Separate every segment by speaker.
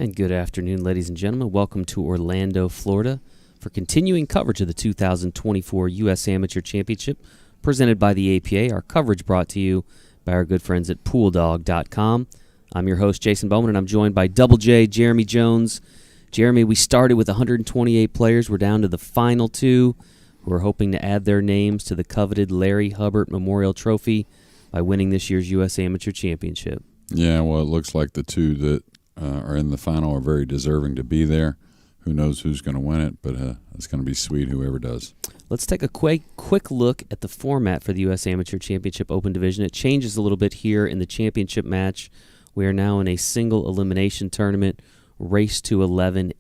Speaker 1: And good afternoon, ladies and gentlemen. Welcome to Orlando, Florida, for continuing coverage of the 2024 U.S. Amateur Championship presented by the APA. Our coverage brought to you by our good friends at PoolDog.com. I'm your host, Jason Bowman, and I'm joined by Double J, Jeremy Jones. Jeremy, we started with 128 players. We're down to the final two who are hoping to add their names to the coveted Larry Hubbard Memorial Trophy by winning this year's U.S. Amateur Championship.
Speaker 2: Yeah, well, it looks like the two that are in the final are very deserving to be there. Who knows who's going to win it, but it's going to be sweet whoever does.
Speaker 1: Let's take a quick look at the format for the U.S. Amateur Championship Open Division. It changes a little bit here in the championship match. We are now in a single elimination tournament, race to 11,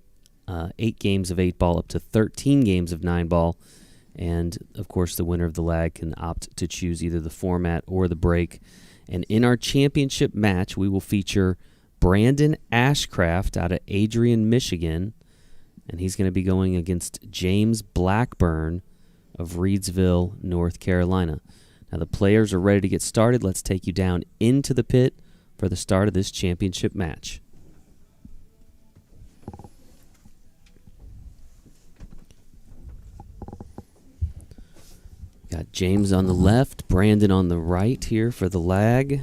Speaker 1: 8 games of 8-ball up to 13 games of 9-ball. And, of course, the winner of the lag can opt to choose either the format or the break. And in our championship match, we will feature Brandon Ashcraft out of Adrian, Michigan. And he's going to be going against James Blackburn of Reidsville, North Carolina. Now, the players are ready to get started. Let's take you down into the pit for the start of this championship match. Got James on the left, Brandon on the right here for the lag.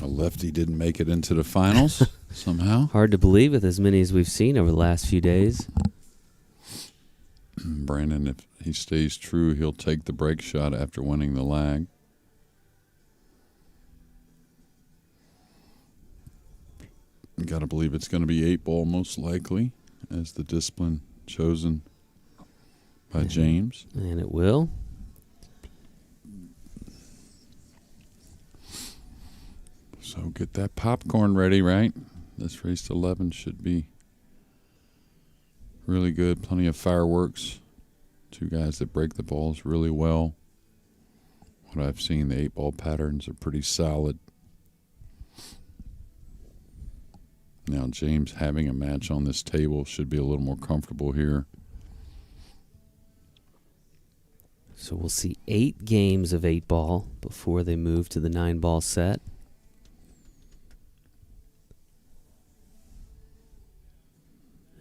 Speaker 2: A lefty didn't make it into the finals somehow.
Speaker 1: Hard to believe with as many as we've seen over the last few days.
Speaker 2: Brandon, if he stays true, he'll take the break shot after winning the lag. Got to believe it's going to be 8-ball most likely as the discipline chosen by James.
Speaker 1: And it will.
Speaker 2: So get that popcorn ready, right? This race to 11 should be really good. Plenty of fireworks. Two guys that break the balls really well. What I've seen, the 8-ball patterns are pretty solid. Now, James having a match on this table should be a little more comfortable here.
Speaker 1: So we'll see 8 games of 8-ball before they move to the 9-ball set.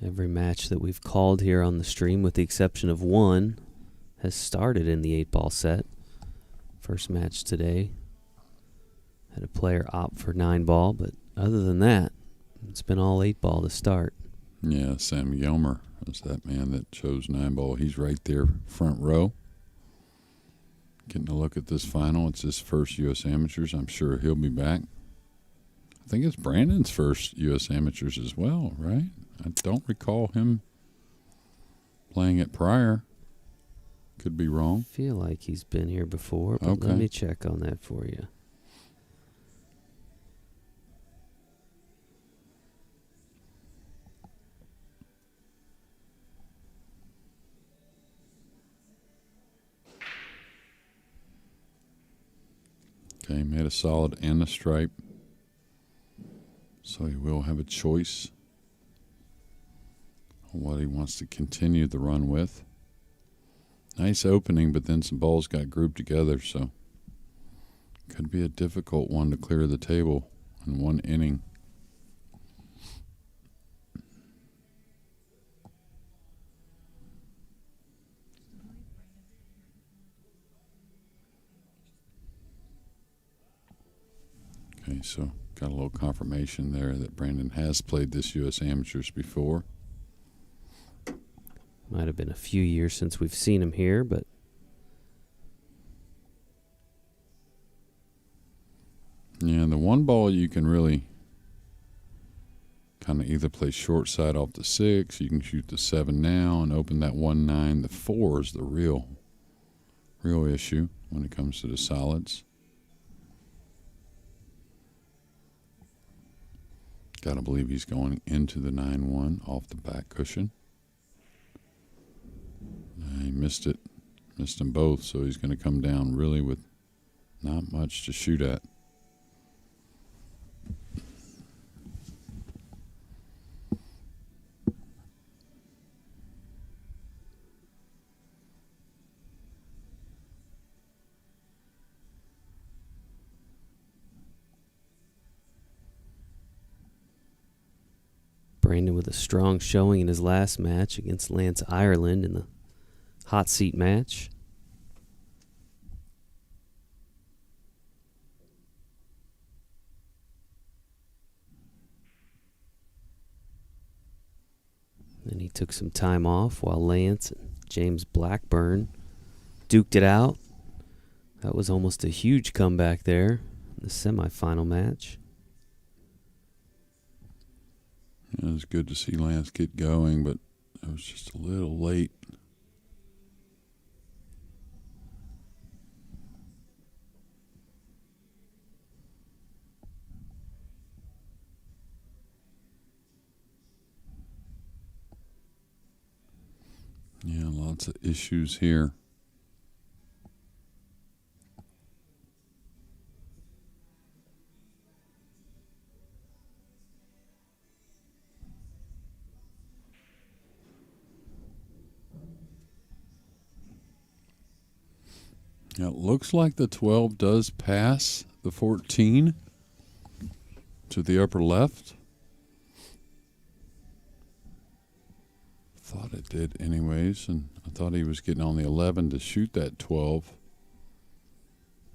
Speaker 1: Every match that we've called here on the stream, with the exception of one, has started in the 8-ball set. First match today had a player opt for 9-ball, but other than that, it's been all 8-ball to start.
Speaker 2: Yeah, Sam Yelmer is that man that chose 9-ball. He's right there, front row. Getting a look at this final. It's his first U.S. Amateurs. I'm sure he'll be back. I think it's Brandon's first U.S. Amateurs as well, right? I don't recall him playing it prior. Could be wrong.
Speaker 1: I feel like he's been here before, but let me check on that for you.
Speaker 2: Okay, made a solid and a stripe. So he will have a choice on what he wants to continue the run with. Nice opening, but then some balls got grouped together, so could be a difficult one to clear the table in one inning. Okay, so got a little confirmation there that Brandon has played this U.S. Amateurs before.
Speaker 1: Might have been a few years since we've seen him here, but
Speaker 2: yeah, the 1-ball you can really kind of either play short side off the 6, you can shoot the 7 now and open that 1-9. The 4 is the real issue when it comes to the solids. Got to believe he's going into the 9-1 off the back cushion. He missed it. Missed them both, so he's going to come down really with not much to shoot at.
Speaker 1: Brandon with a strong showing in his last match against Lance Ireland in the hot seat match. Then he took some time off while Lance and James Blackburn duked it out. That was almost a huge comeback there in the semifinal match.
Speaker 2: It was good to see Lance get going, but it was just a little late. Yeah, lots of issues here. Now, it looks like the 12 does pass the 14 to the upper left. Thought it did anyways, and I thought he was getting on the 11 to shoot that 12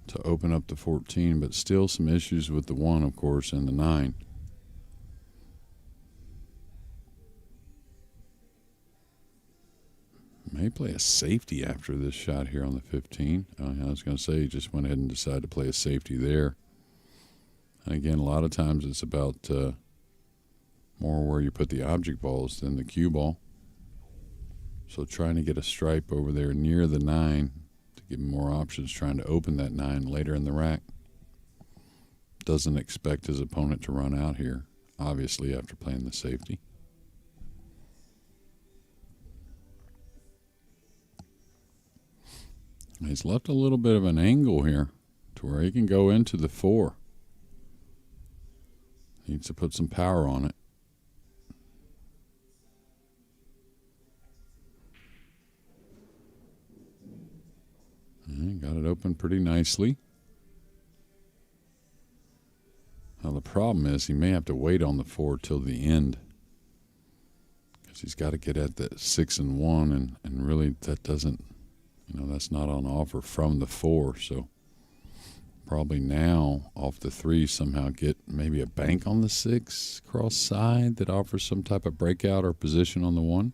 Speaker 2: to open up the 14, but still some issues with the 1, of course, and the 9. May play a safety after this shot here on the 15. I was going to say he just went ahead and decided to play a safety there. And again, a lot of times it's about more where you put the object balls than the cue ball. So trying to get a stripe over there near the 9 to give him more options, trying to open that 9 later in the rack. Doesn't expect his opponent to run out here, obviously, after playing the safety. He's left a little bit of an angle here to where he can go into the 4. Needs to put some power on it. And got it open pretty nicely. Now the problem is he may have to wait on the 4 till the end, because he's got to get at the 6 and 1, and really that doesn't, that's not on offer from the 4. So probably now off the 3 somehow get maybe a bank on the 6 cross side that offers some type of breakout or position on the 1.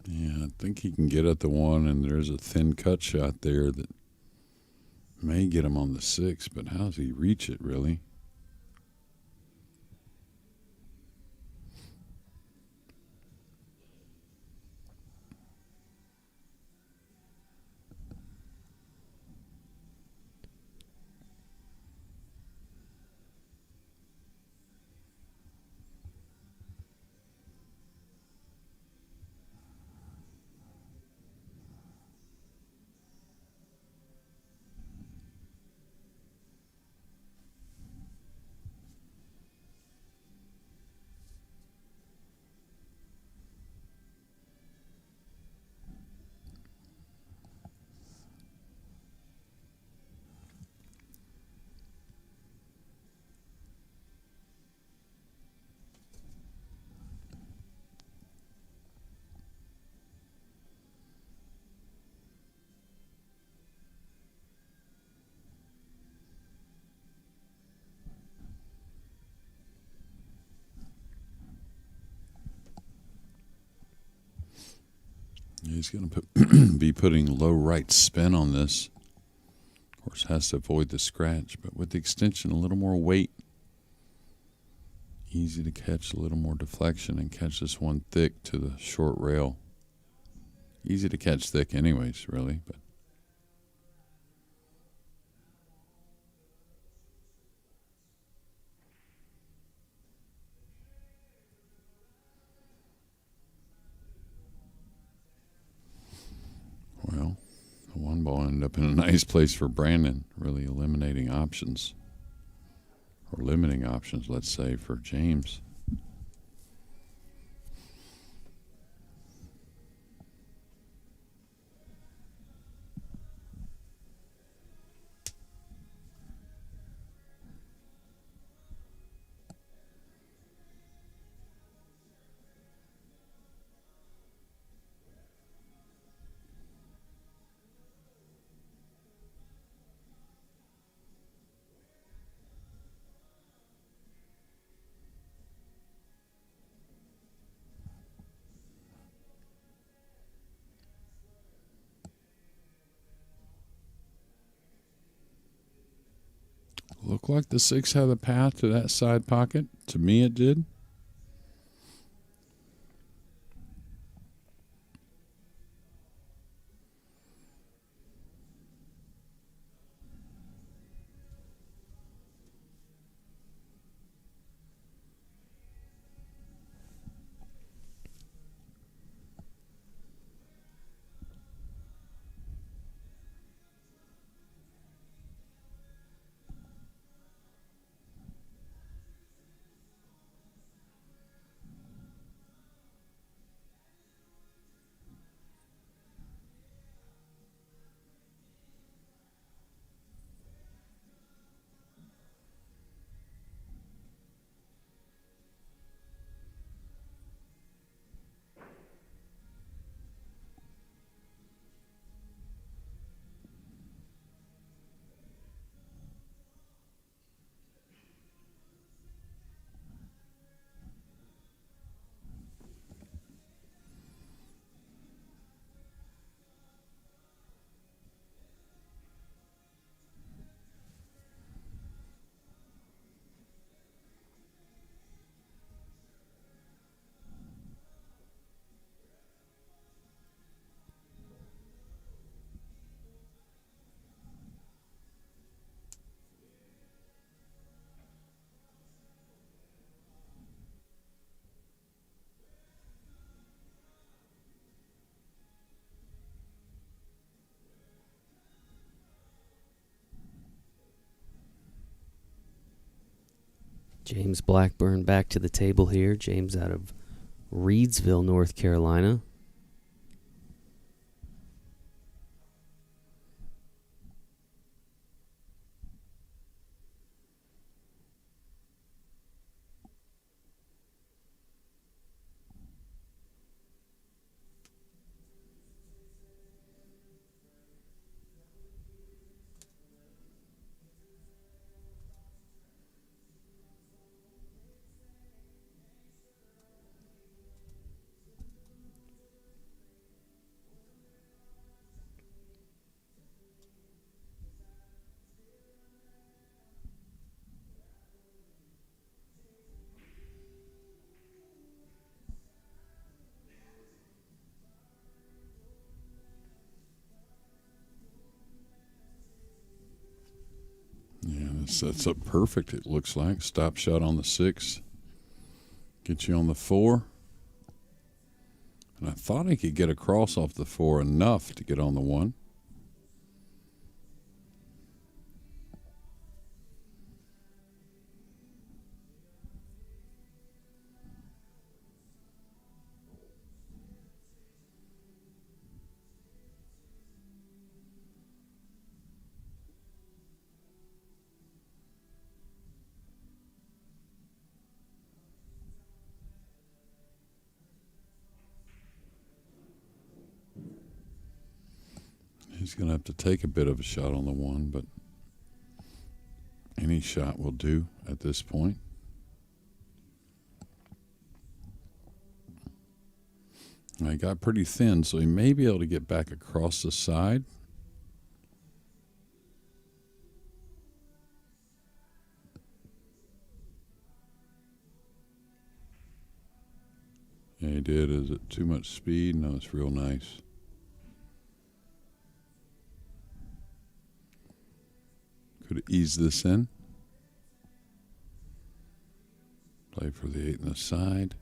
Speaker 2: Yeah, I think he can get at the 1, and there's a thin cut shot there that may get him on the 6, but how does he reach it, really? He's going to be putting low right spin on this. Of course, has to avoid the scratch, but with the extension, a little more weight. Easy to catch, a little more deflection, and catch this one thick to the short rail. Easy to catch thick anyways, really, but well, the one ball ended up in a nice place for Brandon, really eliminating options, or limiting options, let's say, for James. Looked like the 6 had a path to that side pocket. To me, it did.
Speaker 1: James Blackburn back to the table here. James out of Reidsville, North Carolina.
Speaker 2: Yeah, that sets up perfect, it looks like. Stop shot on the 6. Get you on the 4. And I thought he could get across off the 4 enough to get on the 1. He's going to have to take a bit of a shot on the 1, but any shot will do at this point. I got pretty thin, so he may be able to get back across the side. Yeah, he did. Is it too much speed? No, it's real nice. Could ease this in. Play for the 8 in the side.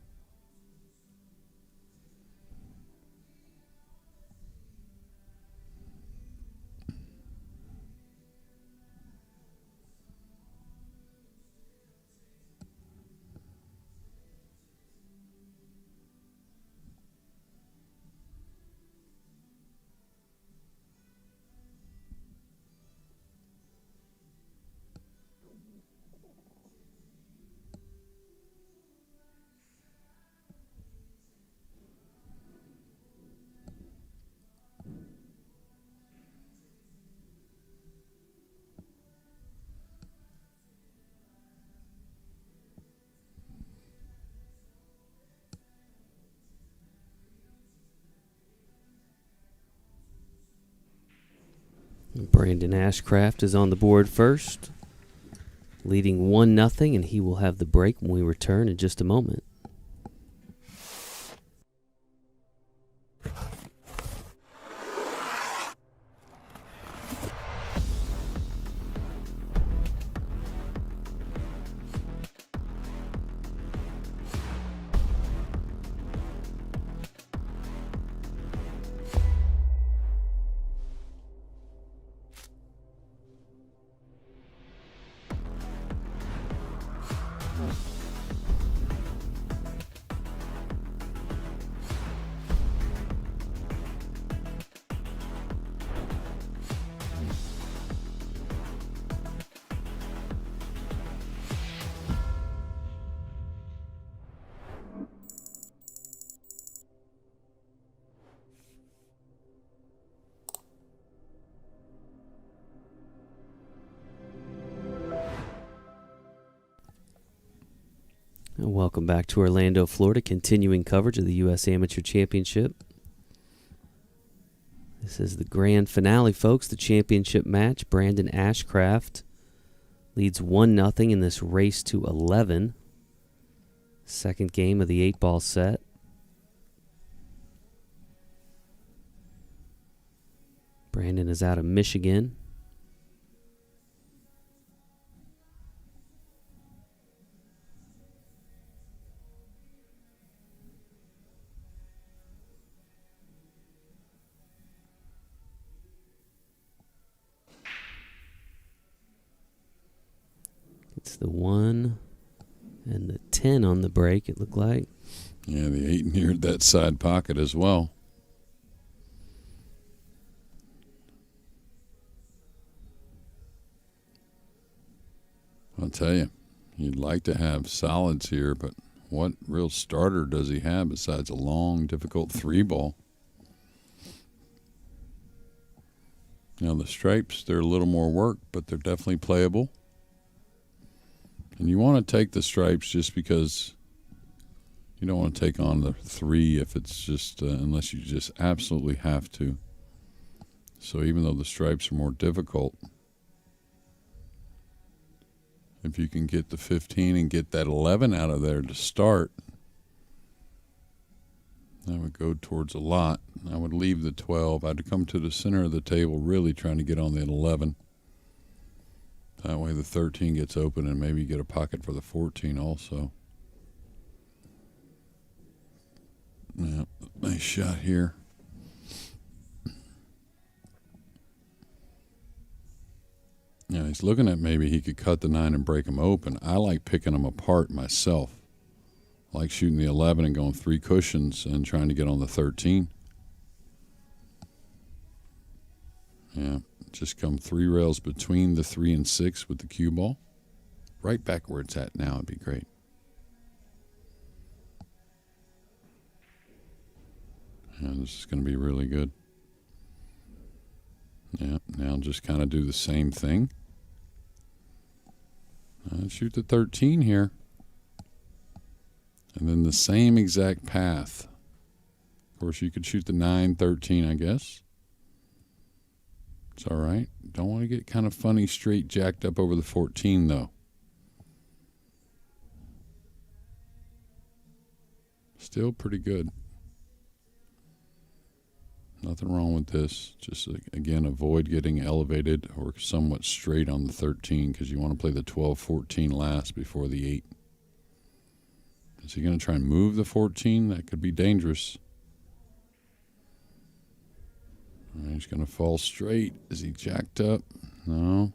Speaker 1: Brandon Ashcraft is on the board first, leading 1-0, and he will have the break when we return in just a moment. And welcome back to Orlando, Florida, continuing coverage of the U.S. Amateur Championship. This is the grand finale, folks, the championship match. Brandon Ashcraft leads 1-0 in this race to 11. Second game of the 8-ball set. Brandon is out of Michigan. It's the 1 and the 10 on the break, it looked like.
Speaker 2: Yeah, the 8 neared that side pocket as well. I'll tell you, you'd like to have solids here, but what real starter does he have besides a long, difficult 3-ball? Now, the stripes, they're a little more work, but they're definitely playable. And you want to take the stripes just because you don't want to take on the 3 if it's just, unless you just absolutely have to. So even though the stripes are more difficult, if you can get the 15 and get that 11 out of there to start, that would go towards a lot. I would leave the 12. I'd come to the center of the table really trying to get on that 11. That way the 13 gets open and maybe you get a pocket for the 14 also. Yeah, nice shot here. Yeah, he's looking at maybe he could cut the 9 and break them open. I like picking them apart myself. I like shooting the 11 and going 3 cushions and trying to get on the 13. Yeah, just come 3 rails between the 3 and 6 with the cue ball. Right back where it's at now would be great. Yeah, this is going to be really good. Yeah, now just kind of do the same thing. Shoot the 13 here. And then the same exact path. Of course, you could shoot the 9, 13, I guess. It's all right. Don't want to get kind of funny straight jacked up over the 14, though. Still pretty good. Nothing wrong with this. Just, again, avoid getting elevated or somewhat straight on the 13 because you want to play the 12, 14 last before the 8. Is he going to try and move the 14? That could be dangerous. All right, he's going to fall straight. Is he jacked up? No.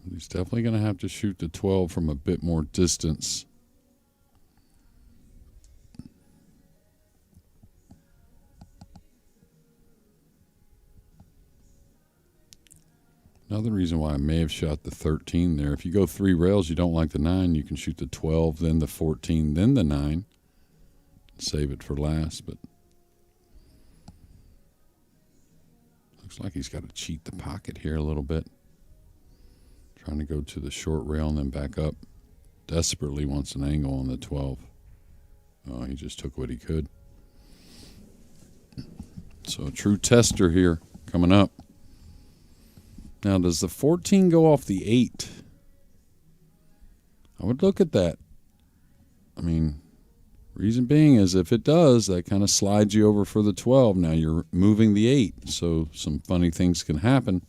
Speaker 2: He's definitely going to have to shoot the 12 from a bit more distance. Another reason why I may have shot the 13 there. If you go 3 rails, you don't like the 9, you can shoot the 12, then the 14, then the 9. Save it for last, but looks like he's got to cheat the pocket here a little bit. Trying to go to the short rail and then back up. Desperately wants an angle on the 12. Oh, he just took what he could. So a true tester here coming up. Now, does the 14 go off the 8? I would look at that. I mean, reason being is if it does, that kind of slides you over for the 12. Now you're moving the 8, so some funny things can happen.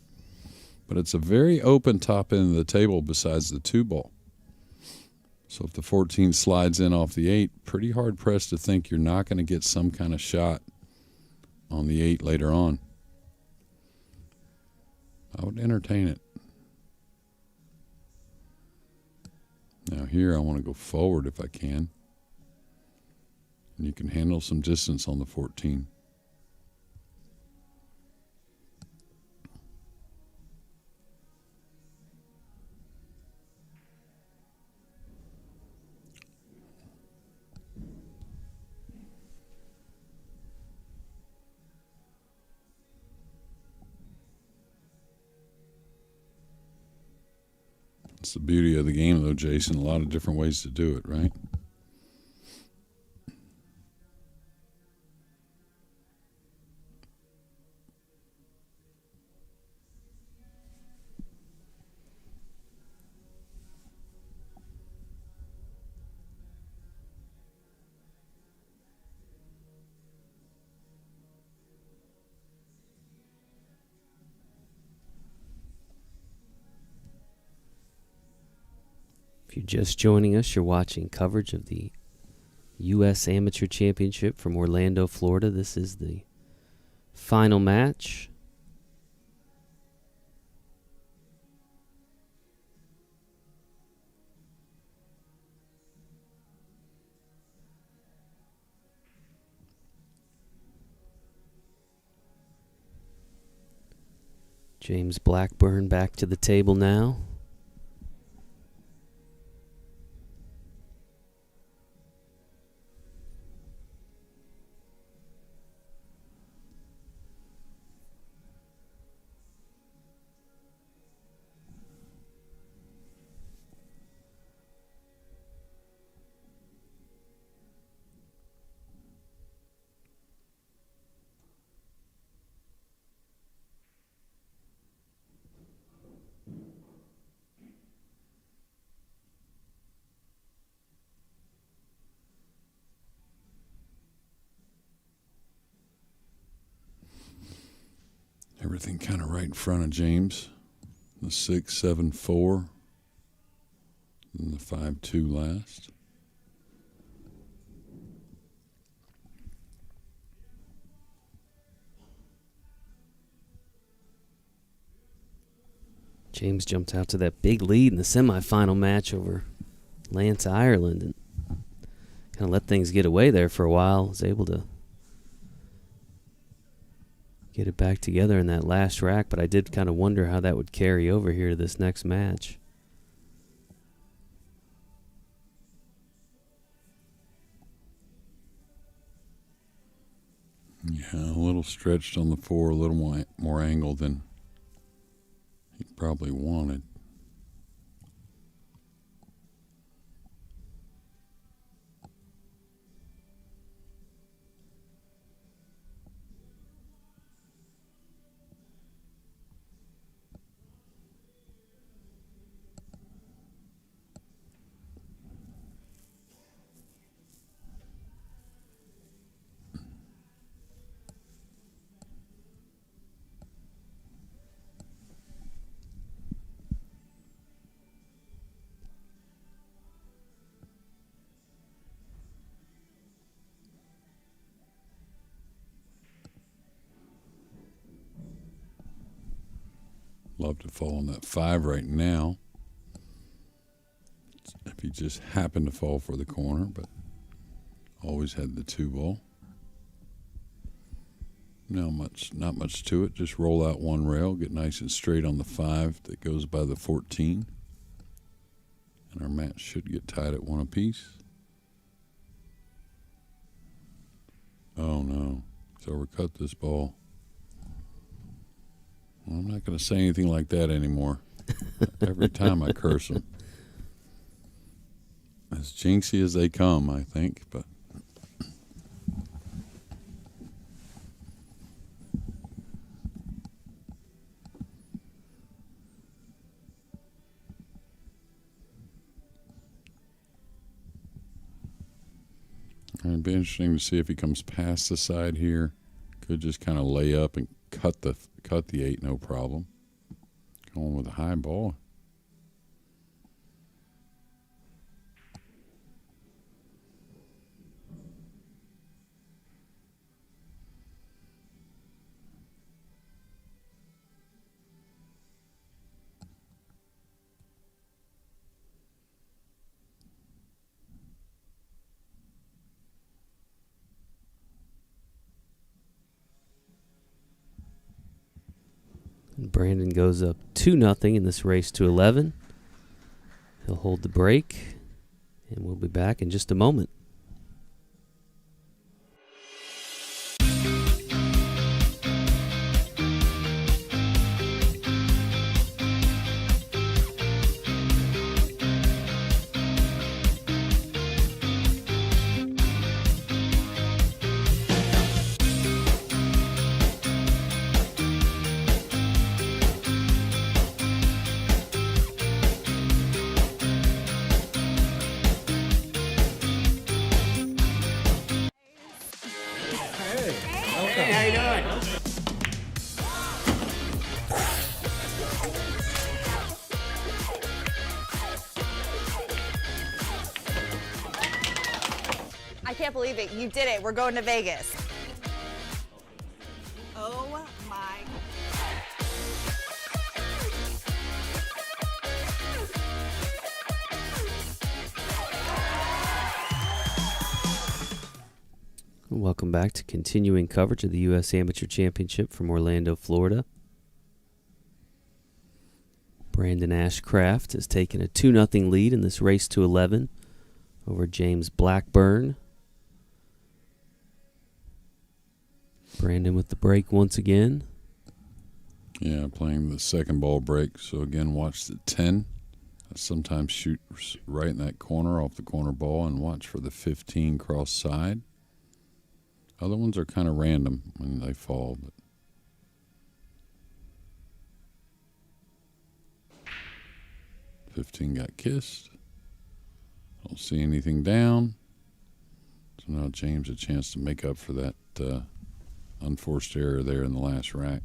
Speaker 2: But it's a very open top end of the table besides the 2 ball. So if the 14 slides in off the 8, pretty hard pressed to think you're not going to get some kind of shot on the 8 later on. I would entertain it. Now here I want to go forward if I can. And you can handle some distance on the 14. It's the beauty of the game, though, Jason. A lot of different ways to do it, right?
Speaker 1: If you're just joining us, you're watching coverage of the U.S. Amateur Championship from Orlando, Florida. This is the final match. James Blackburn back to the table now.
Speaker 2: Everything kind of right in front of James. The 6-7-4. And the 5-2 last.
Speaker 1: James jumped out to that big lead in the semifinal match over Lance Ireland and kind of let things get away there for a while. Was able to get it back together in that last rack, but I did kind of wonder how that would carry over here to this next match.
Speaker 2: Yeah, a little stretched on the 4, a little more angle than he probably wanted. love to fall on that 5 right now. If he just happened to fall for the corner, but always had the 2 ball. Not much to it. Just roll out 1 rail, get nice and straight on the 5 that goes by the 14. And our match should get tied at 1 apiece. Oh no, he's overcut this ball. Well, I'm not going to say anything like that anymore. Every time I curse him. As jinxy as they come, I think, but it'd be interesting to see if he comes past the side here. Could just kind of lay up and cut the 8, no problem. Going with a high ball.
Speaker 1: Brandon goes up 2-0 in this race to 11. He'll hold the break, and we'll be back in just a moment.
Speaker 3: I can't believe it. You did it. We're going to Vegas. Oh my.
Speaker 1: Welcome back to continuing coverage of the U.S. Amateur Championship from Orlando, Florida. Brandon Ashcraft has taken a 2-0 lead in this race to 11 over James Blackburn. Brandon with the break once again.
Speaker 2: Yeah, playing the second ball break. So again, watch the 10. I sometimes shoot right in that corner off the corner ball and watch for the 15 cross side. Other ones are kind of random when they fall, but 15 got kissed. Don't see anything down. So now James a chance to make up for that unforced error there in the last rack.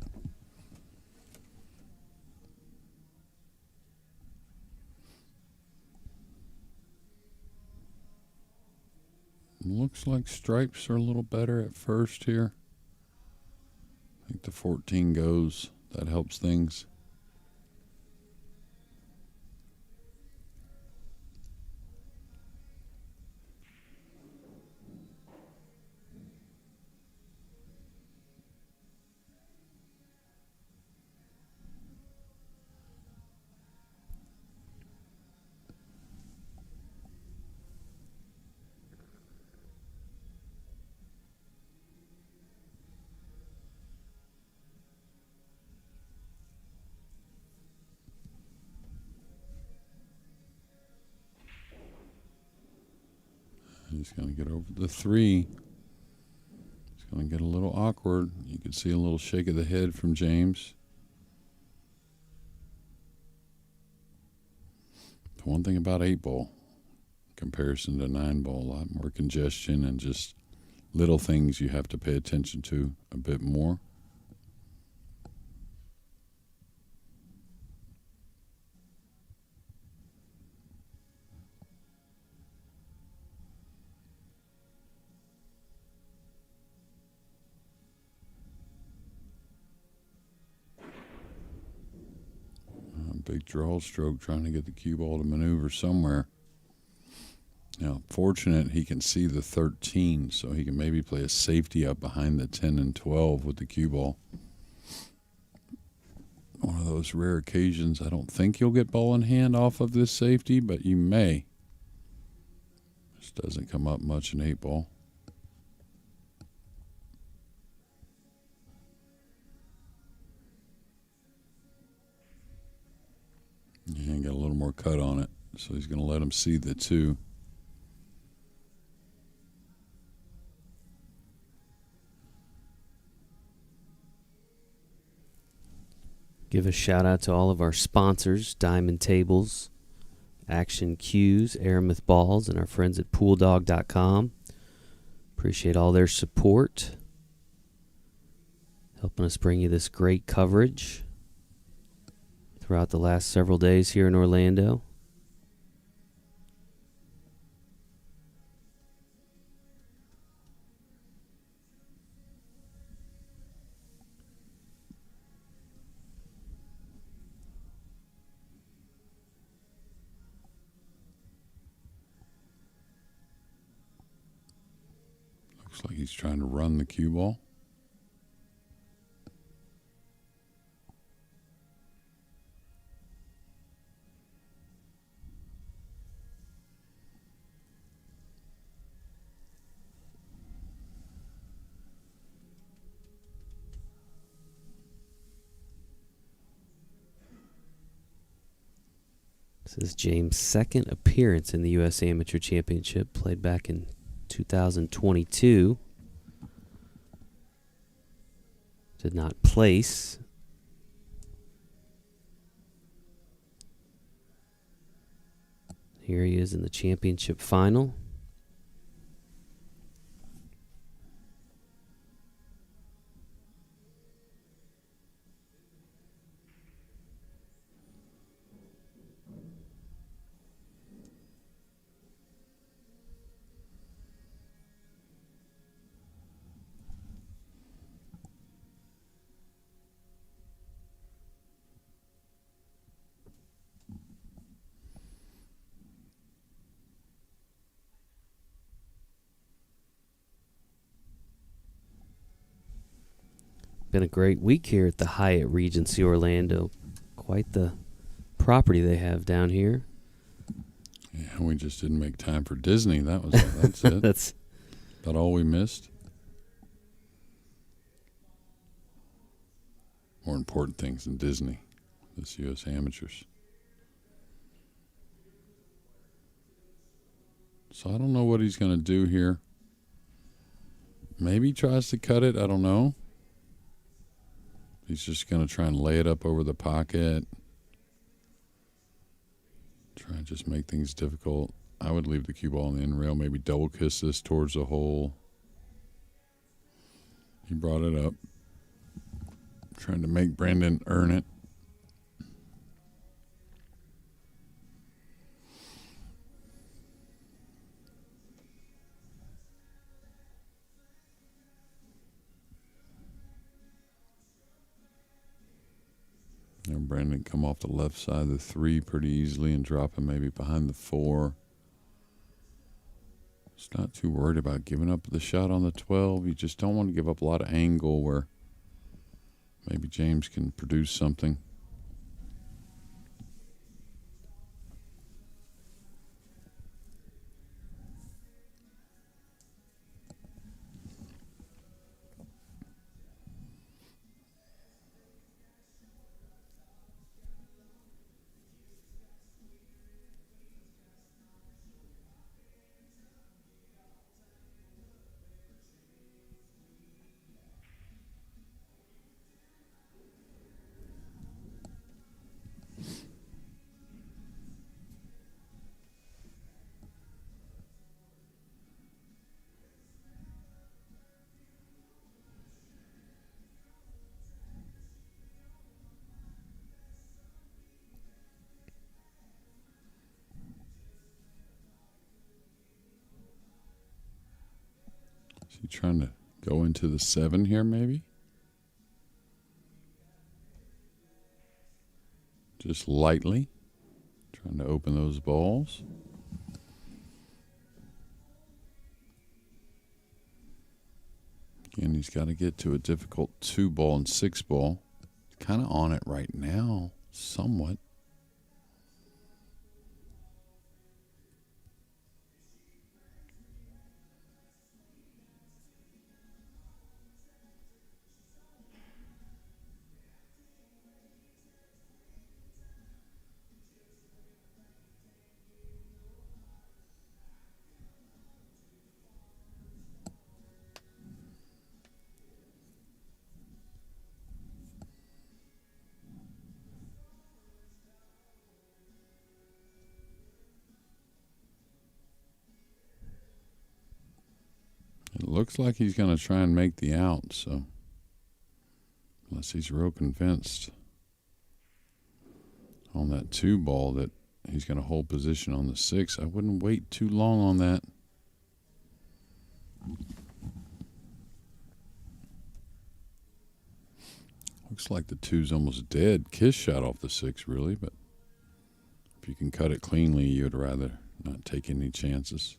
Speaker 2: Looks like stripes are a little better at first here. I think the 14 goes. That helps things. He's going to get over the 3. It's going to get a little awkward. You can see a little shake of the head from James. The one thing about 8-ball, in comparison to 9-ball, a lot more congestion and just little things you have to pay attention to a bit more. big draw stroke trying to get the cue ball to maneuver somewhere. Now, fortunate he can see the 13, so he can maybe play a safety up behind the 10 and 12 with the cue ball. One of those rare occasions. I don't think you'll get ball in hand off of this safety, but you may. This doesn't come up much in 8-ball. Yeah, got a little more cut on it, so he's going to let him see the 2.
Speaker 1: Give a shout out to all of our sponsors, Diamond Tables, Action Cues, Aramith Balls, and our friends at PoolDog.com. Appreciate all their support, helping us bring you this great coverage throughout the last several days here in Orlando.
Speaker 2: Looks like he's trying to run the cue ball.
Speaker 1: This is James' second appearance in the U.S. Amateur Championship, played back in 2022. Did not place. Here he is in the championship final. Been a great week here at the Hyatt Regency Orlando. Quite the property they have down here.
Speaker 2: Yeah, we just didn't make time for Disney. That's it.
Speaker 1: That's
Speaker 2: about all we missed. More important things than Disney. This U.S. Amateurs. So I don't know what he's going to do here. Maybe he tries to cut it. I don't know. He's just going to try and lay it up over the pocket. Try and just make things difficult. I would leave the cue ball on the end rail. Maybe double kiss this towards the hole. He brought it up. Trying to make Brandon earn it. And Brandon come off the left side of the 3 pretty easily and drop him maybe behind the 4. Just not too worried about giving up the shot on the 12. You just don't want to give up a lot of angle where maybe James can produce something. Is he trying to go into the 7 here maybe? just lightly. Trying to open those balls. Again, he's got to get to a difficult 2-ball and 6-ball. Kind of on it right now, somewhat. It looks like he's going to try and make the out, so unless he's real convinced on that 2-ball that he's going to hold position on the 6, I wouldn't wait too long on that. Looks like the 2's almost dead. Kiss shot off the 6, really, but if you can cut it cleanly, you'd rather not take any chances.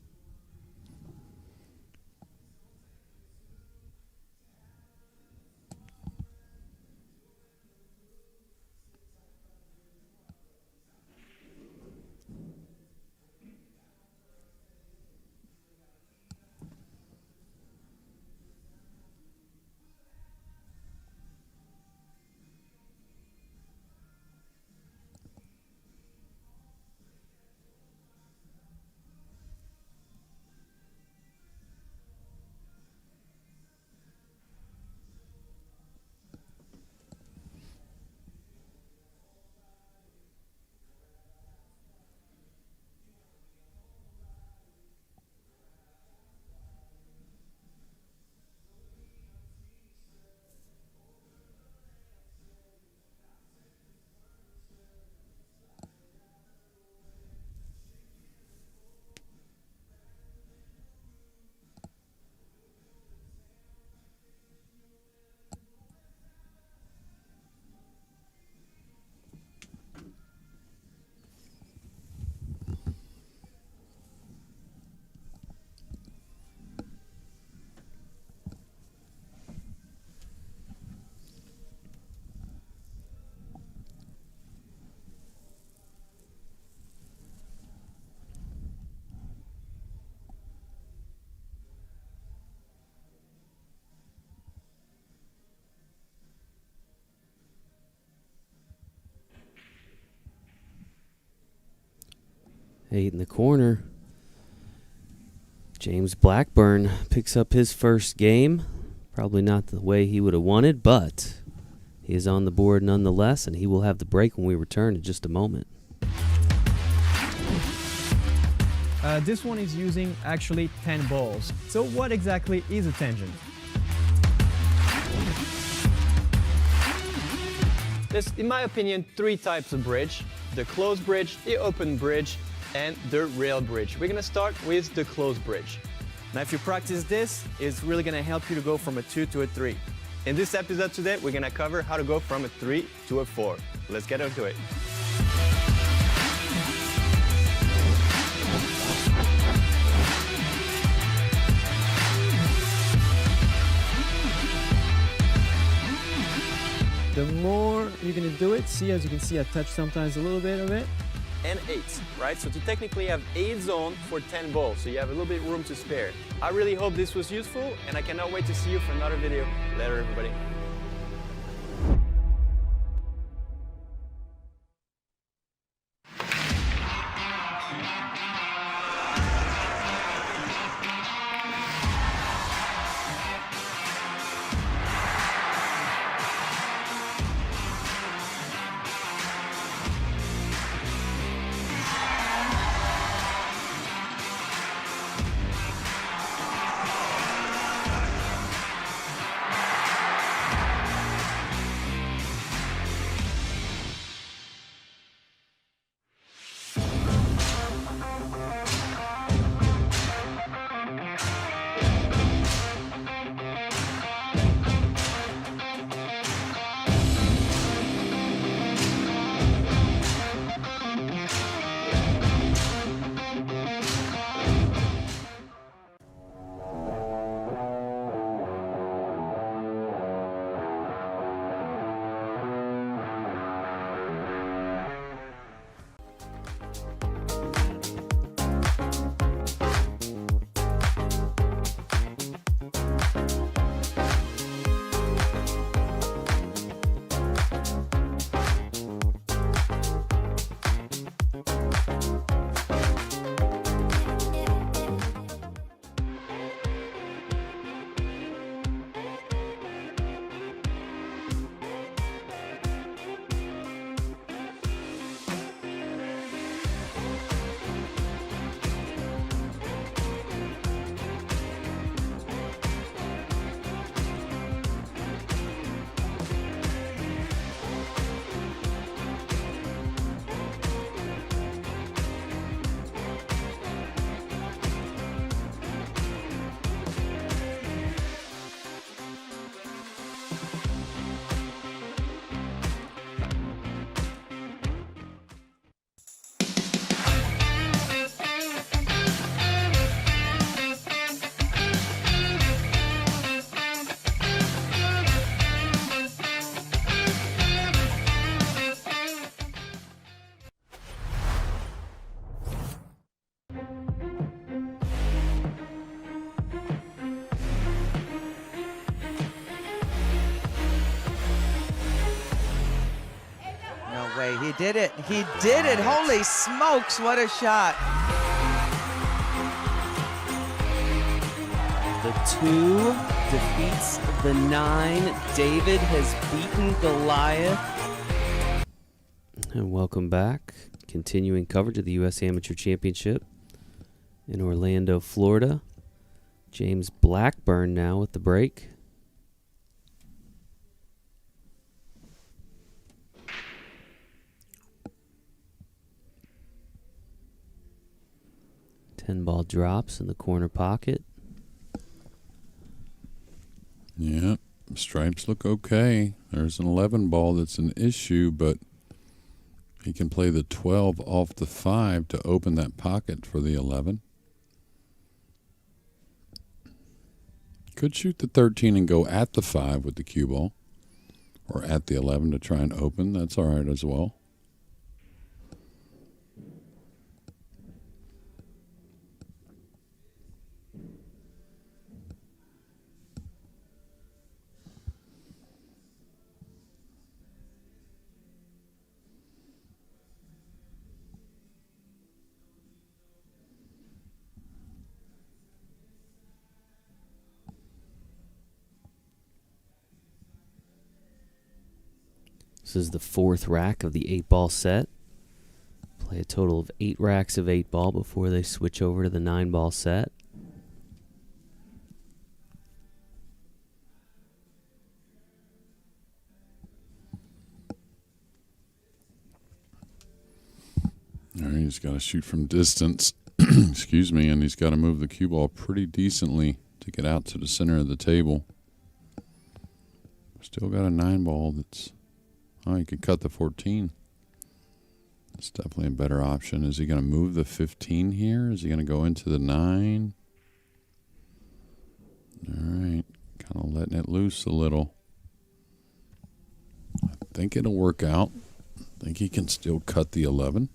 Speaker 1: Eight in the corner. James Blackburn picks up his first game. Probably not the way he would have wanted, but he is on the board nonetheless, and he will have the break when we return in just a moment.
Speaker 4: This one is using actually 10 balls. So what exactly is a tangent? There's, in my opinion, 3 types of bridge: the closed bridge, the open bridge, and the rail bridge. We're gonna start with the closed bridge. Now if you practice this, it's really gonna help you to go from a 2 to a 3. In this episode today, we're gonna cover how to go from a 3 to a 4. Let's get into it. The more you're gonna do it, see, as you can see, I touch sometimes a little bit of it. And 8, right? So to technically have 8 zone for 10 balls, so you have a little bit of room to spare. I really hope this was useful, and I cannot wait to see you for another video. Later, everybody.
Speaker 5: did it. He did it. Holy smokes, what a shot.
Speaker 1: The 2 defeats the 9. David has beaten Goliath. And welcome back. Continuing coverage of the U.S. Amateur Championship in Orlando, Florida. James Blackburn now with the break. Ball drops in the corner pocket.
Speaker 2: Yeah, stripes look okay. There's an 11 ball that's an issue, but he can play the 12 off the 5 to open that pocket for the 11. Could shoot the 13 and go at the 5 with the cue ball, or at the 11 to try and open. That's all right as well.
Speaker 1: This is the 4th rack of the 8-ball set. Play a total of 8 racks of 8-ball before they switch over to the 9-ball set.
Speaker 2: All right, he's got to shoot from distance. Excuse me, and he's got to move the cue ball pretty decently to get out to the center of the table. Still got a 9-ball that's... Oh, he could cut the 14. It's definitely a better option. Is he going to move the 15 here? Is he going to go into the 9? All right. Kind of letting it loose a little. I think it'll work out. I think he can still cut the 11.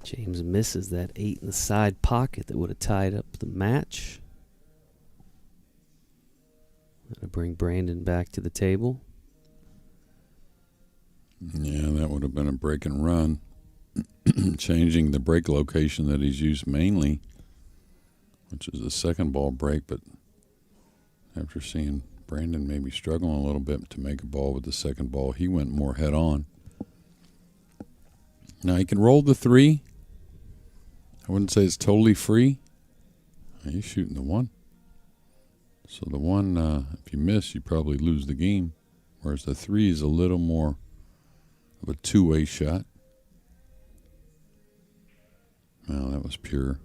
Speaker 1: James misses that 8 in the side pocket that would have tied up the match. Gonna bring Brandon back to the table.
Speaker 2: Yeah, that would have been a break and run. Changing the break location that he's used mainly, which is the second ball break, but after seeing Brandon maybe struggling a little bit to make a ball with the second ball, he went more head on. Now he can roll the 3. I wouldn't say it's totally free. He's shooting the 1. So the 1, if you miss, you probably lose the game. Whereas the 3 is a little more of a two-way shot. Well, that was pure.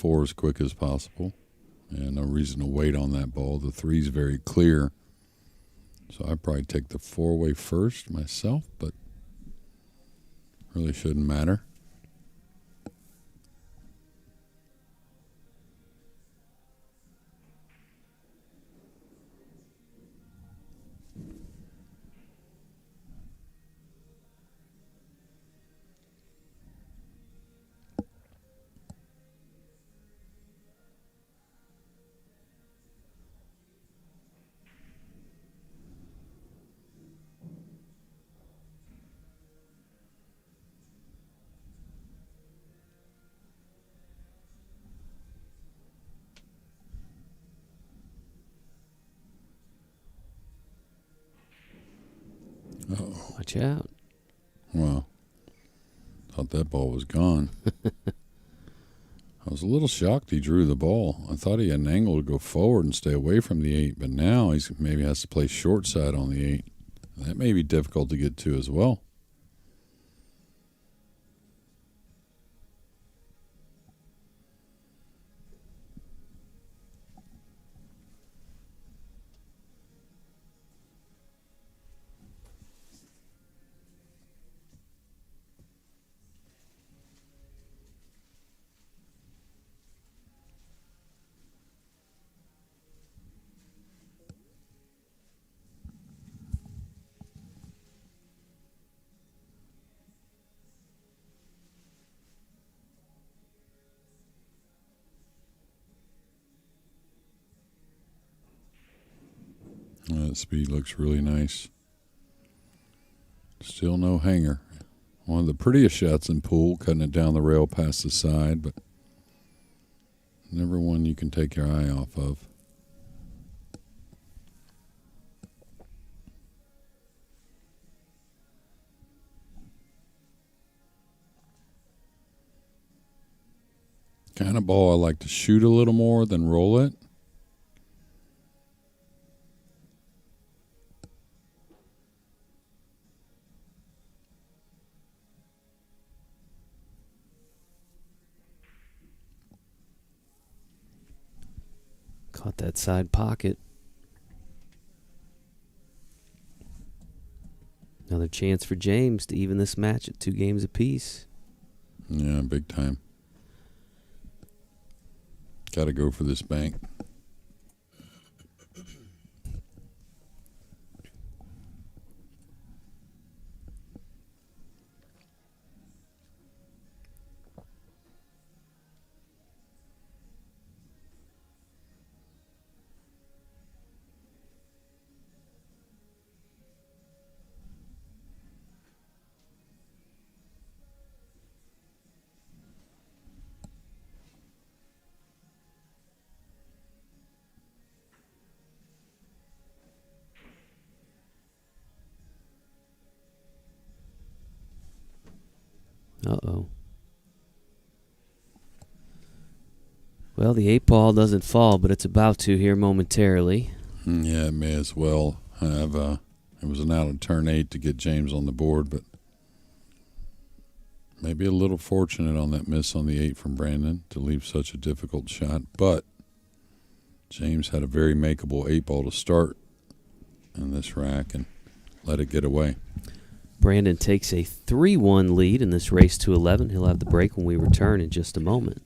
Speaker 2: 4 as quick as possible. And no reason to wait on that ball. The 3's very clear. So I'd probably take the 4-way first myself, but really shouldn't matter. Uh-oh.
Speaker 1: Watch out.
Speaker 2: Well, thought that ball was gone. I was a little shocked he drew the ball. I thought he had an angle to go forward and stay away from the 8, but now he maybe has to play short side on the 8. That may be difficult to get to as well. That speed looks really nice. Still no hanger. One of the prettiest shots in pool, cutting it down the rail past the side, but never one you can take your eye off of. Kind of ball I like to shoot a little more than roll it.
Speaker 1: Caught that side pocket. Another chance for James to even this match at 2 games apiece.
Speaker 2: Yeah, big time. Got to go for this bank.
Speaker 1: Uh-oh. Well, the 8 ball doesn't fall, but it's about to here momentarily.
Speaker 2: Yeah, it may as well have. It was an out of turn 8 to get James on the board, but maybe a little fortunate on that miss on the 8 from Brandon to leave such a difficult shot. But James had a very makeable 8 ball to start in this rack and let it get away.
Speaker 1: Brandon takes a 3-1 lead in this race to 11. He'll have the break when we return in just a moment.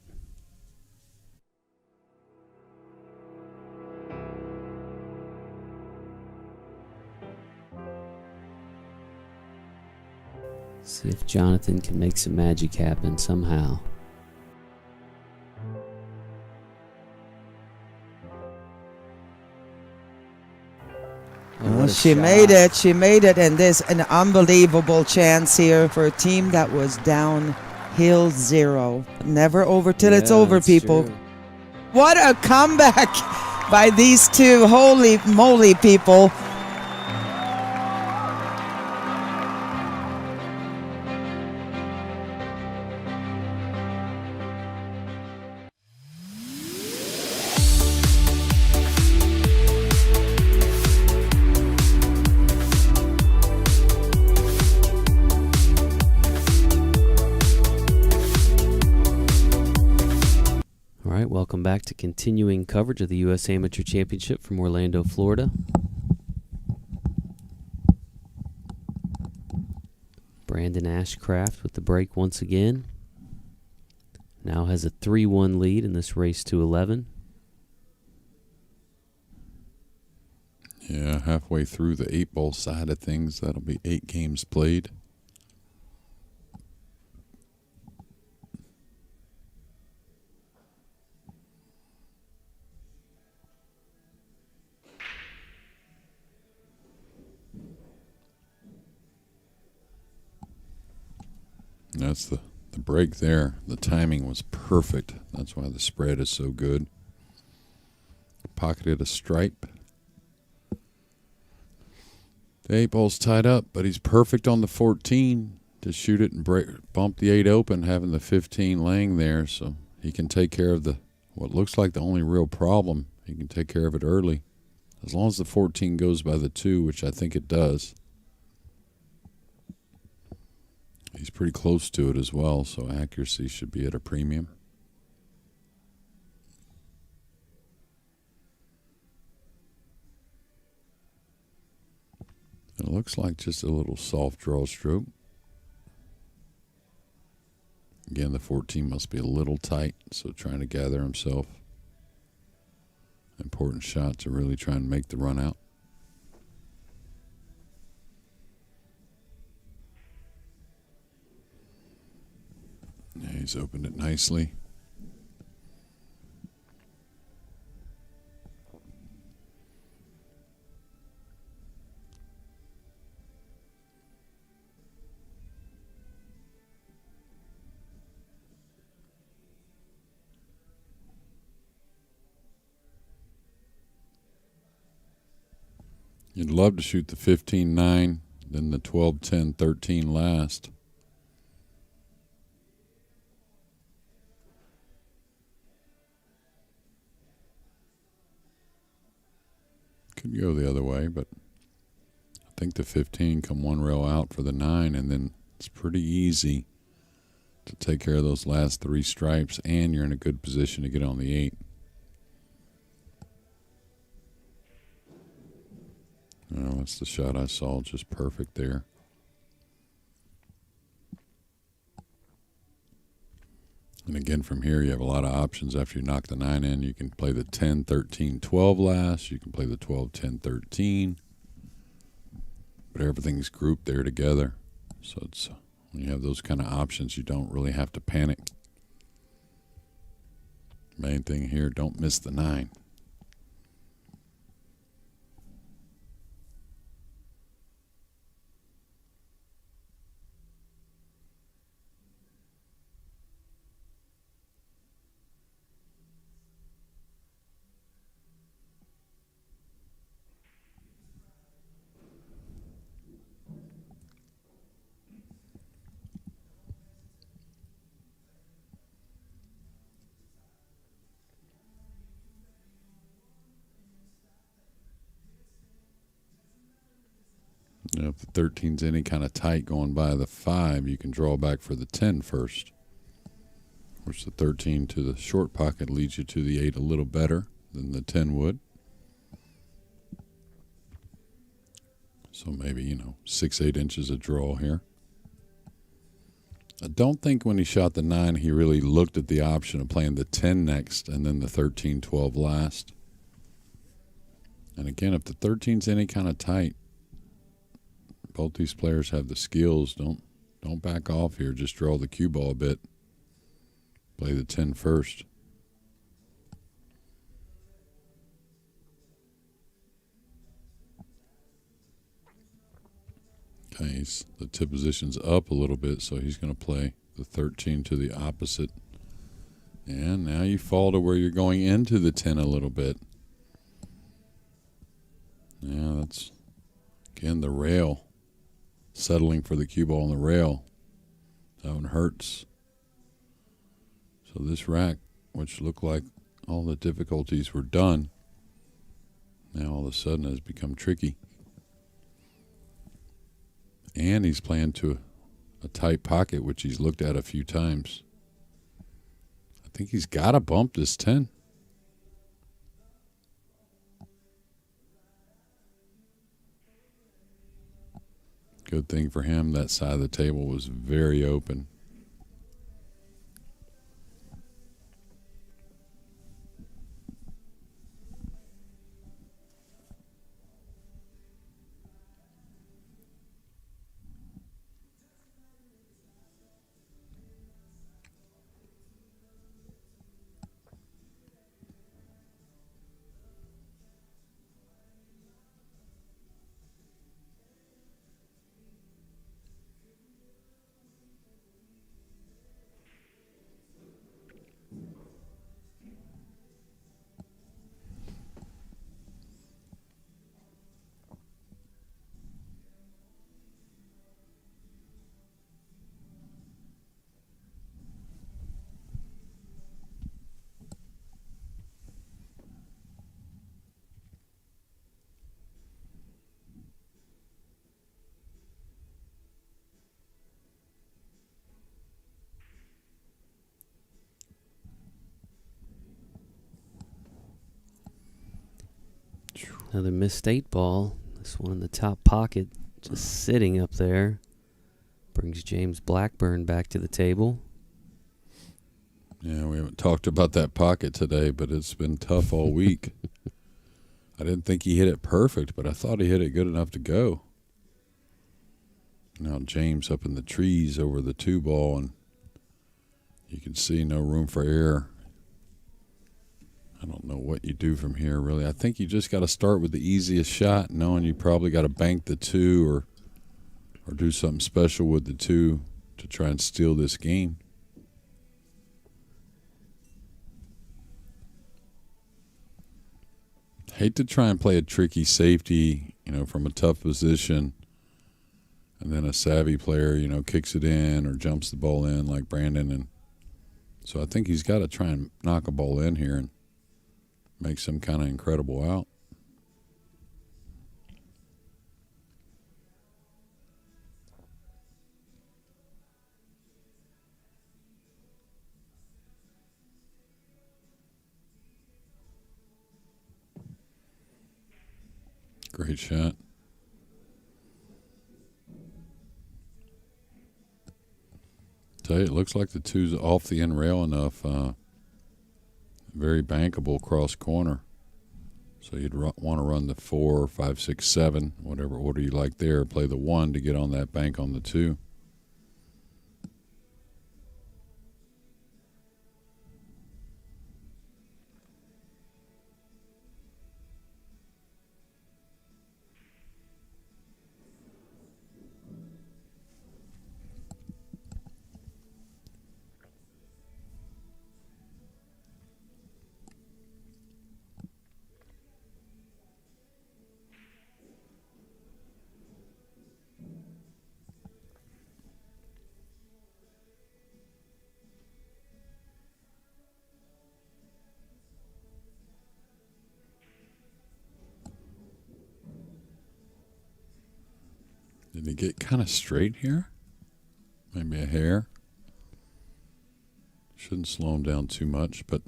Speaker 1: See if Jonathan can make some magic happen somehow.
Speaker 5: Oh, she made it. She made it. And there's an unbelievable chance here for a team that was downhill 0. Never over till it's over, people.
Speaker 1: True.
Speaker 5: What a comeback by these two. Holy moly, people.
Speaker 1: All back to continuing coverage of the U.S. Amateur Championship from Orlando, Florida. Brandon Ashcraft with the break once again. Now has a 3-1 lead in this race to 11.
Speaker 2: Yeah, halfway through the 8-ball side of things, that'll be 8 games played. That's the break there. The timing was perfect. That's why the spread is so good. Pocketed a stripe. The 8-ball's tied up, but he's perfect on the 14 to shoot it and bump the 8 open, having the 15 laying there, so he can take care of what looks like the only real problem. He can take care of it early. As long as the 14 goes by the 2, which I think it does. He's pretty close to it as well, so accuracy should be at a premium. It looks like just a little soft draw stroke. Again, the 14 must be a little tight, so trying to gather himself. Important shot to really try and make the run out. Yeah, he's opened it nicely. You'd love to shoot the 15-9, then the 12-10-13 last. Could go the other way, but I think the 15 come one rail out for the 9, and then it's pretty easy to take care of those last 3 stripes, and you're in a good position to get on the 8. Oh, that's the shot I saw, just perfect there. And again, from here, you have a lot of options. After you knock the 9 in, you can play the 10, 13, 12 last. You can play the 12, 10, 13. But everything's grouped there together. So it's when you have those kind of options, you don't really have to panic. Main thing here, don't miss the 9. You know, if the 13's any kind of tight going by the 5, you can draw back for the 10 first. Which the 13 to the short pocket leads you to the 8 a little better than the 10 would. So maybe, 6, 8 inches of draw here. I don't think when he shot the 9, he really looked at the option of playing the 10 next and then the 13, 12 last. And again, if the 13's any kind of tight, both these players have the skills. Don't back off here. Just draw the cue ball a bit. Play the 10 first. Okay, the tip position's up a little bit, so he's going to play the 13 to the opposite. And now you fall to where you're going into the 10 a little bit. Yeah, that's, again, the rail. Settling for the cue ball on the rail. That one hurts. So this rack, which looked like all the difficulties were done, now all of a sudden has become tricky. And he's playing to a tight pocket, which he's looked at a few times. I think he's got to bump this 10. Good thing for him, that side of the table was very open.
Speaker 1: Another missed 8-ball. This one in the top pocket, just sitting up there. Brings James Blackburn back to the table.
Speaker 2: Yeah, we haven't talked about that pocket today, but it's been tough all week. I didn't think he hit it perfect, but I thought he hit it good enough to go. Now James up in the trees over the 2-ball, and you can see no room for error. I don't know what you do from here, really. I think you just got to start with the easiest shot, knowing you probably got to bank the 2 or do something special with the 2 to try and steal this game. Hate to try and play a tricky safety, from a tough position, and then a savvy player, kicks it in or jumps the ball in like Brandon. And so I think he's got to try and knock a ball in here and make some kind of incredible out. Great shot. Tell you, it looks like the 2's off the end rail enough. Very bankable cross corner. So you'd want to run the 4, 5, 6, 7, whatever order you like there. Play the 1 to get on that bank on the 2. Did he get kind of straight here? Maybe a hair. Shouldn't slow him down too much, but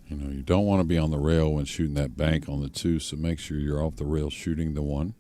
Speaker 2: you don't want to be on the rail when shooting that bank on the 2, so make sure you're off the rail shooting the 1.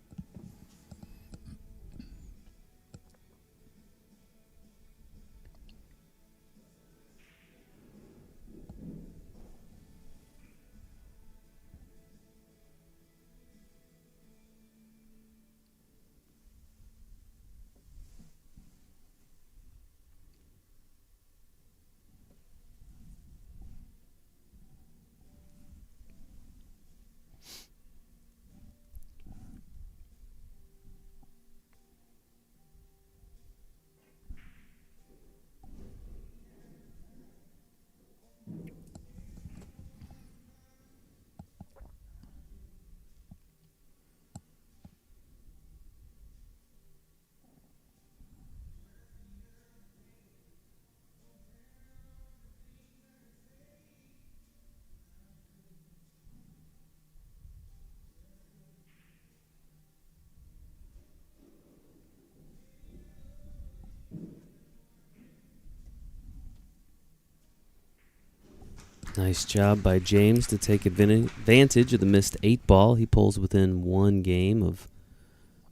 Speaker 1: Nice job by James to take advantage of the missed 8-ball. He pulls within 1 game of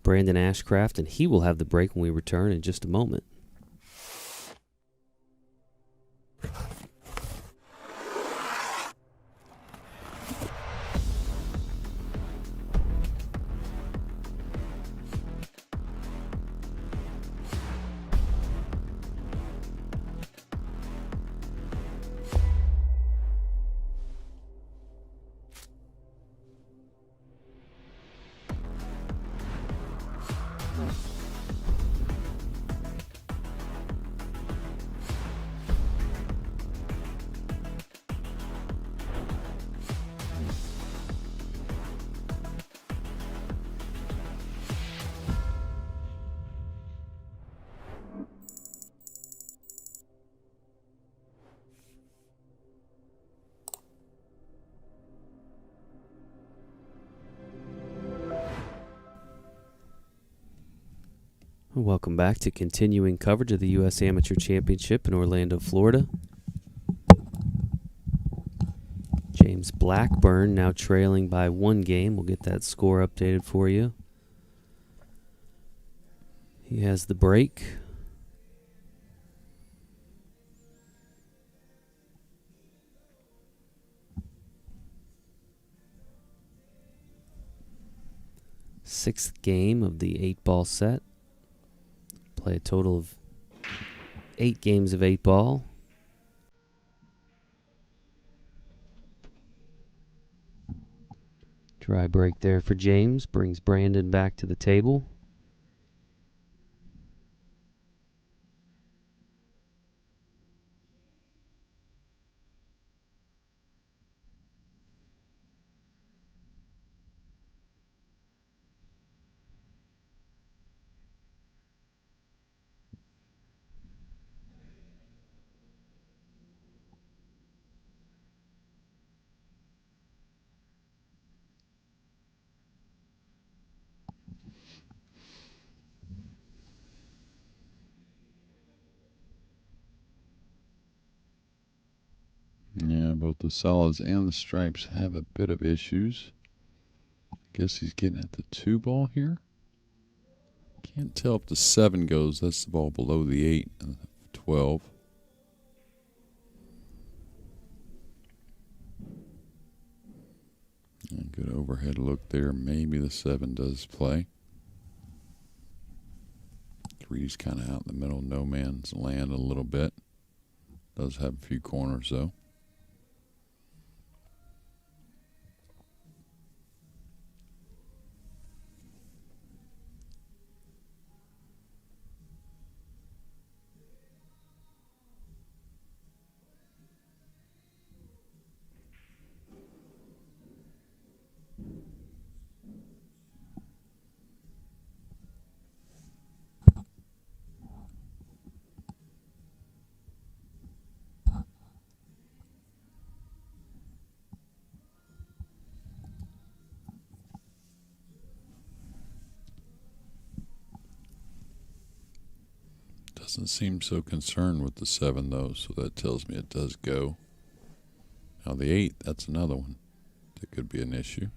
Speaker 1: Brandon Ashcraft, and he will have the break when we return in just a moment. Welcome back to continuing coverage of the U.S. Amateur Championship in Orlando, Florida. James Blackburn now trailing by 1 game. We'll get that score updated for you. He has the break. Sixth game of the 8-ball set. Play a total of 8 games of 8-ball. Dry break there for James. Brings Brandon back to the table.
Speaker 2: Yeah, both the solids and the stripes have a bit of issues. Guess he's getting at the 2-ball here. Can't tell if the 7 goes. That's the ball below the 8 and the 12. A good overhead look there. Maybe the 7 does play. 3's kind of out in the middle. No man's land a little bit. Does have a few corners though. Doesn't seem so concerned with the 7 though, so that tells me it does go. Now the 8, that's another one that could be an issue.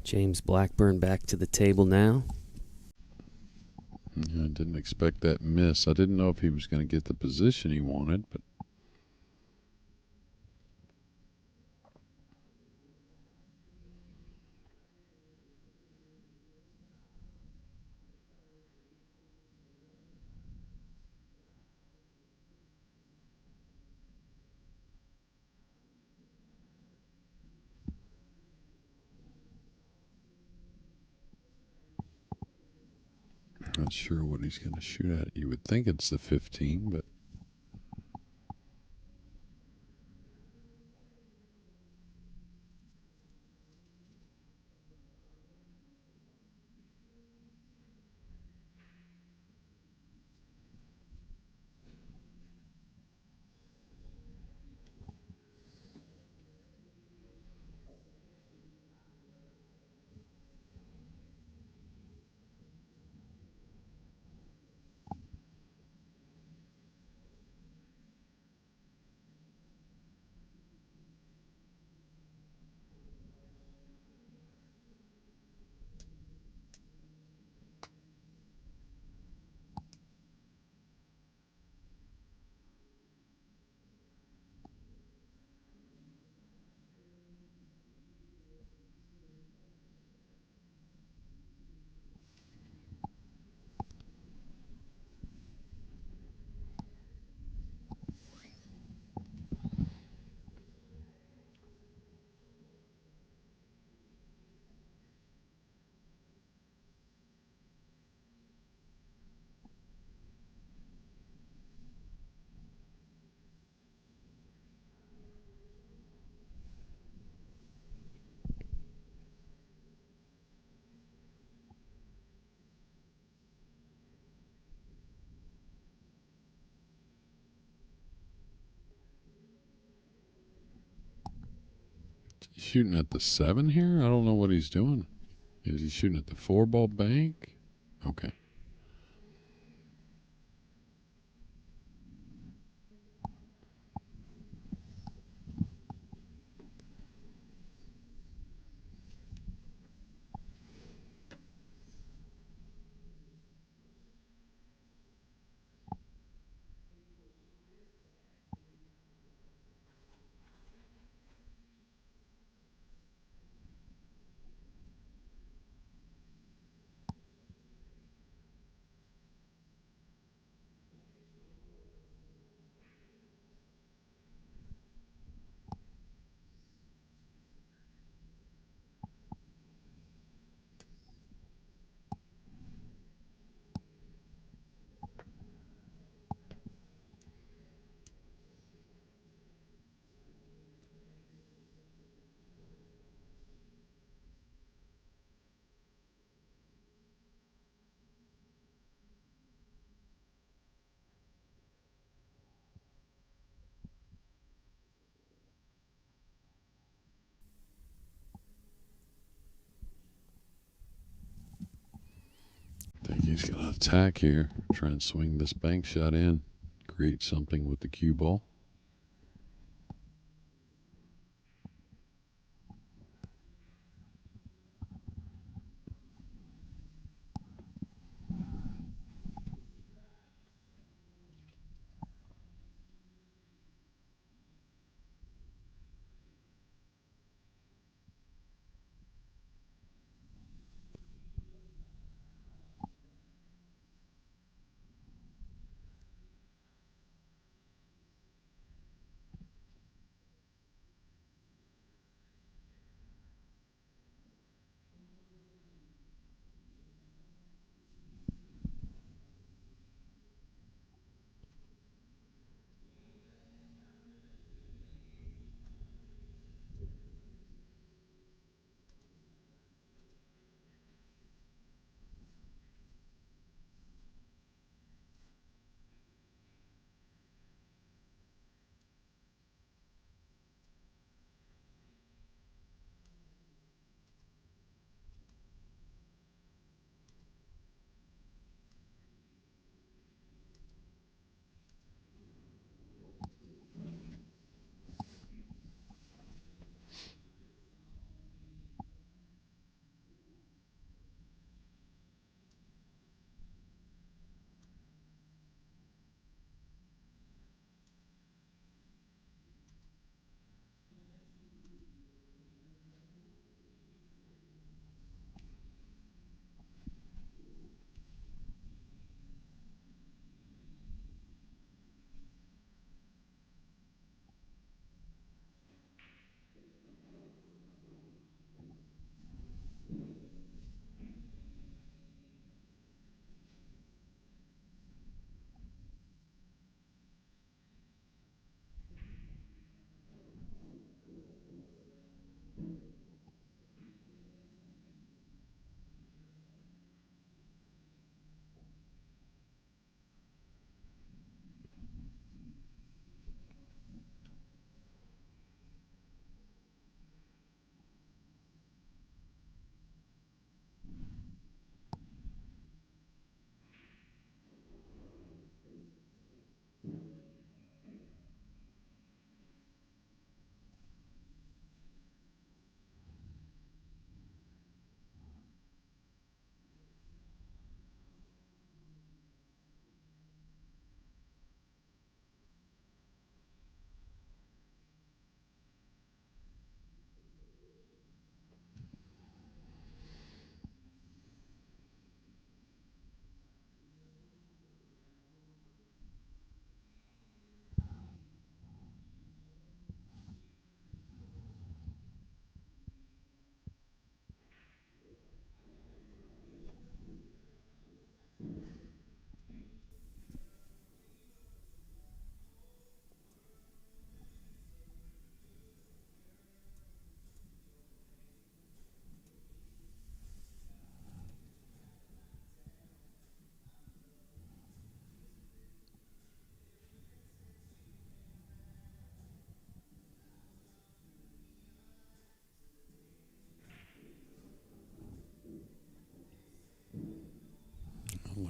Speaker 1: James Blackburn back to the table now.
Speaker 2: I didn't expect that miss. I didn't know if he was going to get the position he wanted, but not sure what he's going to shoot at. You would think it's the 15, but he's shooting at the 7 here? I don't know what he's doing. Is he shooting at the 4-ball bank? Okay. I think he's going to attack here. Try and swing this bank shot in. Create something with the cue ball.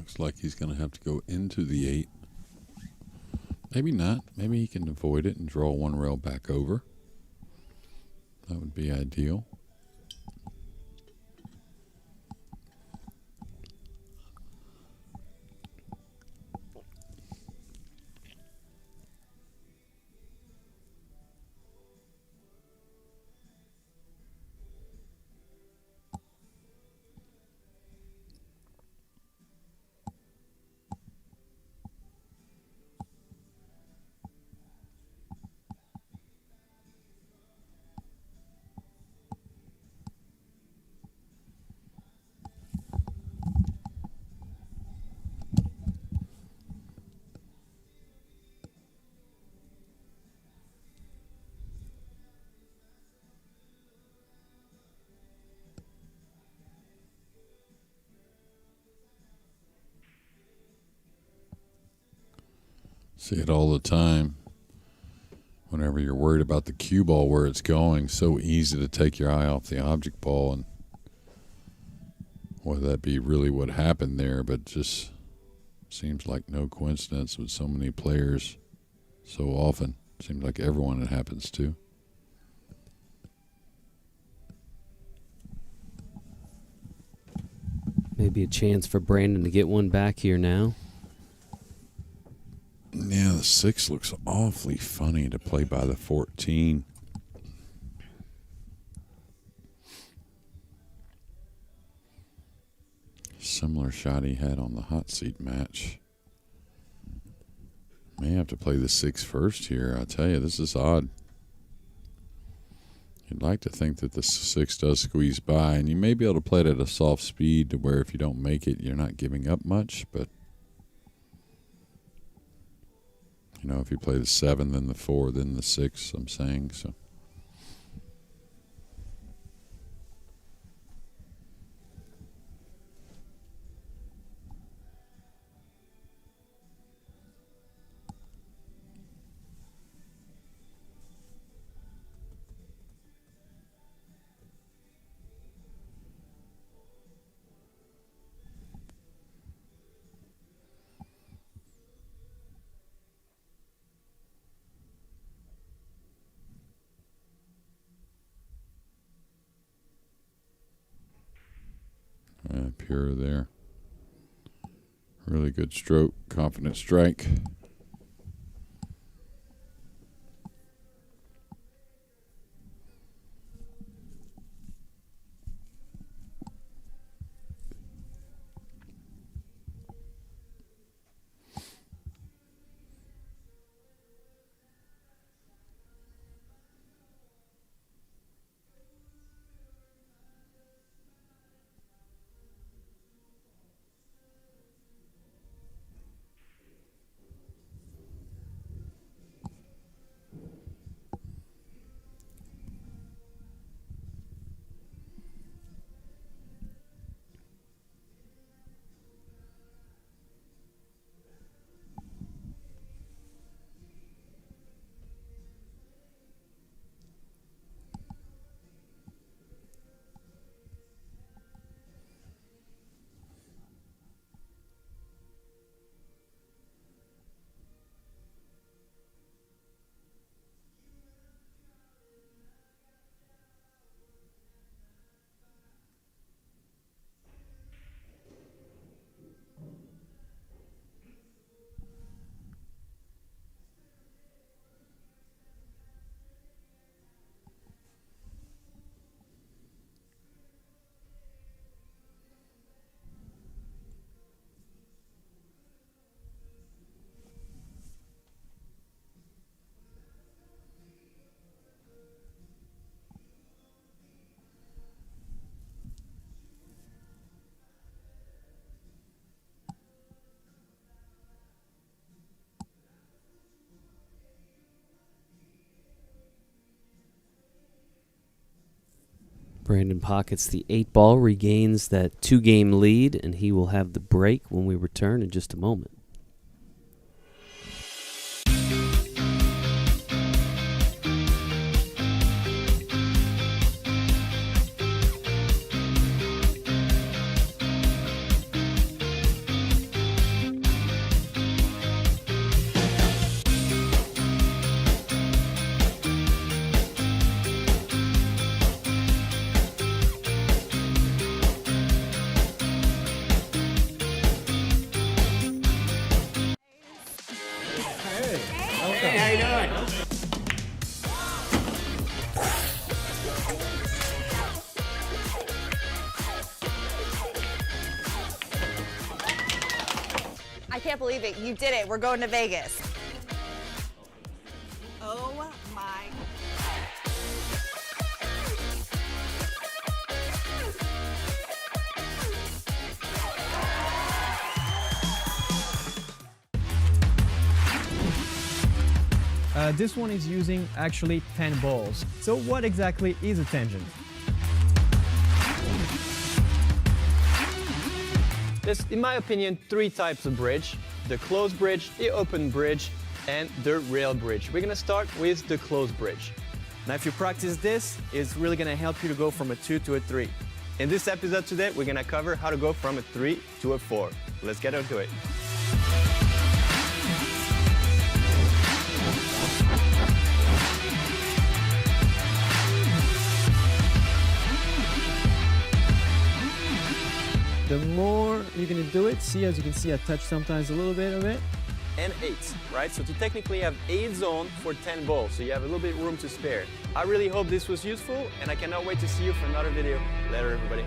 Speaker 2: Looks like he's going to have to go into the 8. Maybe not. Maybe he can avoid it and draw one rail back over. That would be ideal. See it all the time. Whenever you're worried about the cue ball where it's going, so easy to take your eye off the object ball, and whether that be really what happened there, but just seems like no coincidence with so many players so often. Seems like everyone it happens to.
Speaker 1: Maybe a chance for Brandon to get one back here now.
Speaker 2: Yeah, the 6 looks awfully funny to play by the 14. Similar shot he had on the hot seat match. May have to play the 6 first here. I tell you, this is odd. You'd like to think that the 6 does squeeze by, and you may be able to play it at a soft speed to where if you don't make it, you're not giving up much, but you know, if you play the 7, then the 4, then the 6, I'm saying. So pure there. Really good stroke, confident strike.
Speaker 1: Brandon pockets the 8 ball, regains that 2-game lead, and he will have the break when we return in just a moment.
Speaker 6: Hey, how you doing?
Speaker 3: I can't believe it. You did it. We're going to Vegas.
Speaker 7: Oh my.
Speaker 4: This one is using actually 10 balls. So what exactly is a tangent? There's, in my opinion, three types of bridge: the closed bridge, the open bridge, and the rail bridge. We're gonna start with the closed bridge. Now, if you practice this, it's really gonna help you to go from a 2 to a 3. In this episode today, we're gonna cover how to go from a 3 to a 4. Let's get into it. The more you're gonna do it, see, as you can see, I touch sometimes a little bit of it. And 8, right? So to technically have 8 zones for 10 balls, so you have a little bit room to spare. I really hope this was useful, and I cannot wait to see you for another video. Later, everybody.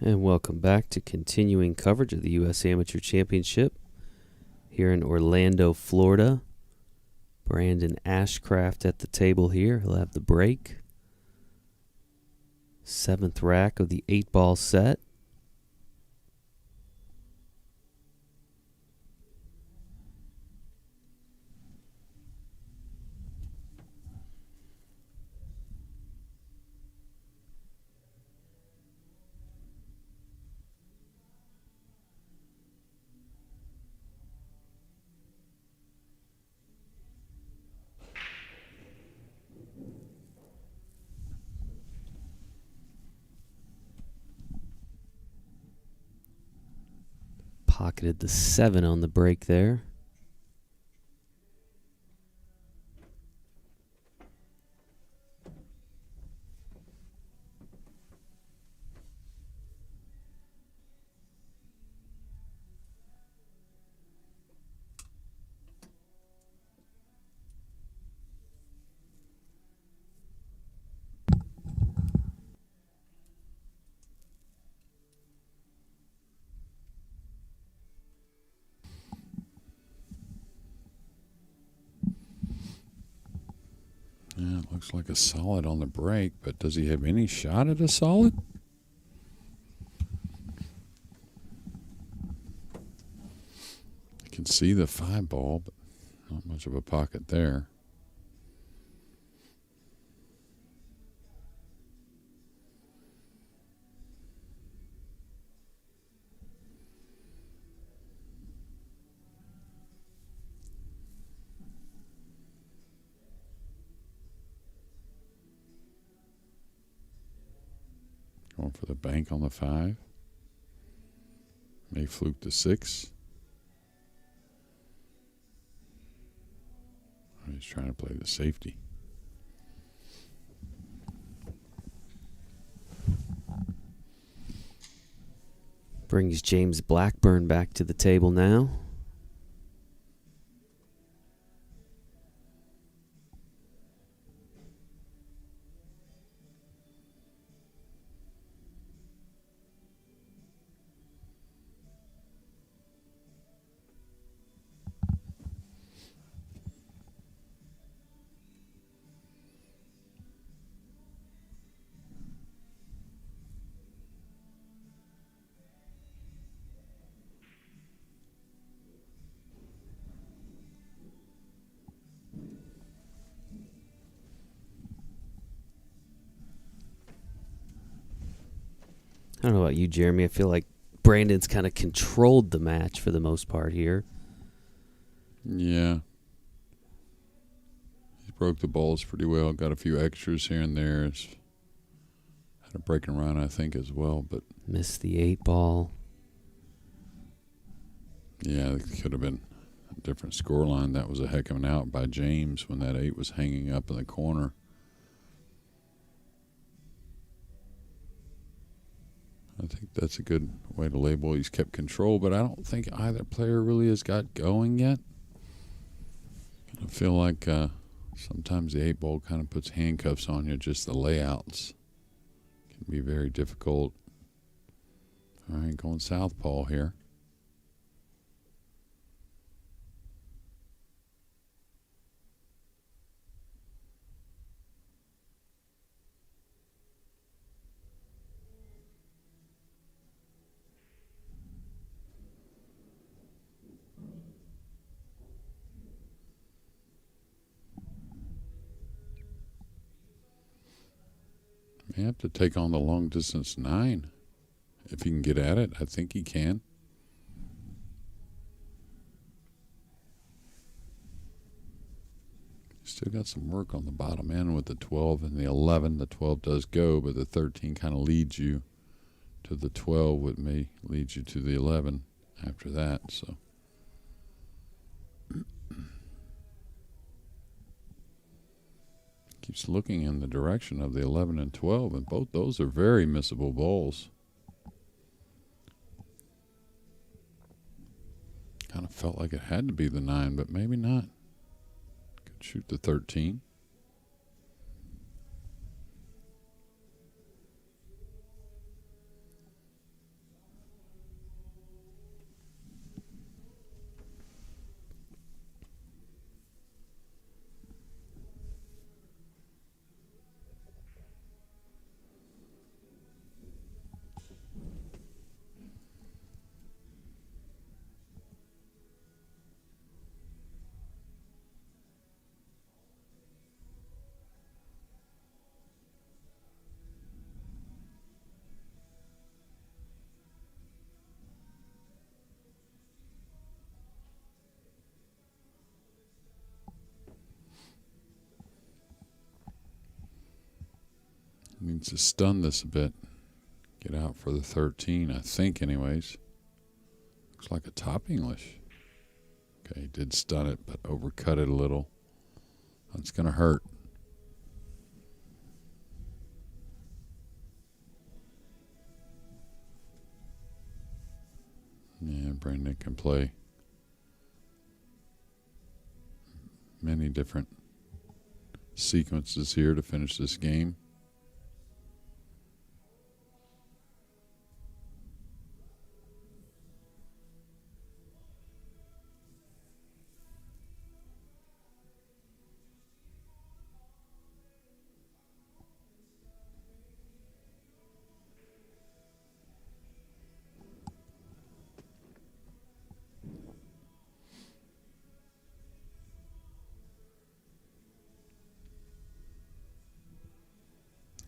Speaker 1: And welcome back to continuing coverage of the U.S. Amateur Championship here in Orlando, Florida. Brandon Ashcraft at the table here. He'll have the break. 7th rack of the 8-ball set. Pocketed the 7 on the break there.
Speaker 2: Yeah, it looks like a solid on the break, but does he have any shot at a solid? can see the 5 ball, but not much of a pocket there. Going for the bank on the 5. May fluke the 6. He's trying to play the safety.
Speaker 1: Brings James Blackburn back to the table now. I don't know about you, Jeremy. I feel like Brandon's kind of controlled the match for the most part here.
Speaker 2: Yeah. He broke the balls pretty well. Got a few extras here and there. Had a breaking run, I think, as well. But
Speaker 1: missed the 8 ball.
Speaker 2: Yeah, it could have been a different scoreline. That was a heck of an out by James when that 8 was hanging up in the corner. I think that's a good way to label. He's kept control, but I don't think either player really has got going yet. I feel like sometimes the 8 ball kind of puts handcuffs on you. Just the layouts can be very difficult. All right, going southpaw here. May have to take on the long distance 9. If he can get at it, I think he can. Still got some work on the bottom end with the 12 and the 11. The 12 does go, but the 13 kind of leads you to the 12, which may lead you to the 11 after that. So keeps looking in the direction of the 11 and 12, and both those are very missable balls. Kind of felt like it had to be the 9, but maybe not. Could shoot the 13. Needs to stun this a bit. Get out for the 13, I think, anyways. Looks like a top English. Okay, did stun it, but overcut it a little. That's going to hurt. Yeah, Brandon can play many different sequences here to finish this game.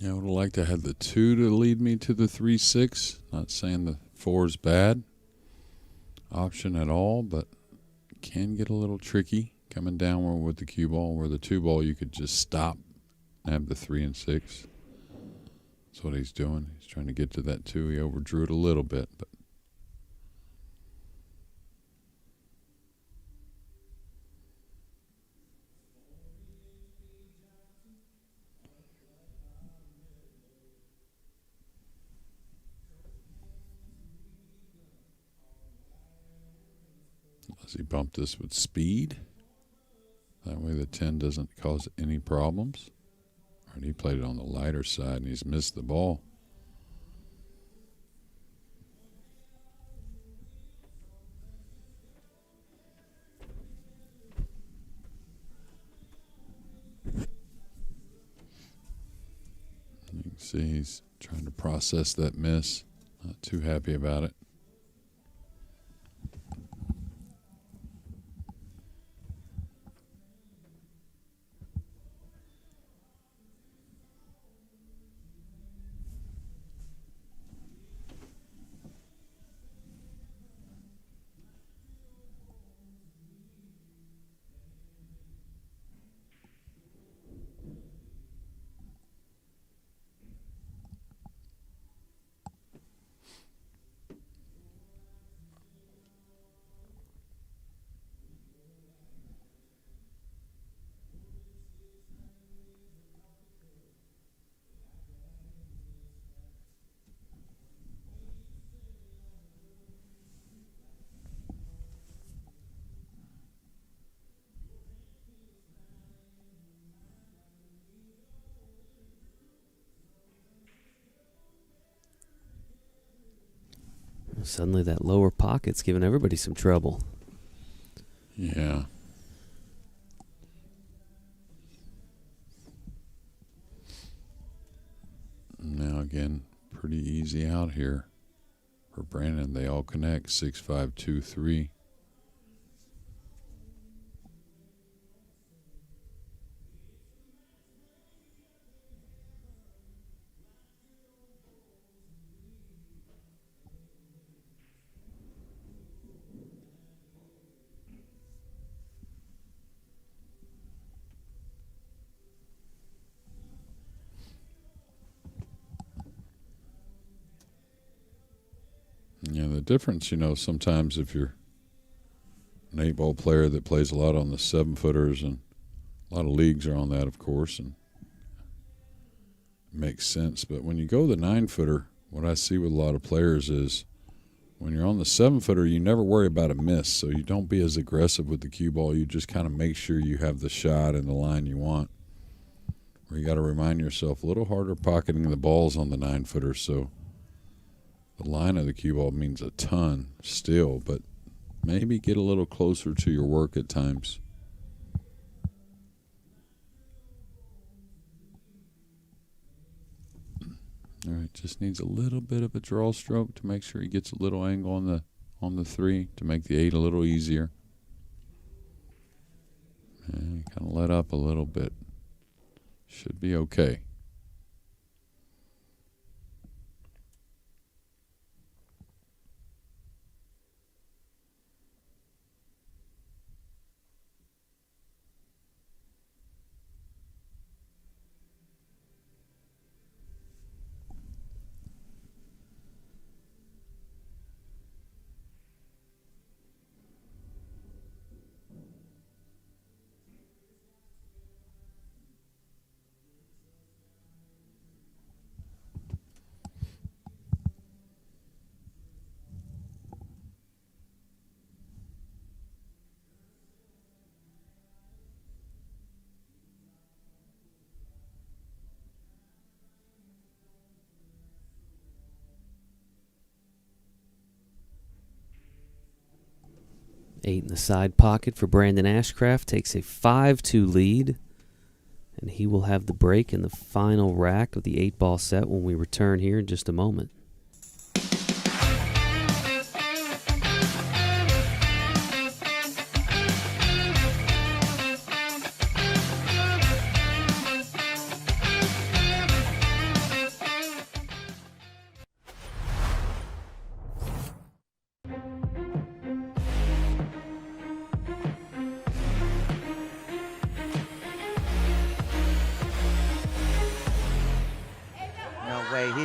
Speaker 2: Yeah, I would have liked to have the 2 to lead me to the 3-6. Not saying the 4 is bad option at all, but can get a little tricky coming down with the cue ball. Where the 2 ball, you could just stop and have the 3 and 6. That's what he's doing. He's trying to get to that 2. He overdrew it a little bit, but does he bump this with speed? That way the 10 doesn't cause any problems. And he played it on the lighter side, and he's missed the ball. You can see he's trying to process that miss. Not too happy about it.
Speaker 1: Suddenly that lower pocket's giving everybody some trouble.
Speaker 2: Yeah. Now again, pretty easy out here for Brandon. They all connect 6-5-2-3. Yeah, the difference, sometimes if you're an 8-ball player that plays a lot on the 7-footers, and a lot of leagues are on that, of course, and it makes sense. But when you go the 9-footer, what I see with a lot of players is when you're on the 7-footer, you never worry about a miss, so you don't be as aggressive with the cue ball. You just kind of make sure you have the shot and the line you want. Where you got to remind yourself a little harder pocketing the balls on the 9-footer, so the line of the cue ball means a ton still, but maybe get a little closer to your work at times. All right, just needs a little bit of a draw stroke to make sure he gets a little angle on the 3 to make the 8 a little easier. And kind of let up a little bit. Should be okay.
Speaker 1: Eight in the side pocket for Brandon Ashcraft. Takes a 5-2 lead. And he will have the break in the final rack of the 8-ball set when we return here in just a moment.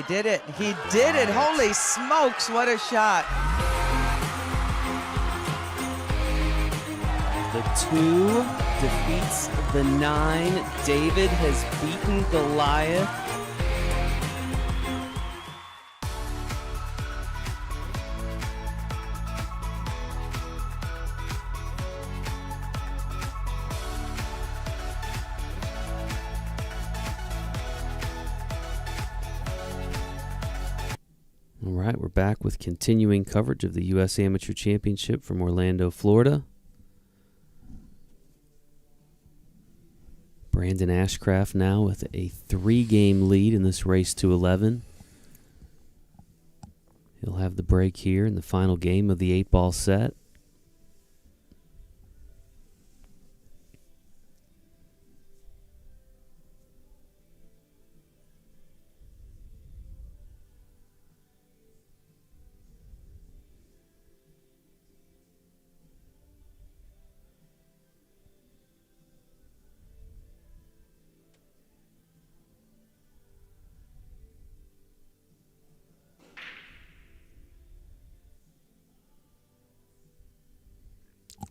Speaker 5: did it. He did it. Holy smokes, what a shot.
Speaker 1: The 2 defeats the 9. David has beaten Goliath. All right, we're back with continuing coverage of the U.S. Amateur Championship from Orlando, Florida. Brandon Ashcraft now with a 3-game lead in this race to 11. He'll have the break here in the final game of the 8-ball set.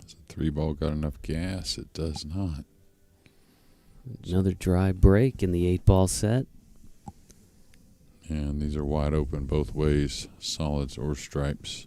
Speaker 2: Does a 3-ball got enough gas? It does not.
Speaker 1: Another dry break in the 8-ball set.
Speaker 2: And these are wide open both ways, solids or stripes.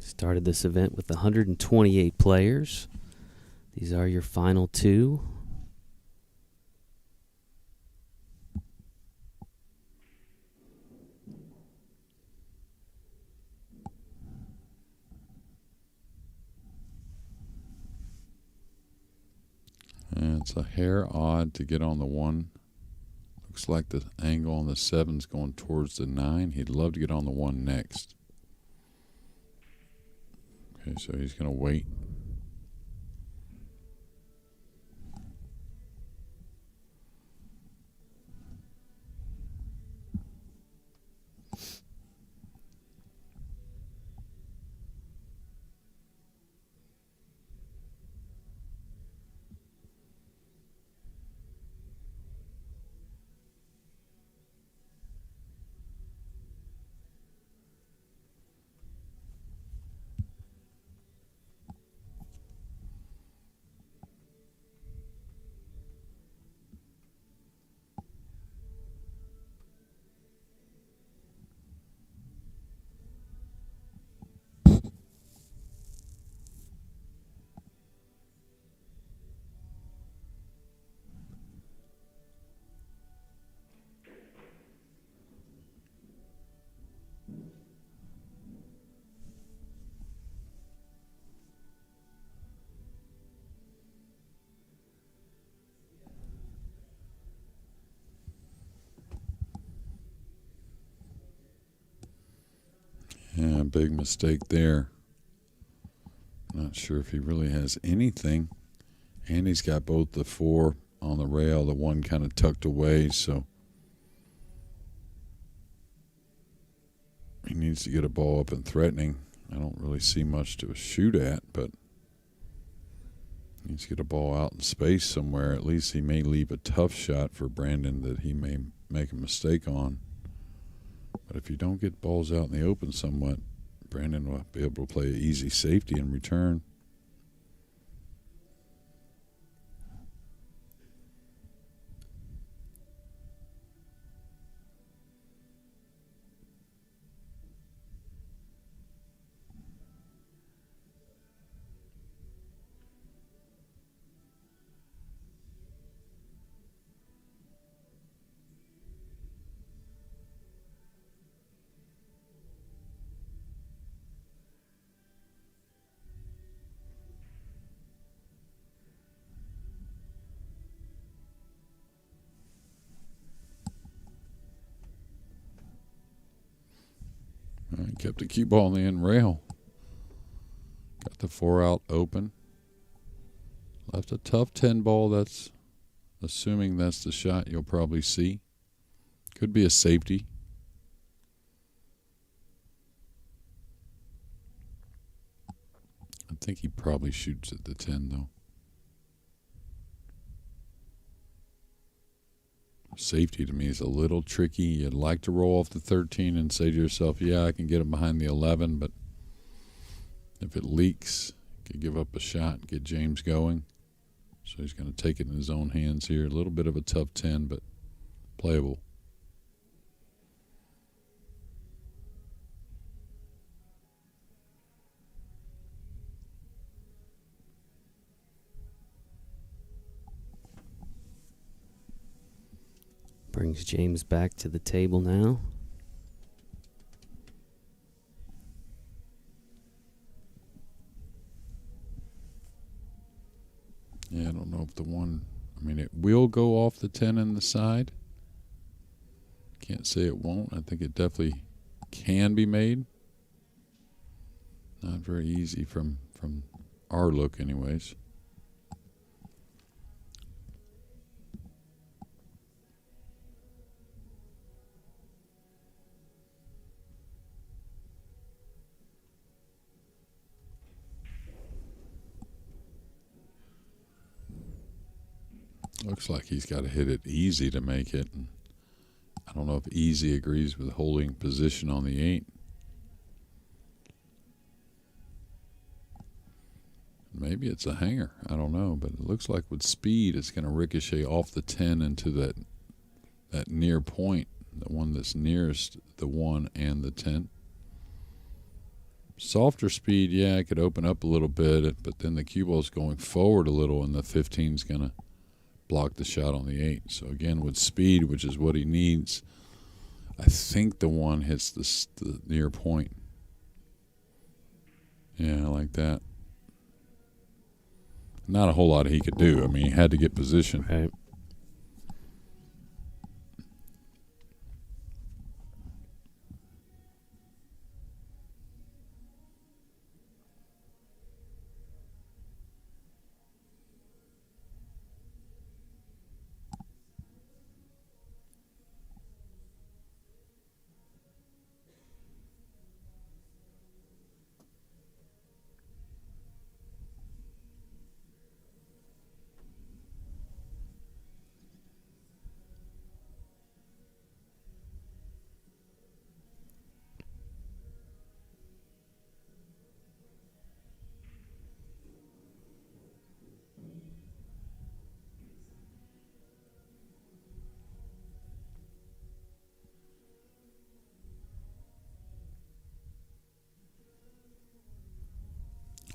Speaker 1: Started this event with 128 players. These are your final 2.
Speaker 2: And it's a hair odd to get on the 1. Looks like the angle on the 7's going towards the 9. He'd love to get on the 1 next. Okay, so he's going to wait. Yeah, big mistake there. Not sure if he really has anything. And he's got both the 4 on the rail, the 1 kind of tucked away, so he needs to get a ball up and threatening. I don't really see much to shoot at, but needs to get a ball out in space somewhere. At least he may leave a tough shot for Brandon that he may make a mistake on. But if you don't get balls out in the open somewhat, Brandon will be able to play an easy safety in return. Kept the cue ball in the end rail. Got the 4 out open. Left a tough 10 ball. That's assuming that's the shot you'll probably see. Could be a safety. I think he probably shoots at the 10 though. Safety to me is a little tricky. You'd like to roll off the 13 and say to yourself, yeah, I can get him behind the 11, but if it leaks, you could give up a shot and get James going. So he's going to take it in his own hands here. A little bit of a tough 10, but playable.
Speaker 1: Brings James back to the table now.
Speaker 2: Yeah, I don't know if the one, I mean, it will go off the 10 in the side. Can't say it won't. I think it definitely can be made. Not very easy from our look anyways. Looks like he's got to hit it easy to make it. And I don't know if easy agrees with holding position on the 8. Maybe it's a hanger. I don't know. But it looks like with speed, it's going to ricochet off the 10 into that near point, the one that's nearest the 1 and the 10. Softer speed, yeah, it could open up a little bit, but then the cue ball's going forward a little, and the 15's going to block the shot on the 8. So again, with speed, which is what he needs, I think the 1 hits the near point. Yeah, I like that. Not a whole lot he could do. I mean, he had to get position.
Speaker 1: Right.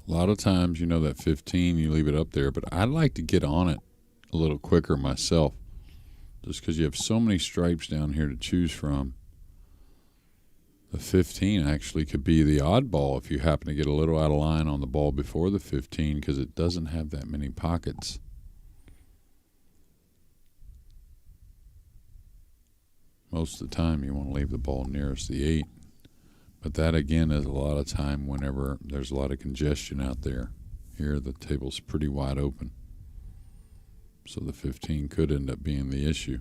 Speaker 2: A lot of times, you know, that 15, you leave it up there, but I'd like to get on it a little quicker myself, just because you have so many stripes down here to choose from. The 15 actually could be the oddball if you happen to get a little out of line on the ball before the 15, because it doesn't have that many pockets. Most of the time, you want to leave the ball nearest the 8. But that, again, is a lot of time whenever there's a lot of congestion out there. Here, the table's pretty wide open. So the 15 could end up being the issue.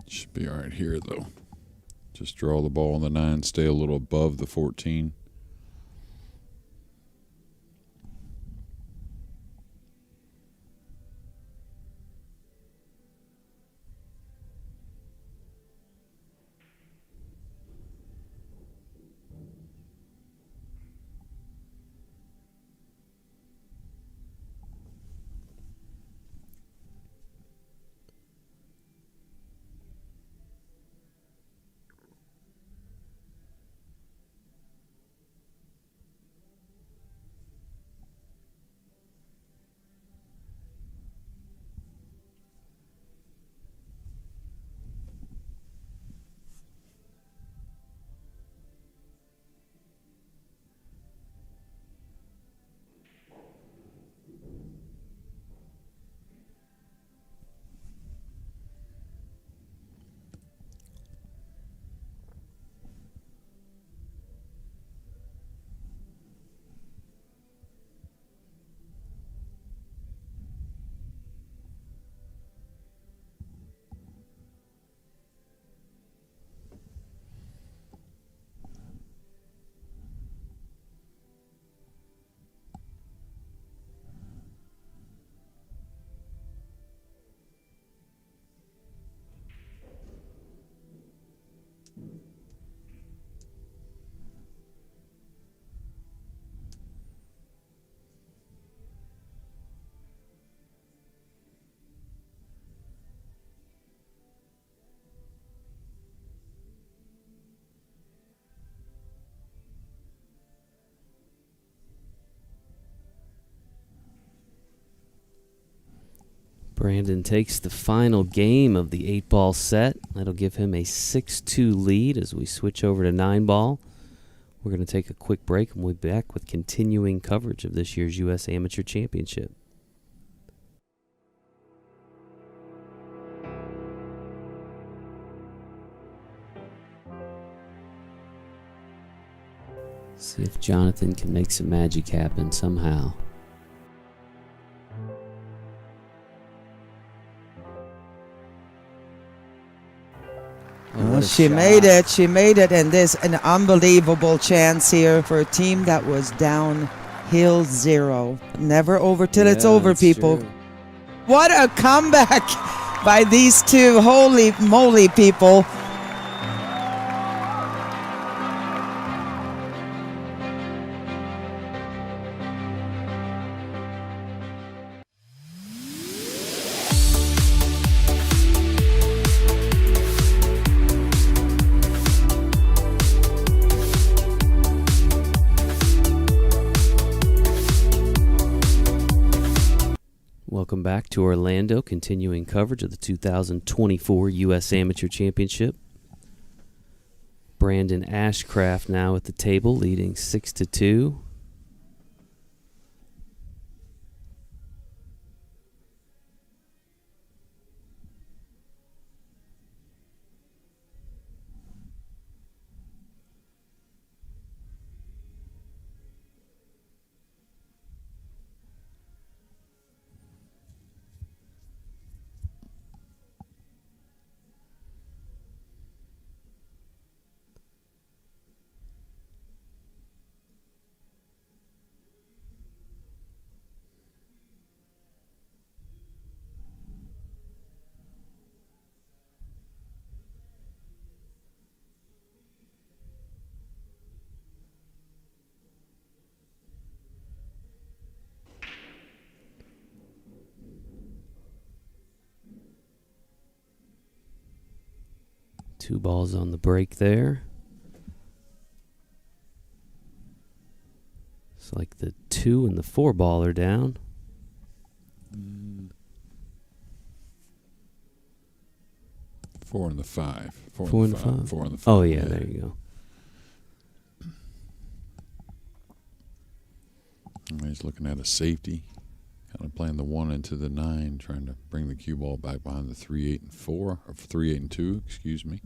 Speaker 2: Should be all right here, though. Just draw the ball on the 9, stay a little above the 14.
Speaker 1: Brandon takes the final game of the 8-ball set. That'll give him a 6-2 lead as we switch over to 9-ball. We're going to take a quick break and we'll be back with continuing coverage of this year's U.S. Amateur Championship. See if Jonathan can make some magic happen somehow.
Speaker 5: Oh, she made it. She made it. And there's an unbelievable chance here for a team that was downhill 0. Never over till it's over, people.
Speaker 1: True.
Speaker 5: What a comeback by these two. Holy moly, people.
Speaker 1: Welcome back to Orlando, continuing coverage of the 2024 U.S. Amateur Championship. Brandon Ashcraft now at the table, leading 6-2. Two balls on the break there. It's like the 2 and the 4 ball are down.
Speaker 2: Four and the 5.
Speaker 1: 4 and the 5.
Speaker 2: 4 and the 5.
Speaker 1: Oh, yeah, there you go.
Speaker 2: He's looking at a safety. Kind of playing the 1 into the 9, trying to bring the cue ball back behind the 3, 8, and 4, or 3, 8, and 2, excuse me.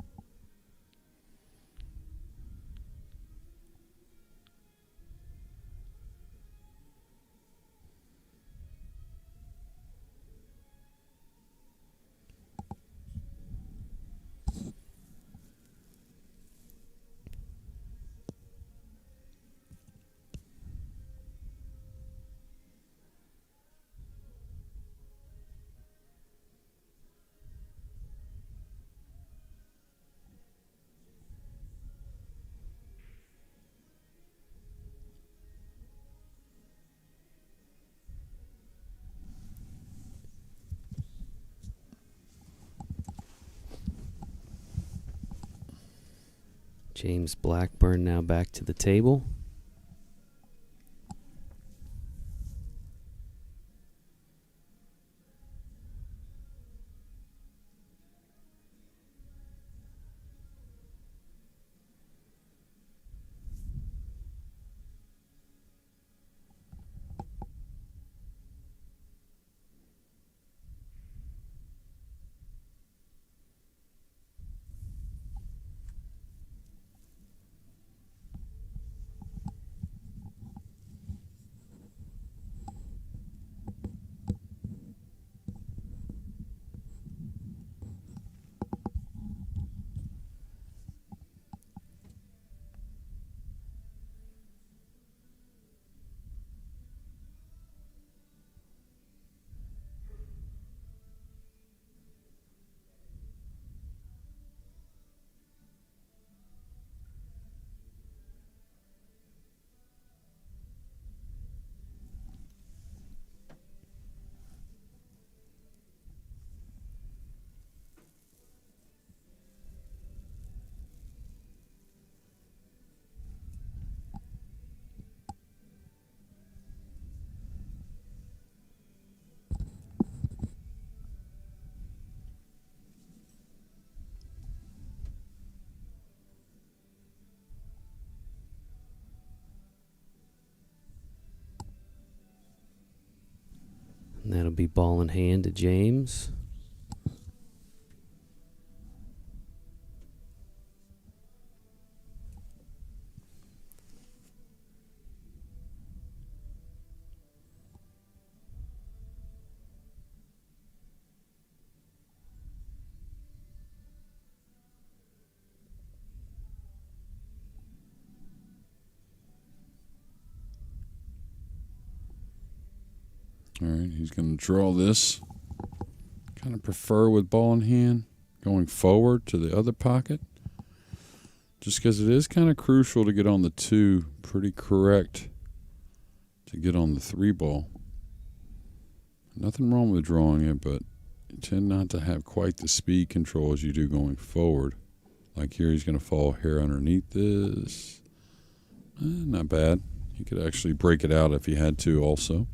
Speaker 1: James Blackburn now back to the table. to be ball in hand to James.
Speaker 2: All right, he's going to draw this. Kind of prefer with ball in hand, going forward to the other pocket. Just because it is kind of crucial to get on the 2, pretty correct to get on the 3 ball. Nothing wrong with drawing it, but you tend not to have quite the speed control as you do going forward. Like here, he's going to fall here underneath this. Not bad. He could actually break it out if he had to also.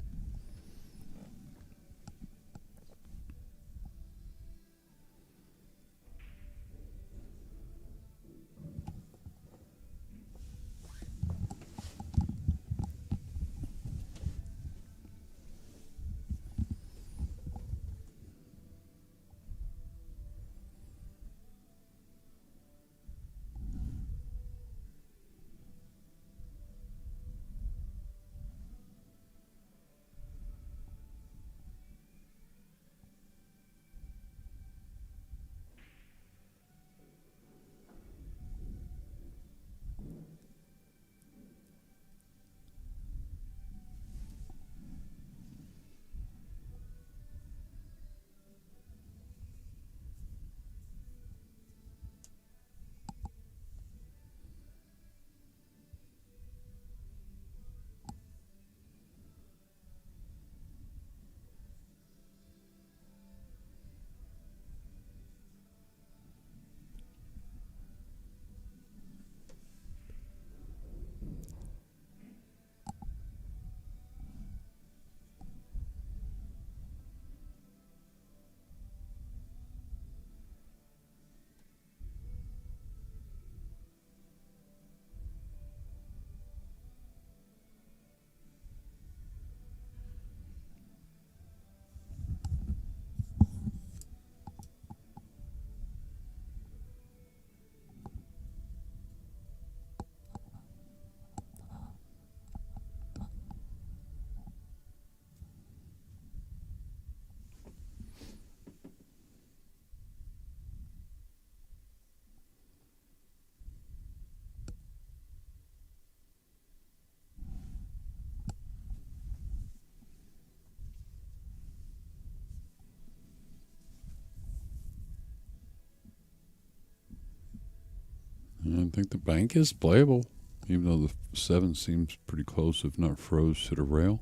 Speaker 2: I think the bank is playable, even though the 7 seems pretty close, if not froze to the rail.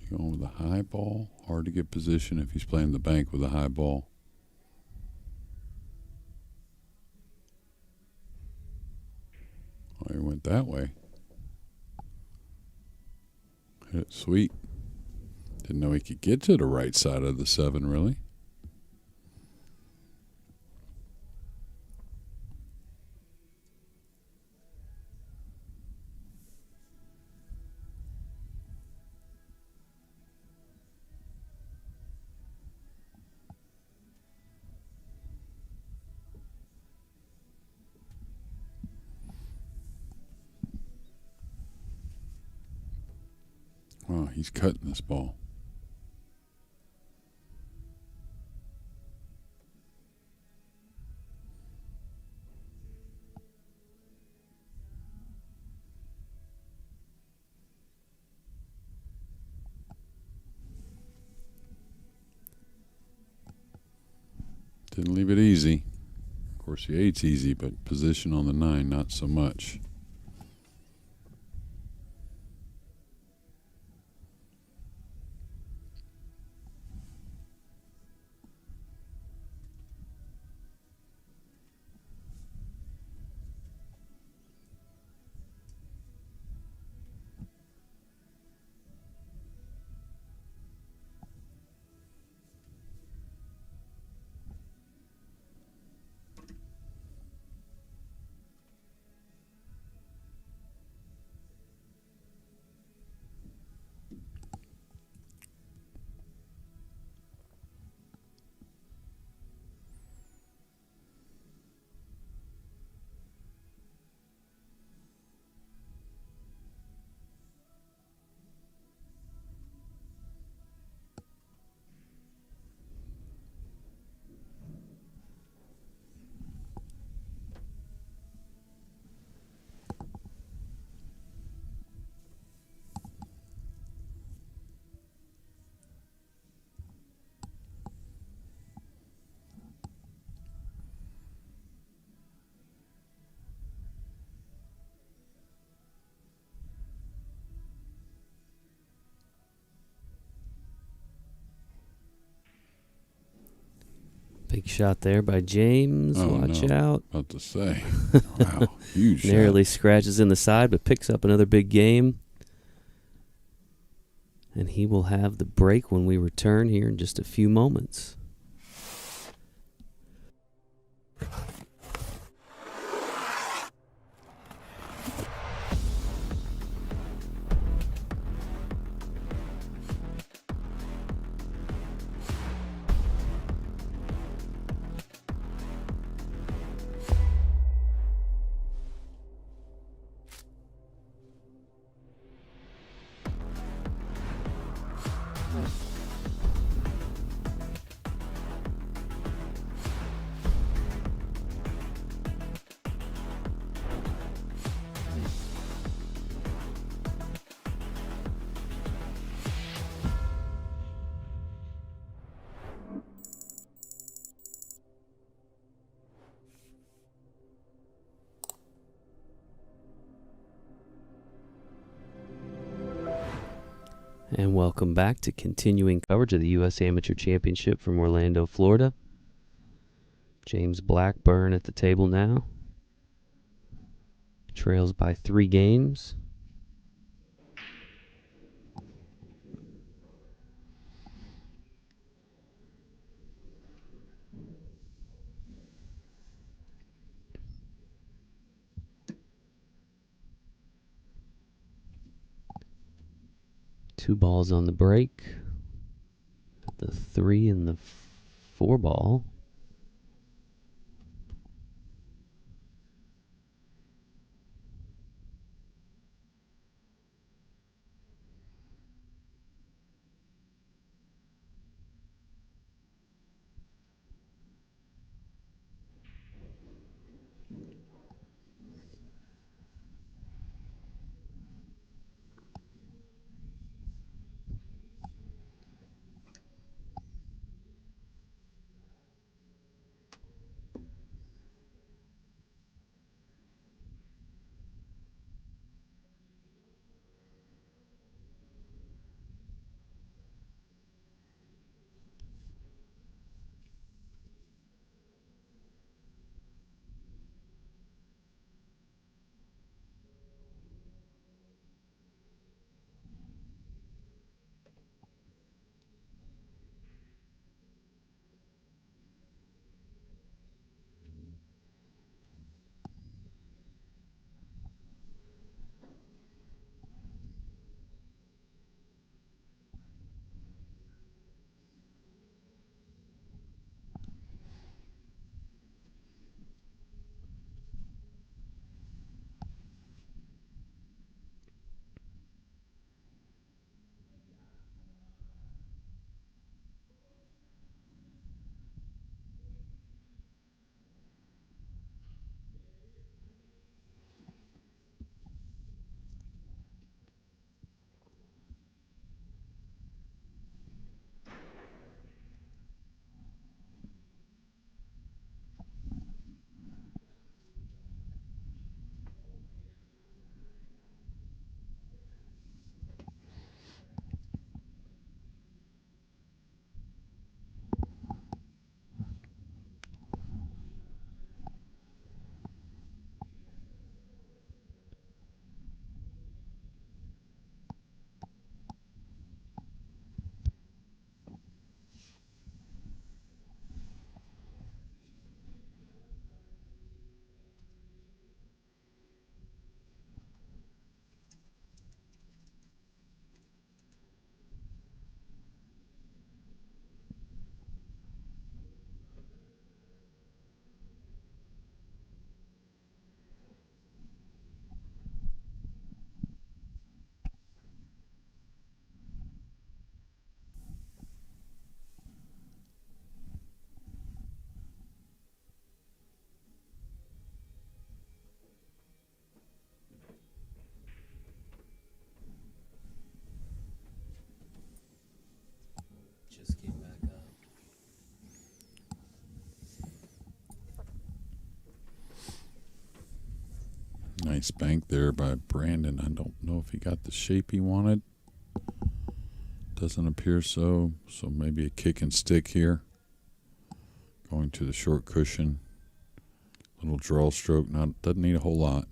Speaker 2: Going with a high ball. Hard to get position if he's playing the bank with a high ball. Oh, he went that way. Hit it sweet. Didn't know he could get to the right side of the 7, really. Wow, he's cutting this ball. Didn't leave it easy. Of course, the 8's easy, but position on the 9, not so much.
Speaker 1: Big shot there by James.
Speaker 2: Oh,
Speaker 1: Watch
Speaker 2: no.
Speaker 1: out.
Speaker 2: About to say. Wow. Huge shot.
Speaker 1: Narrowly scratches in the side, but picks up another big game. And he will have the break when we return here in just a few moments. And welcome back to continuing coverage of the U.S. Amateur Championship from Orlando, Florida. James Blackburn at the table now. Trails by 3 games. Two balls on the break. The 3 and the 4 ball. Just came back up.
Speaker 2: Nice bank there by Brandon. I don't know if he got the shape he wanted. Doesn't appear so. So maybe a kick and stick here. Going to the short cushion. Little draw stroke. Doesn't need a whole lot.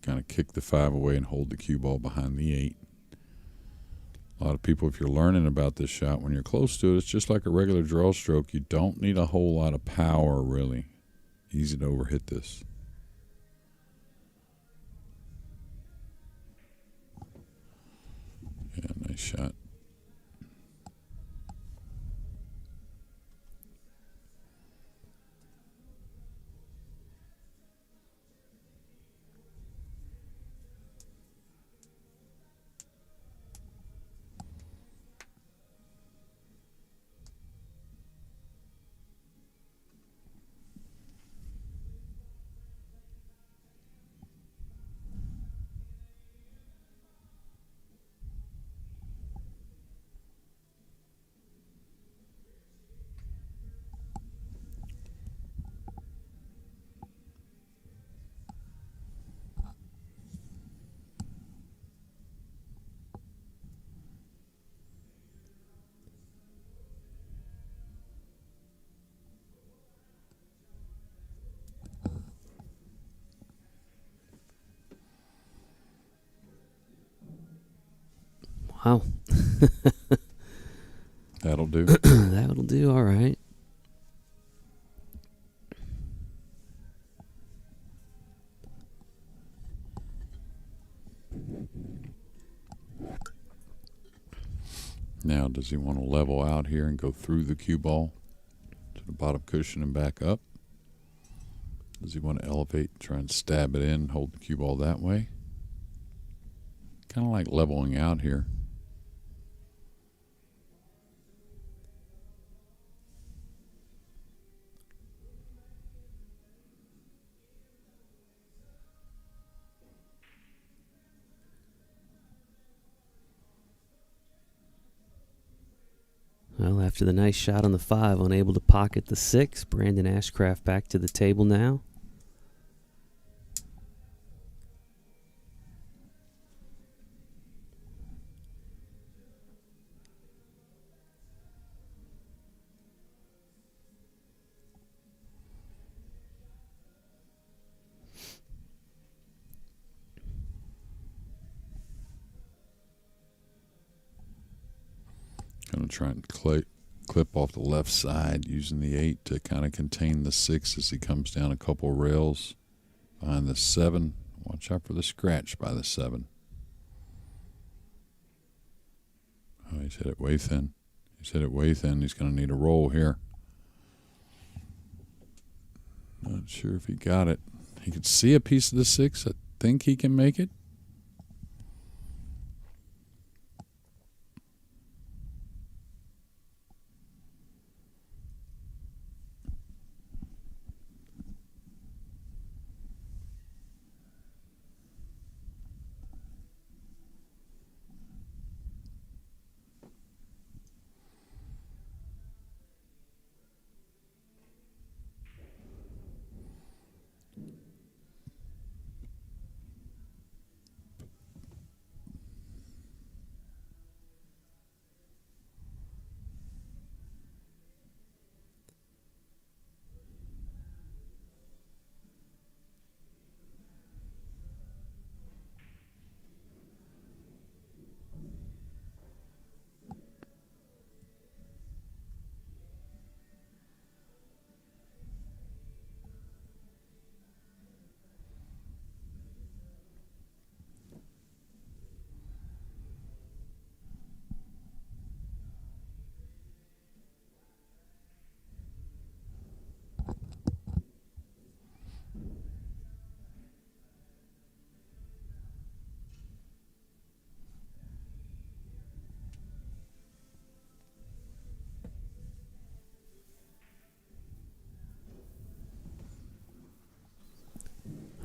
Speaker 2: Kind of kick the 5 away and hold the cue ball behind the 8. A lot of people, if you're learning about this shot, when you're close to it, it's just like a regular draw stroke. You don't need a whole lot of power, really. Easy to overhit this. Yeah, nice shot.
Speaker 1: Wow.
Speaker 2: That'll do.
Speaker 1: That'll do. All right.
Speaker 2: Now, does he want to level out here and go through the cue ball to the bottom cushion and back up? Does he want to elevate, try and stab it in, hold the cue ball that way? Kind of like leveling out here.
Speaker 1: Well, after the nice shot on the 5, unable to pocket the 6, Brandon Ashcraft back to the table now.
Speaker 2: Going to try and clip off the left side using the 8 to kind of contain the 6 as he comes down a couple rails behind the 7. Watch out for the scratch by the 7. Oh, he's hit it way thin. He's hit it way thin. He's going to need a roll here. Not sure if he got it. He could see a piece of the 6. I think he can make it.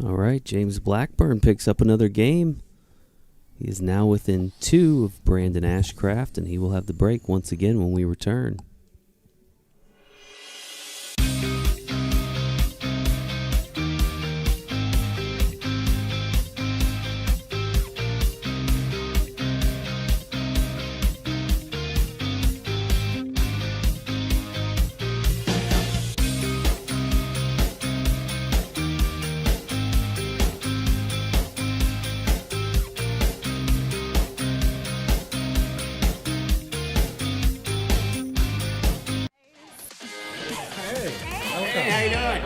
Speaker 1: All right, James Blackburn picks up another game. He is now within 2 of Brandon Ashcraft, and he will have the break once again when we return.
Speaker 6: Hey, how you doing?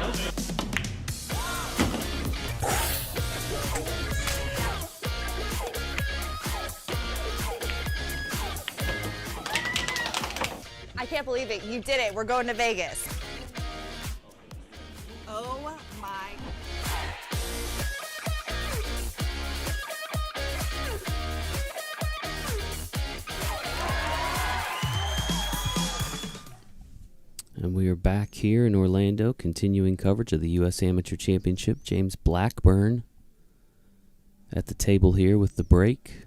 Speaker 3: I can't believe it. You did it. We're going to Vegas.
Speaker 7: Oh my.
Speaker 1: And we are back here in Orlando, continuing coverage of the U.S. Amateur Championship. James Blackburn at the table here with the break.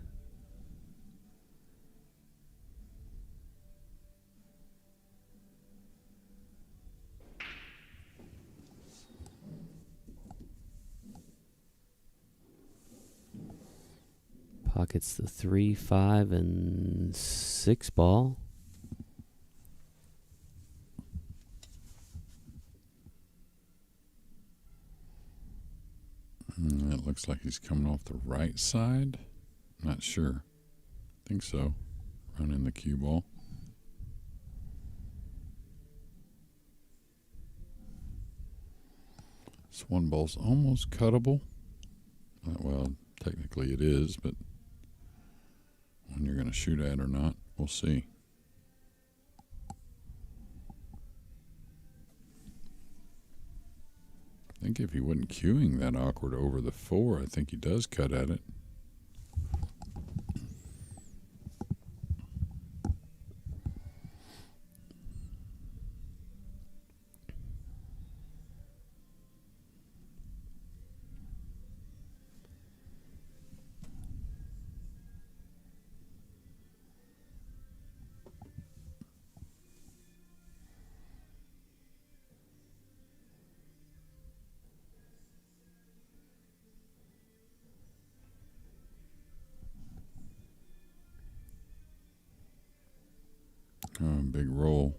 Speaker 1: Pockets the 3, 5, and 6 ball.
Speaker 2: It looks like he's coming off the right side. Not sure. Think so. Running the cue ball. This one ball's almost cuttable. Well, technically it is, but when you're going to shoot at or not, we'll see. I think if he wasn't cueing that awkward over the 4, I think he does cut at it. Big roll.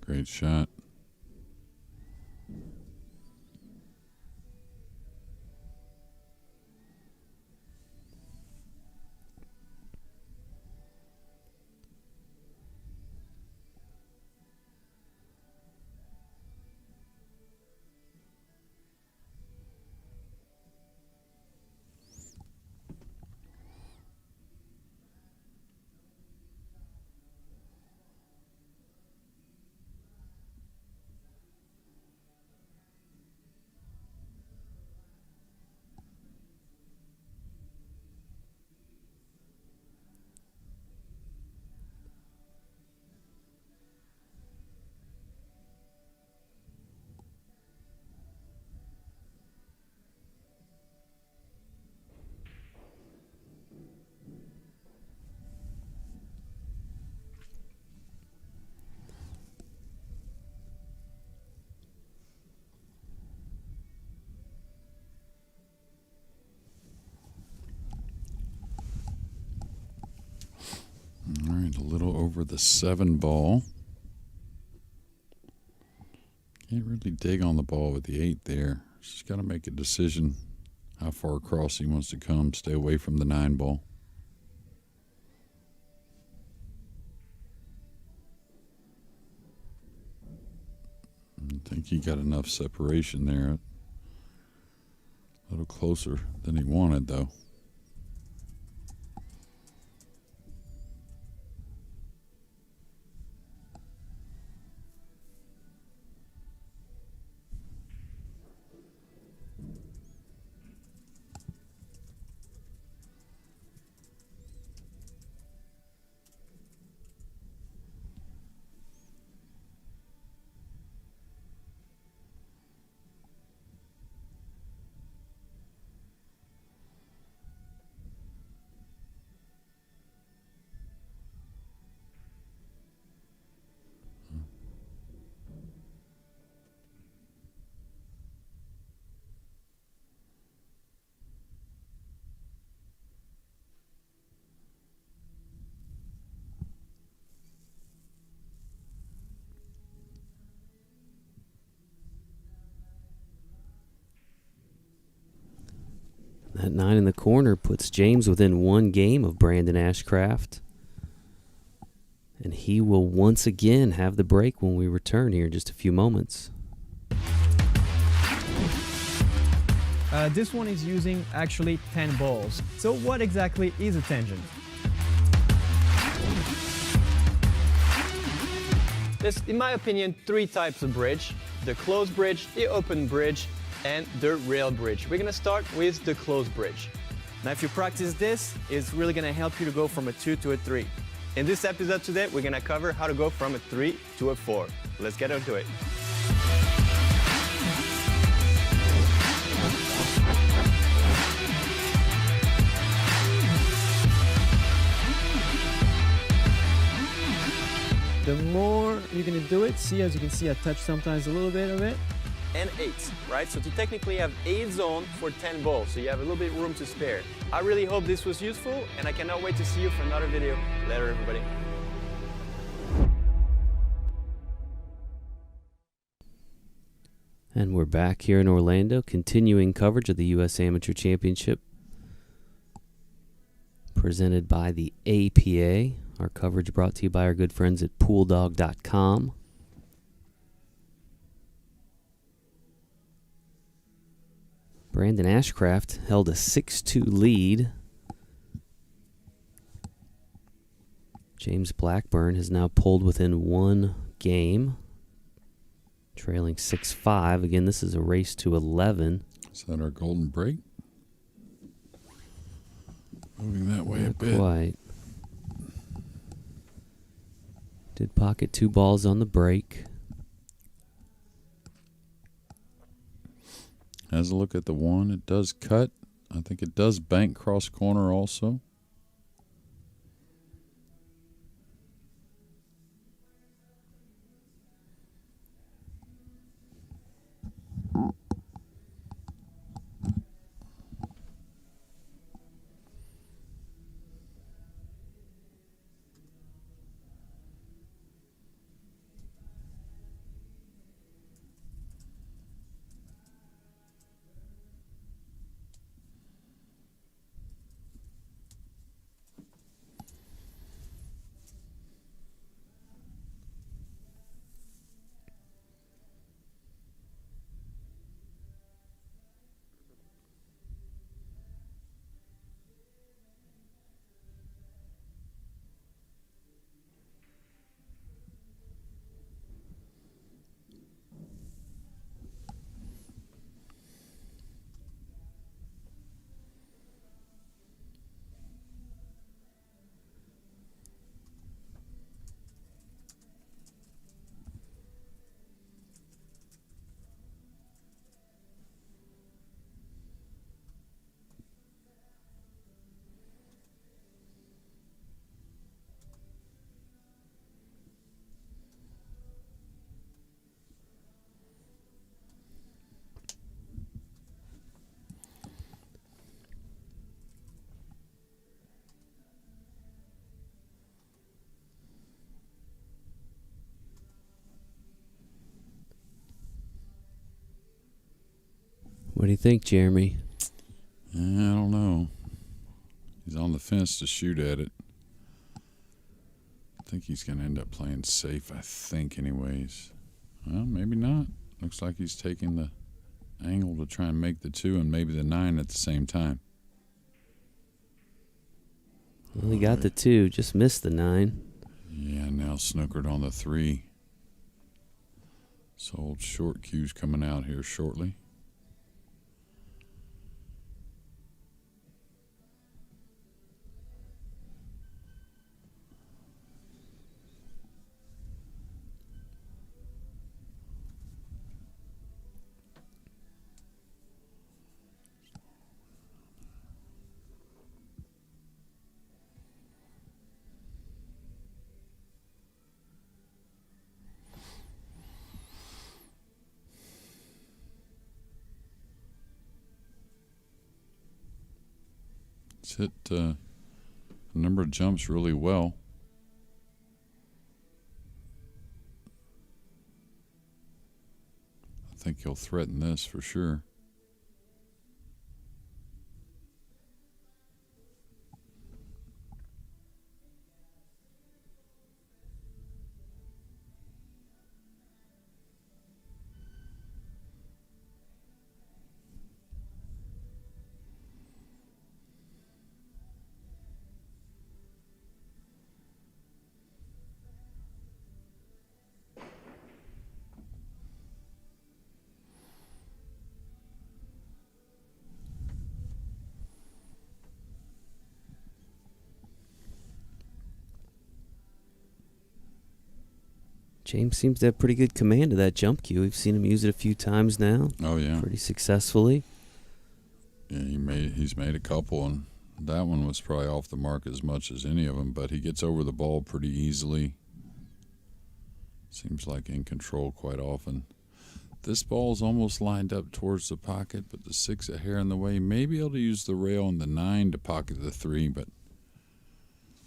Speaker 2: Great shot. All right, a little over the 7 ball. Can't really dig on the ball with the 8 there. Just got to make a decision how far across he wants to come. Stay away from the 9 ball. I think he got enough separation there. A little closer than he wanted, though.
Speaker 1: That 9 in the corner puts James within 1 game of Brandon Ashcraft. And he will once again have the break when we return here in just a few moments.
Speaker 4: This one is using actually 10 balls. So what exactly is a tangent? There's, in my opinion, 3 types of bridge: the closed bridge, the open bridge, and the rail bridge. We're gonna start with the closed bridge. Now if you practice this, it's really gonna help you to go from a 2 to a 3. In this episode today, we're gonna cover how to go from a 3 to a 4. Let's get into it. The more you're gonna do it, see, as you can see, I touch sometimes a little bit of it. And 8, right? So to technically have 8 zones for 10 balls, so you have a little bit of room to spare. I really hope this was useful, and I cannot wait to see you for another video. Later, everybody.
Speaker 1: And we're back here in Orlando, continuing coverage of the U.S. Amateur Championship, presented by the APA. Our coverage brought to you by our good friends at pooldog.com. Brandon Ashcraft held a 6-2 lead. James Blackburn has now pulled within 1 game, trailing 6-5. Again, this is a race to 11.
Speaker 2: Is that our golden break? Moving that way a bit.
Speaker 1: Quite. Did pocket 2 balls on the break.
Speaker 2: Has a look at the 1. It does cut. I think it does bank cross corner also.
Speaker 1: What do you think, Jeremy?
Speaker 2: I don't know. He's on the fence to shoot at it. I think he's going to end up playing safe, I think, anyways. Well, maybe not. Looks like he's taking the angle to try and make the 2 and maybe the 9 at the same time.
Speaker 1: Well, he got the 2, just missed the 9.
Speaker 2: Yeah, now snookered on the 3. So old short cue's coming out here shortly. It's hit a number of jumps really well. I think he'll threaten this for sure.
Speaker 1: James seems to have pretty good command of that jump cue. We've seen him use it a few times now.
Speaker 2: Oh yeah,
Speaker 1: pretty successfully.
Speaker 2: Yeah, he's made a couple, and that one was probably off the mark as much as any of them. But he gets over the ball pretty easily. Seems like in control quite often. This ball's almost lined up towards the pocket, but the 6 a hair in the way. May be able to use the rail and the 9 to pocket the 3, but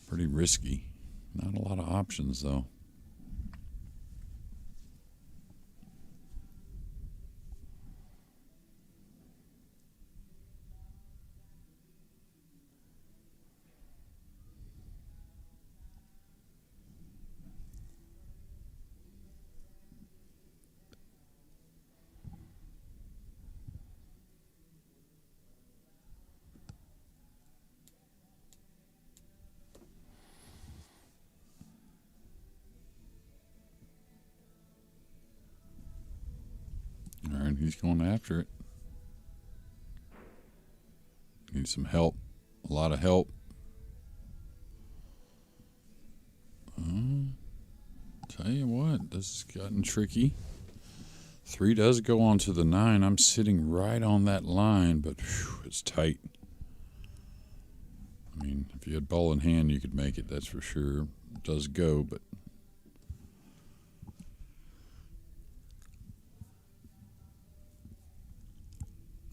Speaker 2: pretty risky. Not a lot of options though. All right, he's going after it. Needs some help. A lot of help. Tell you what, this has gotten tricky. 3 does go on to the 9. I'm sitting right on that line, but whew, it's tight. I mean, if you had ball in hand, you could make it, that's for sure. It does go, but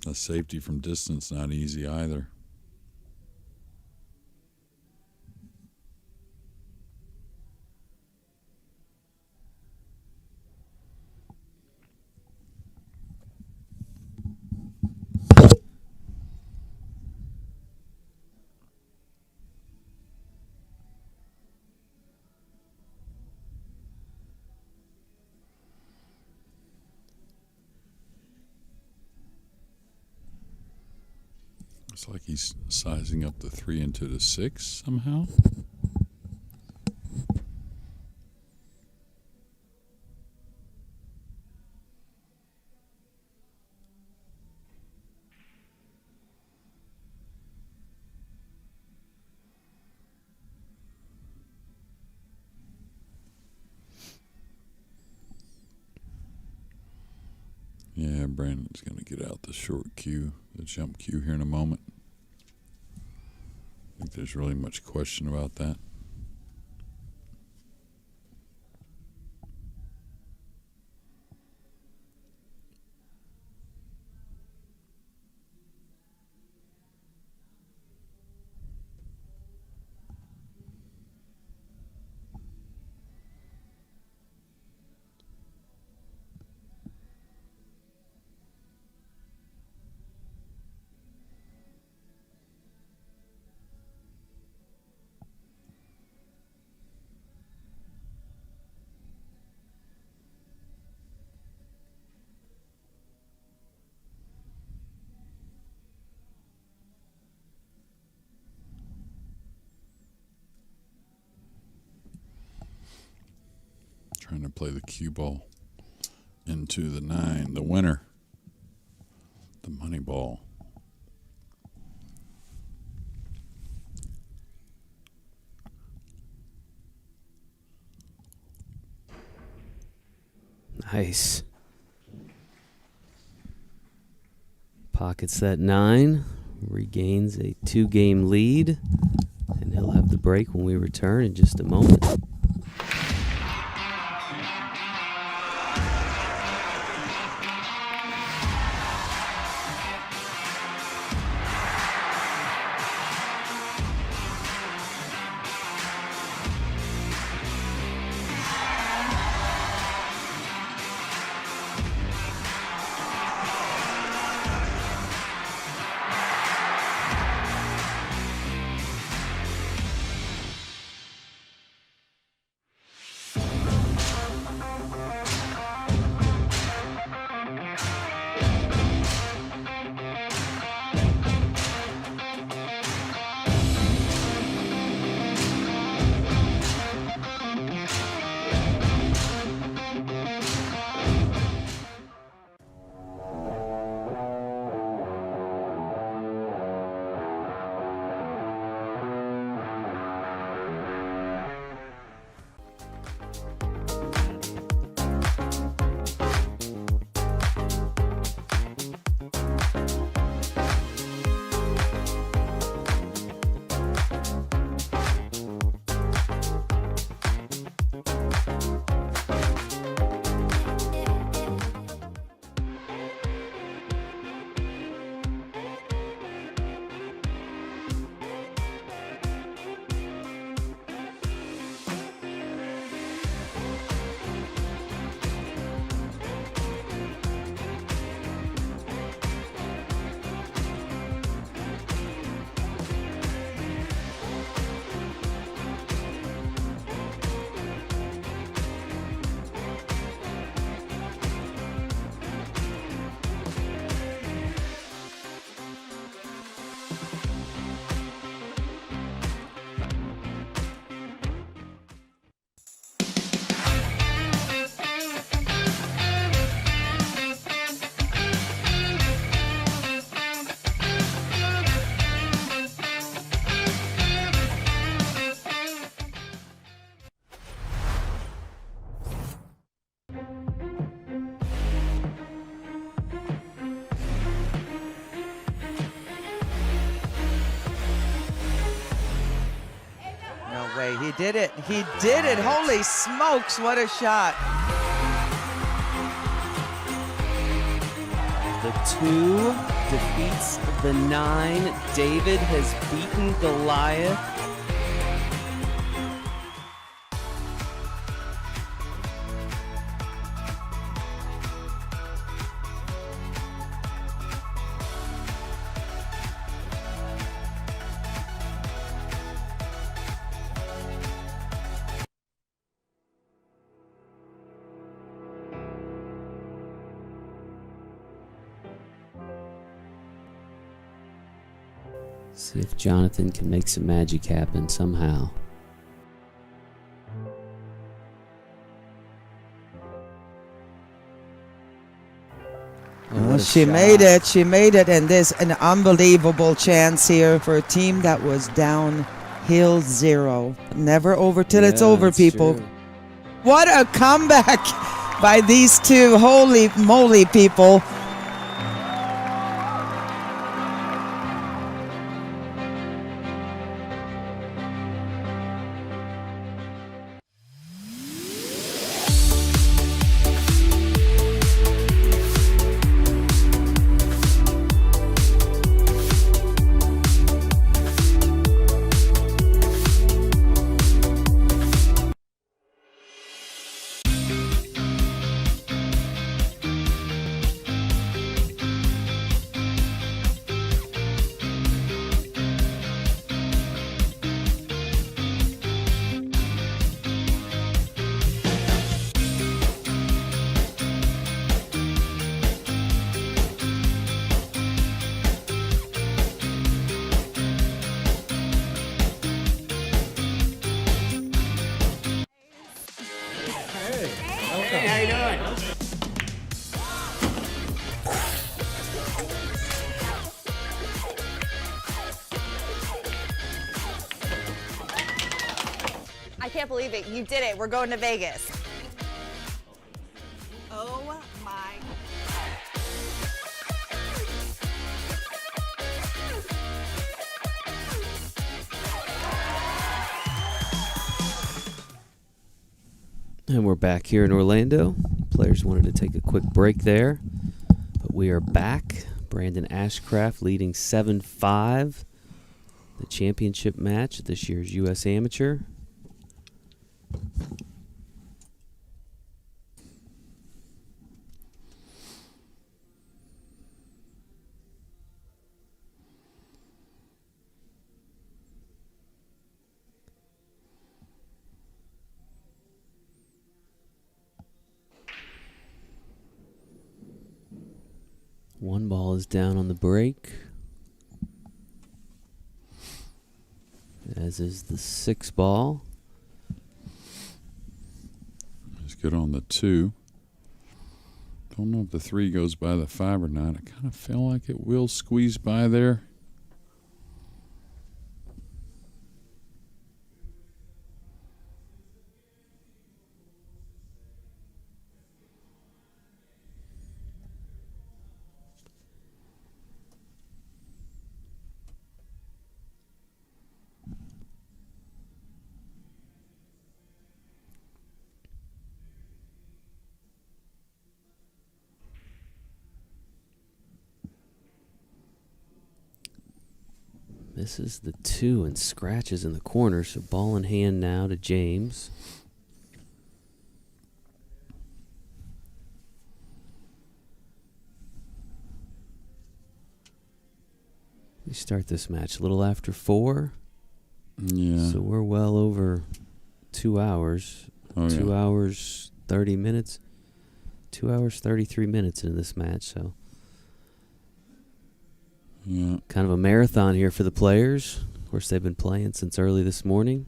Speaker 2: the safety from distance not easy either. Looks like he's sizing up the 3 into the 6 somehow. Yeah, Brandon's going to get out the short cue, the jump cue here in a moment. I think there's really much question about that. Trying to play the cue ball into the 9. The winner, the money ball.
Speaker 1: Nice. Pockets that 9, regains a 2-game lead, and he'll have the break when we return in just a moment.
Speaker 5: He did it. He did it. Holy smokes, what a shot.
Speaker 1: The 2 defeats the 9. David has beaten Goliath. See if Jonathan can make some magic happen somehow.
Speaker 5: Oh, she made it. She made it. And there's an unbelievable chance here for a team that was downhill 0. Never over till it's over, people.
Speaker 1: True.
Speaker 5: What a comeback by these two. Holy moly, people.
Speaker 6: you doing?
Speaker 3: I can't believe it. You did it. We're going to Vegas.
Speaker 7: Oh my.
Speaker 1: And we're back here in Orlando. Players wanted to take a quick break there, but we are back. Brandon Ashcraft leading 7-5. The championship match at this year's U.S. Amateur. One ball is down on the break, as is the 6 ball.
Speaker 2: Let's get on the 2. Don't know if the 3 goes by the 5 or not. I kind of feel like it will squeeze by there.
Speaker 1: Misses the 2 and scratches in the corner, so ball in hand now to James. We start this match a little after 4.
Speaker 2: Yeah.
Speaker 1: So we're well over 2 hours.
Speaker 2: Oh,
Speaker 1: 2
Speaker 2: yeah.
Speaker 1: hours, 30 minutes. 2 hours, 33 minutes into this match, so
Speaker 2: Yeah.
Speaker 1: kind of a marathon here for the players. Of course, they've been playing since early this morning.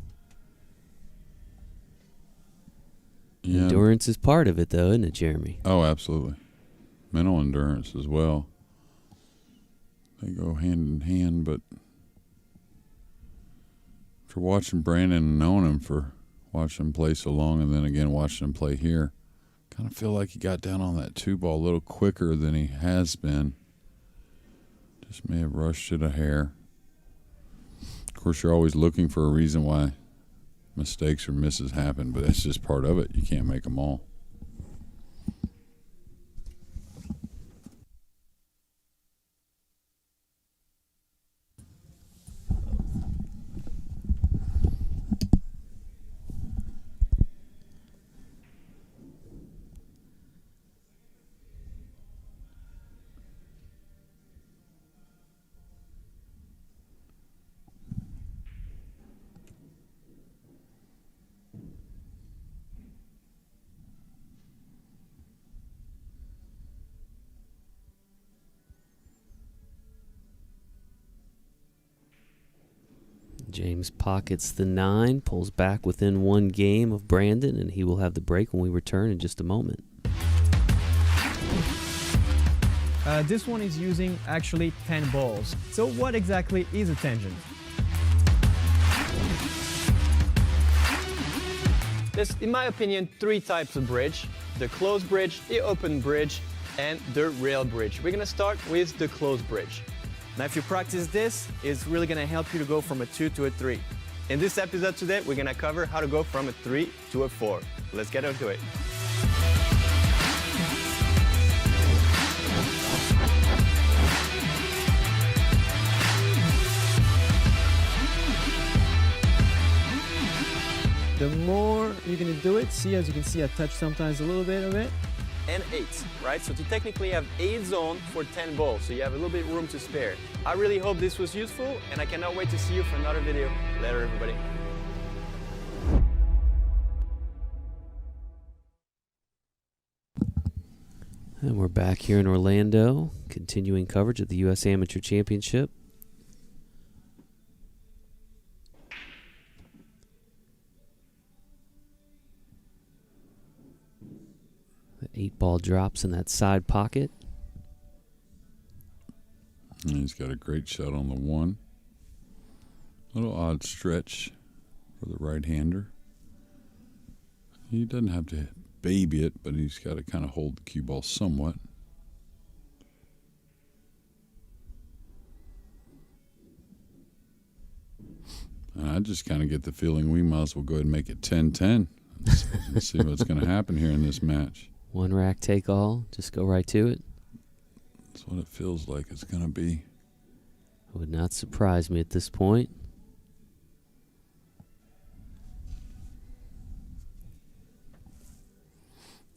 Speaker 2: Yeah.
Speaker 1: Endurance is part of it, though, isn't it, Jeremy?
Speaker 2: Oh, absolutely. Mental endurance as well. They go hand in hand, but for watching Brandon and knowing him, for watching him play so long, and then again watching him play here, kind of feel like he got down on that 2 ball a little quicker than he has been. Just may have rushed it a hair. Of course, you're always looking for a reason why mistakes or misses happen, but that's just part of it. You can't make them all.
Speaker 1: James pockets the 9, pulls back within 1 game of Brandon, and he will have the break when we return in just a moment.
Speaker 4: This one is using actually 10 balls. So what exactly is a tangent? There's, in my opinion, 3 types of bridge: the closed bridge, the open bridge, and the rail bridge. We're gonna start with the closed bridge. Now, if you practice this, it's really gonna help you to go from a 2 to a 3. In this episode today, we're gonna cover how to go from a 3 to a 4. Let's get into it. The more you're gonna do it, see, as you can see, I touch sometimes a little bit of it. And 8, right? So to technically have 8 zones for 10 balls, so you have a little bit of room to spare. I really hope this was useful, and I cannot wait to see you for another video. Later, everybody.
Speaker 1: And we're back here in Orlando, continuing coverage of the U.S. Amateur Championship. 8 ball drops in that side pocket.
Speaker 2: And he's got a great shot on the 1. Little odd stretch for the right-hander. He doesn't have to baby it, but he's got to kind of hold the cue ball somewhat. And I just kind of get the feeling we might as well go ahead and make it 10-10. Let's see what's going to happen here in this match.
Speaker 1: One rack take all. Just go right to it.
Speaker 2: That's what it feels like it's going to be.
Speaker 1: It would not surprise me at this point.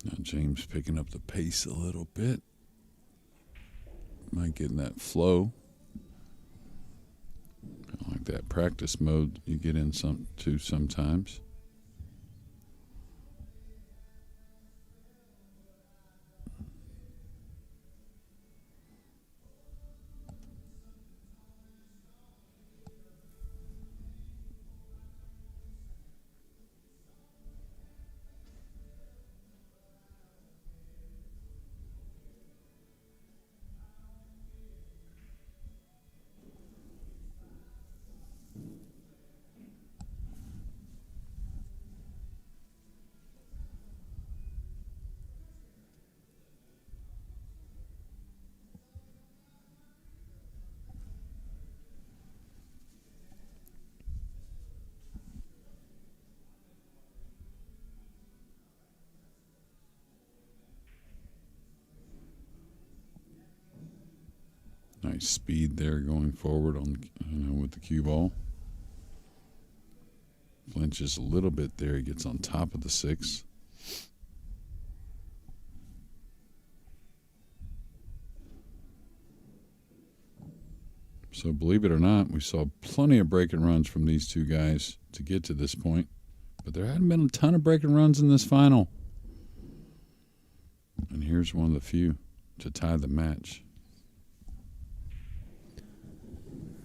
Speaker 2: Now James picking up the pace a little bit. Might get in that flow. Kind of like that practice mode you get in sometimes. Nice speed there going forward on with the cue ball. Flinches a little bit there. He gets on top of the 6. So believe it or not, we saw plenty of break and runs from these two guys to get to this point. But there hadn't been a ton of break and runs in this final. And here's one of the few to tie the match.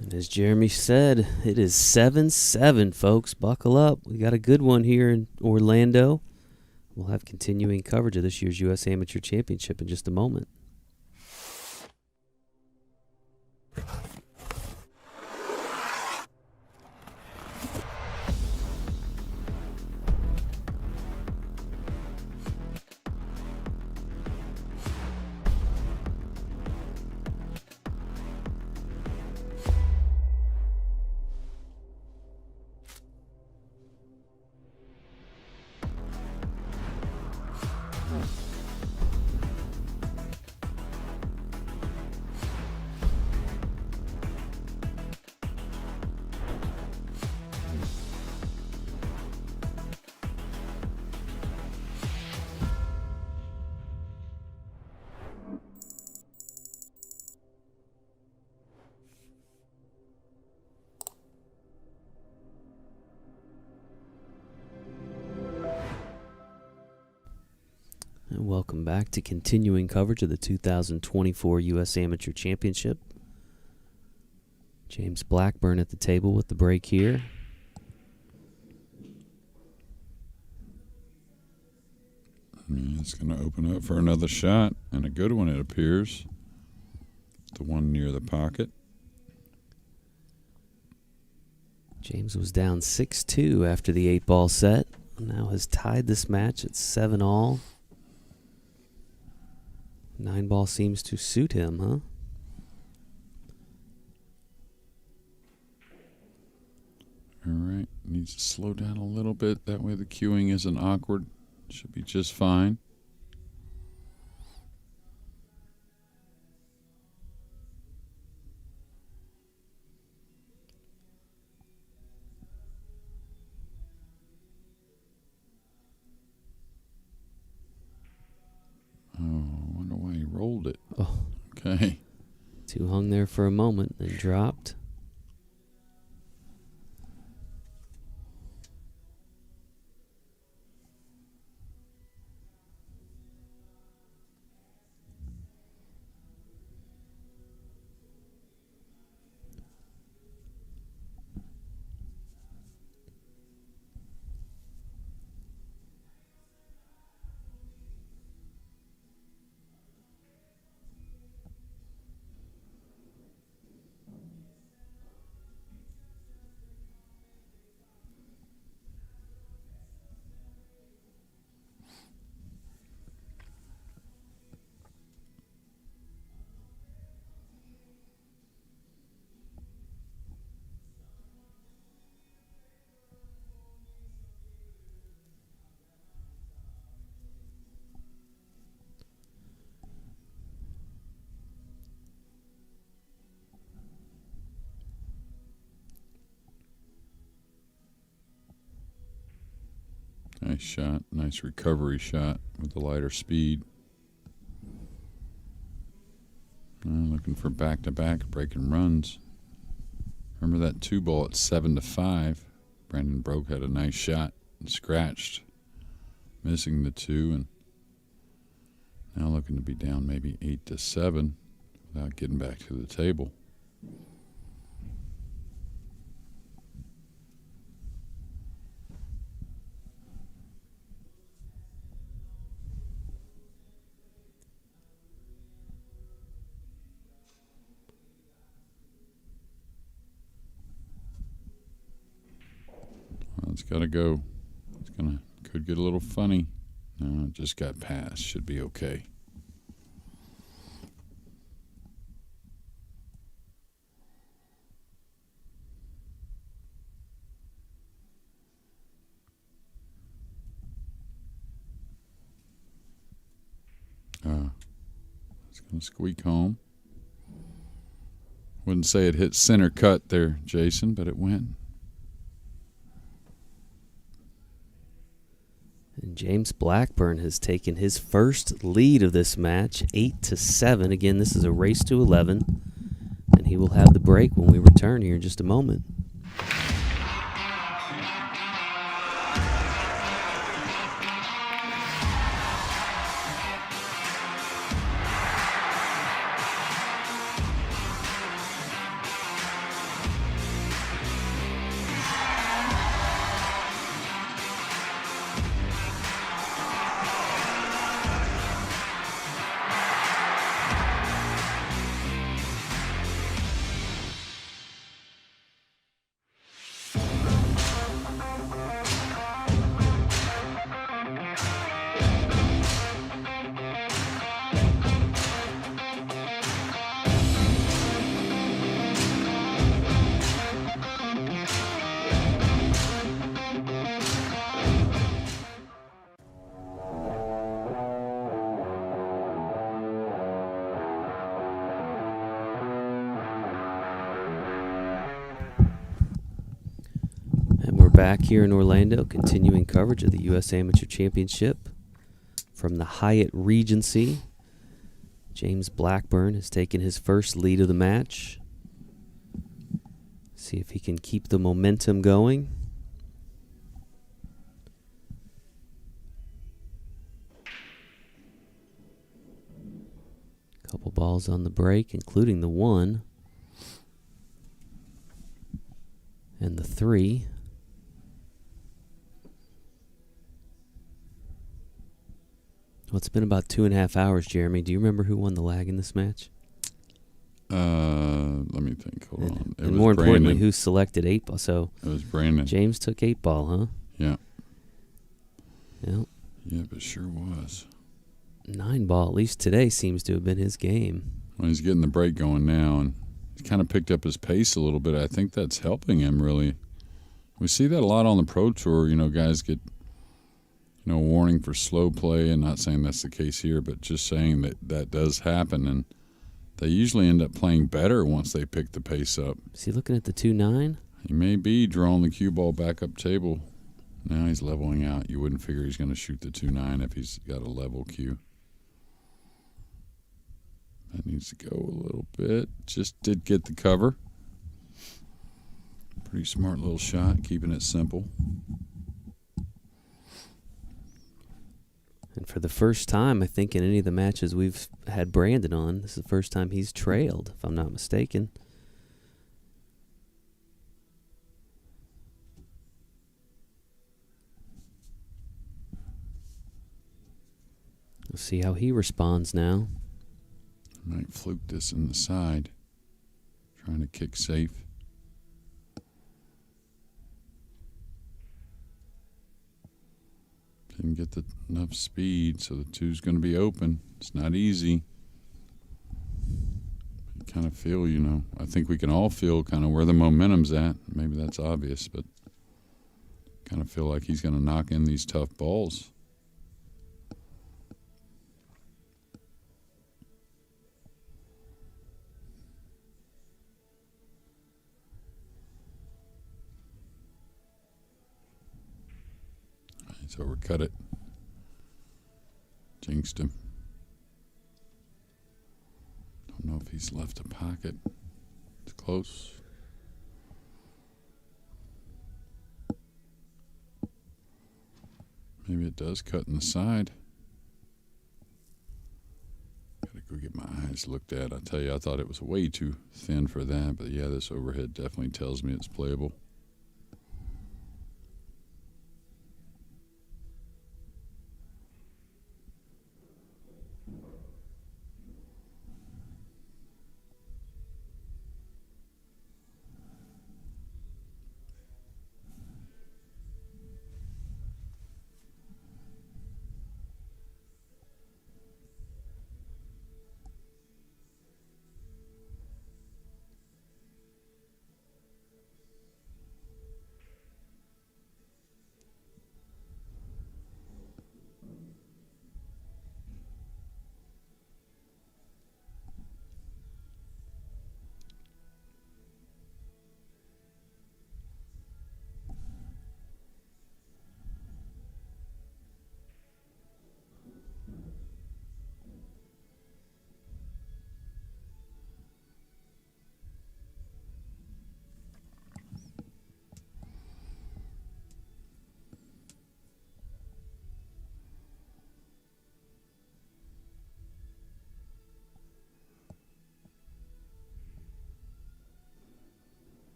Speaker 1: And as Jeremy said, it is 7-7, folks. Buckle up. We got a good one here in Orlando. We'll have continuing coverage of this year's U.S. Amateur Championship in just a moment. And welcome back to continuing coverage of the 2024 U.S. Amateur Championship. James Blackburn at the table with the break here.
Speaker 2: It's going to open up for another shot, and a good one it appears. The one near the pocket.
Speaker 1: James was down 6-2 after the 8-ball set. Now has tied this match at 7-all. 9-ball seems to suit him, huh?
Speaker 2: All right. Needs to slow down a little bit. That way the cueing isn't awkward. Should be just fine. Oh, I wonder why he rolled it.
Speaker 1: Oh.
Speaker 2: Okay.
Speaker 1: 2 hung there for a moment, then dropped.
Speaker 2: Nice shot. Nice recovery shot with the lighter speed. Looking for back-to-back breaking runs. Remember that 2-ball at 7-5. Brandon Broke had a nice shot and scratched, missing the 2, and now looking to be down maybe 8-7 without getting back to the table. Well, it's got to go. Could get a little funny. No, it just got passed. Should be okay. It's going to squeak home. Wouldn't say it hit center cut there, Jason, but it went.
Speaker 1: And James Blackburn has taken his first lead of this match, 8-7. Again, this is a race to 11, and he will have the break when we return here in just a moment. Back here in Orlando, continuing coverage of the U.S. Amateur Championship from the Hyatt Regency. James Blackburn has taken his first lead of the match. See if he can keep the momentum going. Couple balls on the break, including the 1 and the 3. Well, it's been about 2.5 hours, Jeremy. Do you remember who won the lag in this match?
Speaker 2: Let me think. Hold on.
Speaker 1: And more importantly, who selected 8-ball? So
Speaker 2: it was Brandon.
Speaker 1: James took 8-ball, huh?
Speaker 2: Yeah.
Speaker 1: Yeah.
Speaker 2: Yeah, but sure was.
Speaker 1: 9-ball, at least today, seems to have been his game.
Speaker 2: Well, he's getting the break going now, and he's kind of picked up his pace a little bit. I think that's helping him, really. We see that a lot on the Pro Tour. You know, guys get warning for slow play, and not saying that's the case here, but just saying that does happen, and they usually end up playing better once they pick the pace up.
Speaker 1: Is he looking at the 2-9?
Speaker 2: He may be drawing the cue ball back up table. Now he's leveling out. You wouldn't figure he's going to shoot the 2-9 if he's got a level cue. That needs to go a little bit. Just did get the cover. Pretty smart little shot, keeping it simple.
Speaker 1: And for the first time, I think, in any of the matches we've had Brandon on, this is the first time he's trailed, if I'm not mistaken. We'll see how he responds now.
Speaker 2: Might fluke this in the side. Trying to kick safe. Didn't get enough speed, so the 2's going to be open. It's not easy. You kind of feel, I think we can all feel kind of where the momentum's at. Maybe that's obvious, but kind of feel like he's going to knock in these tough balls. He's overcut it. Jinxed him. Don't know if he's left a pocket. It's close. Maybe it does cut in the side. Gotta go get my eyes looked at. I tell you, I thought it was way too thin for that, but yeah, this overhead definitely tells me it's playable.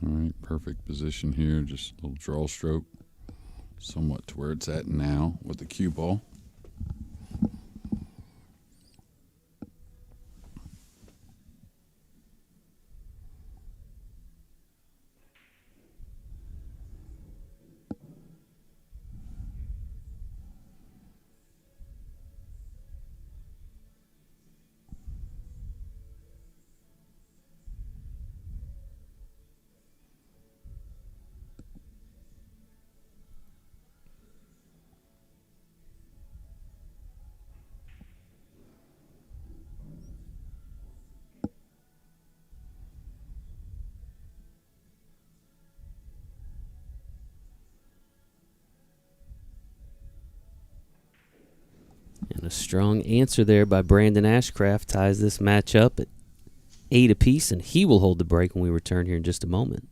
Speaker 2: All right, perfect position here. Just a little draw stroke, somewhat to where it's at now with the cue ball.
Speaker 1: And a strong answer there by Brandon Ashcraft ties this match up at 8 apiece, and he will hold the break when we return here in just a moment.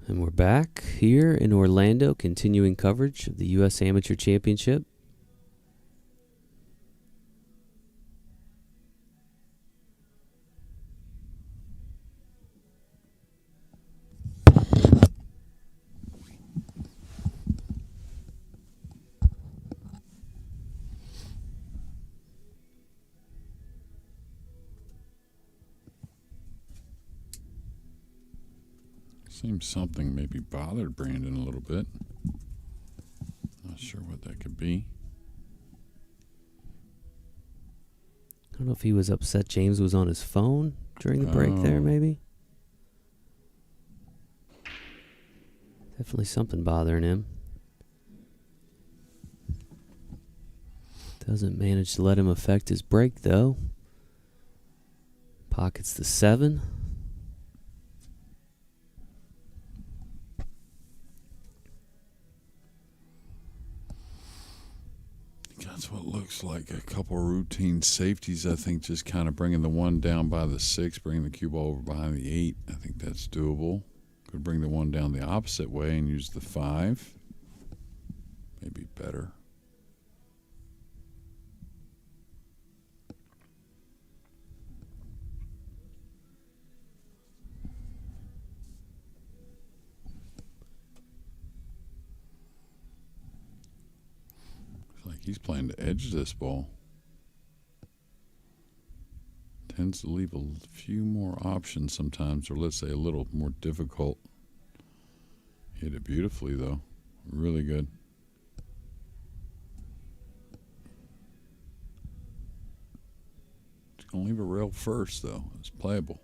Speaker 1: And we're back here in Orlando, continuing coverage of the U.S. Amateur Championship.
Speaker 2: Seems something maybe bothered Brandon a little bit. Not sure what that could be.
Speaker 1: I don't know if he was upset James was on his phone during the break there, maybe. Definitely something bothering him. Doesn't manage to let him affect his break, though. Pockets the 7.
Speaker 2: That's what it looks like. A couple of routine safeties, I think, just kind of bringing the 1 down by the 6, bringing the cue ball over behind the 8. I think that's doable. Could bring the 1 down the opposite way and use the 5. Maybe better. Like he's playing to edge this ball. Tends to leave a few more options sometimes, or let's say a little more difficult. Hit it beautifully though. Really good. It's gonna leave a rail first though. It's playable.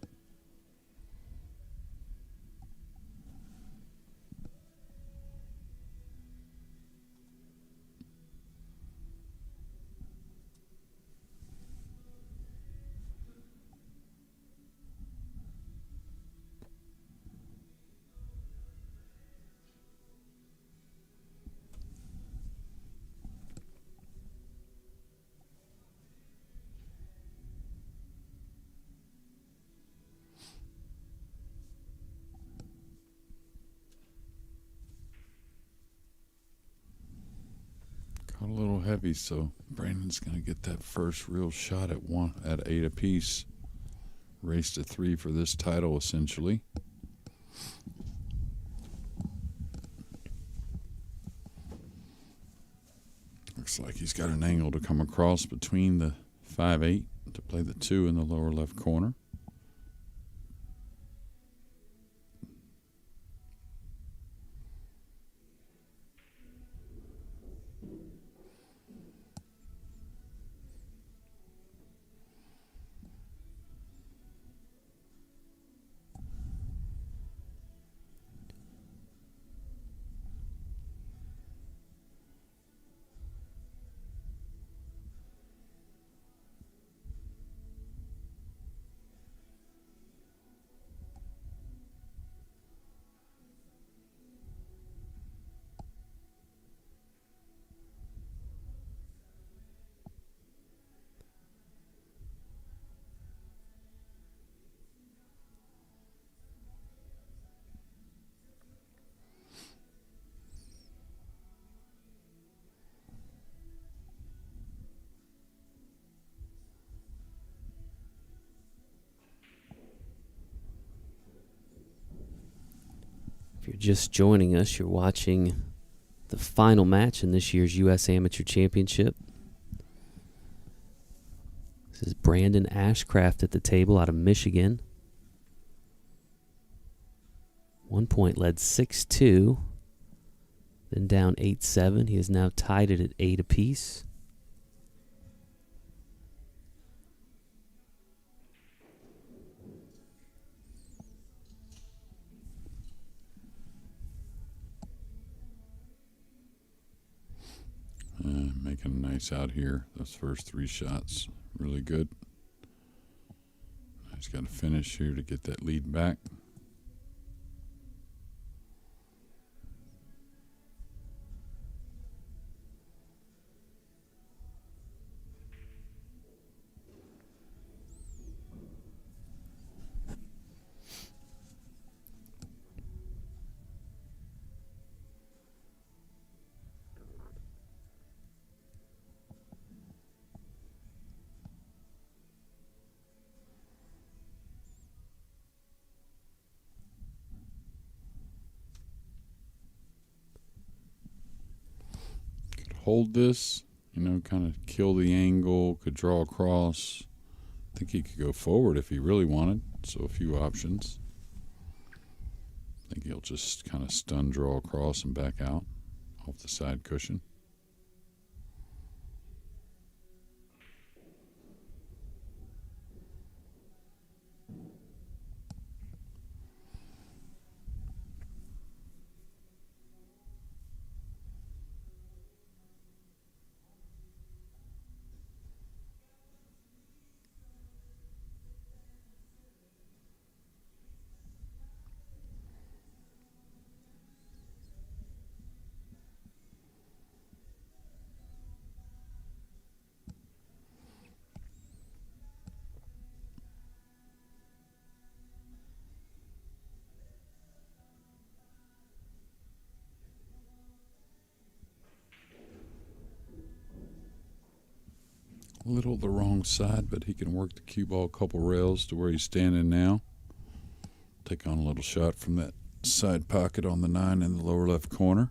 Speaker 2: Got a little heavy, so Brandon's going to get that first real shot at 8 apiece. Race to 3 for this title, essentially. Looks like he's got an angle to come across between the 5-8 to play the 2 in the lower left corner.
Speaker 1: If you're just joining us, you're watching the final match in this year's U.S. Amateur Championship. This is Brandon Ashcraft at the table out of Michigan. 1 point led 6-2, then down 8-7. He is now tied it at 8 apiece.
Speaker 2: Making nice out here. Those first 3 shots, really good. He's got to finish here to get that lead back. Hold this, kind of kill the angle, could draw across. I think he could go forward if he really wanted, so a few options. I think he'll just kind of stun draw across and back out off the side cushion. A little the wrong side, but he can work the cue ball a couple rails to where he's standing now. Take on a little shot from that side pocket on the 9 in the lower left corner.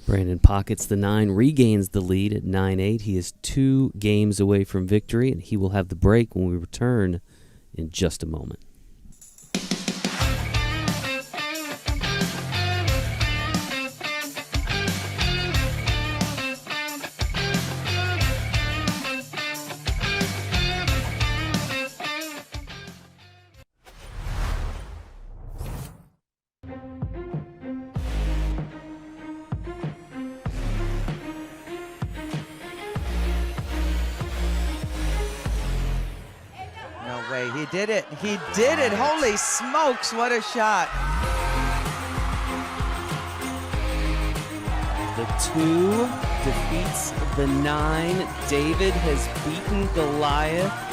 Speaker 1: Brandon pockets the 9, regains the lead at 9-8. He is 2 games away from victory, and he will have the break when we return in just a moment.
Speaker 5: No way, he did it. He did it. Holy smokes, what a shot.
Speaker 1: The 2 defeats the 9. David has beaten Goliath.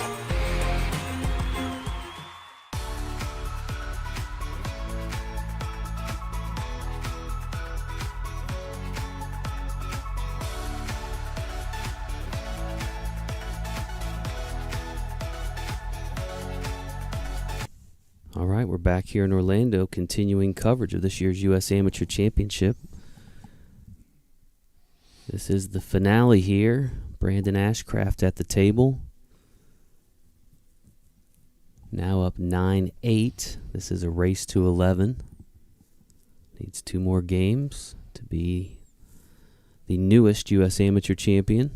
Speaker 1: All right, we're back here in Orlando, continuing coverage of this year's U.S. Amateur Championship. This is the finale here. Brandon Ashcraft at the table. Now up 9-8. This is a race to 11. Needs 2 more games to be the newest U.S. Amateur champion.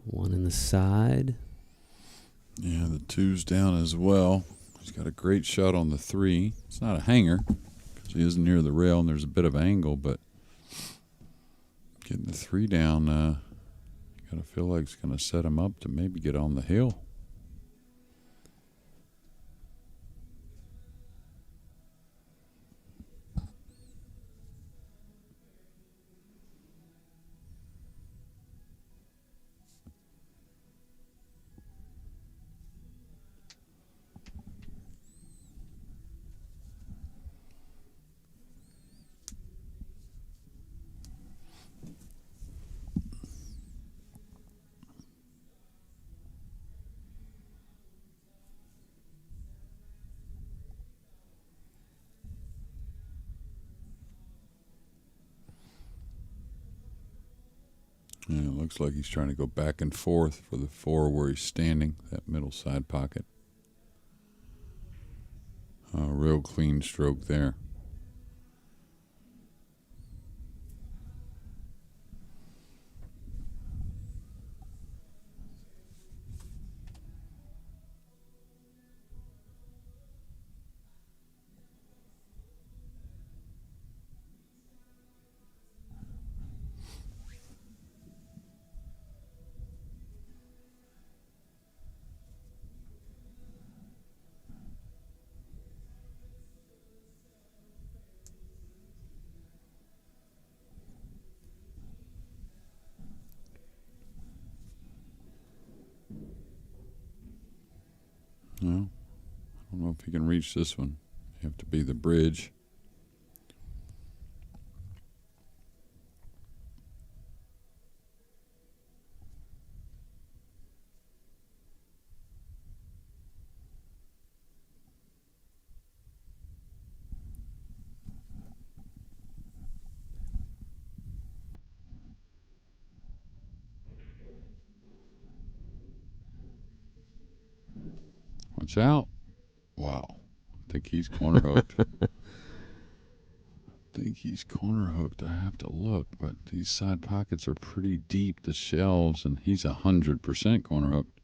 Speaker 1: One in the side.
Speaker 2: Yeah, the 2's down as well. He's got a great shot on the 3. It's not a hanger because he isn't near the rail and there's a bit of angle, but getting the 3 down, got to feel like it's going to set him up to maybe get on the hill. Yeah, it looks like he's trying to go back and forth for the 4 where he's standing, that middle side pocket. Real clean stroke there. No, I don't know if he can reach this one. have to be the bridge. Watch out. Wow. I think he's corner hooked. I have to look, but these side pockets are pretty deep, the shelves, and he's 100% corner hooked.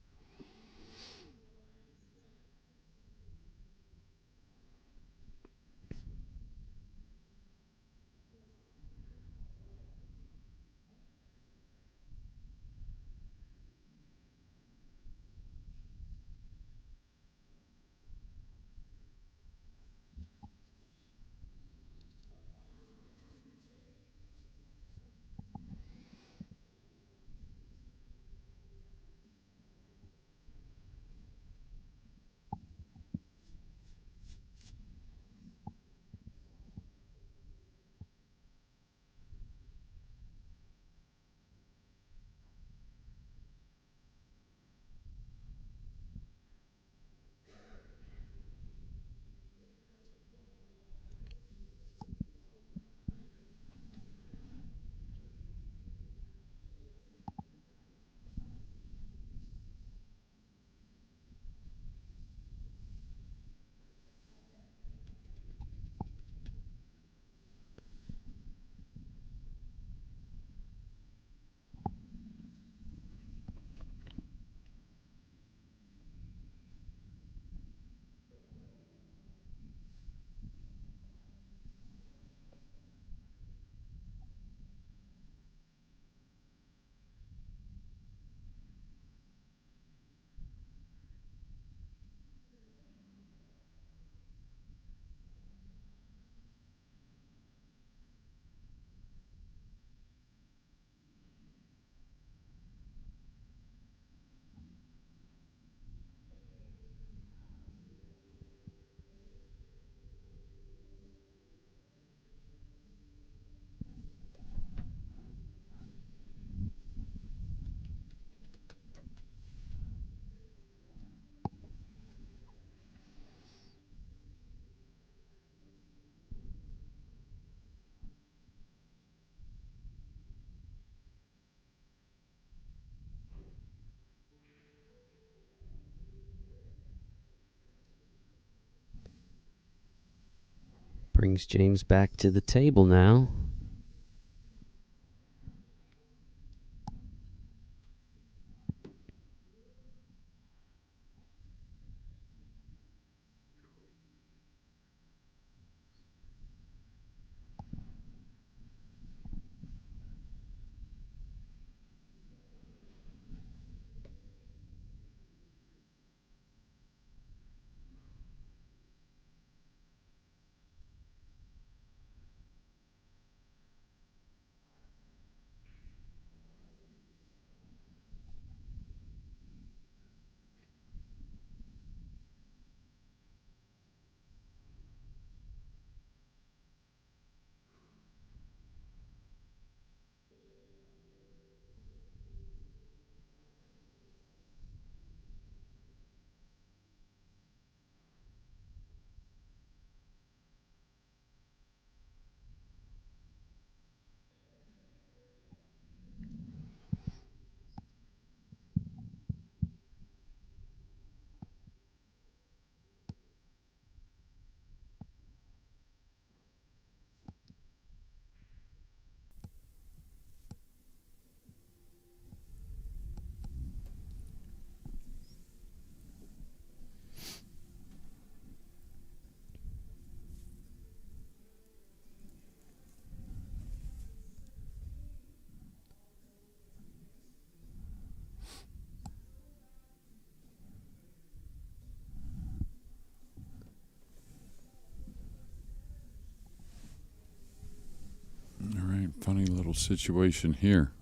Speaker 1: Brings James back to the table now.
Speaker 2: All right, funny little situation here.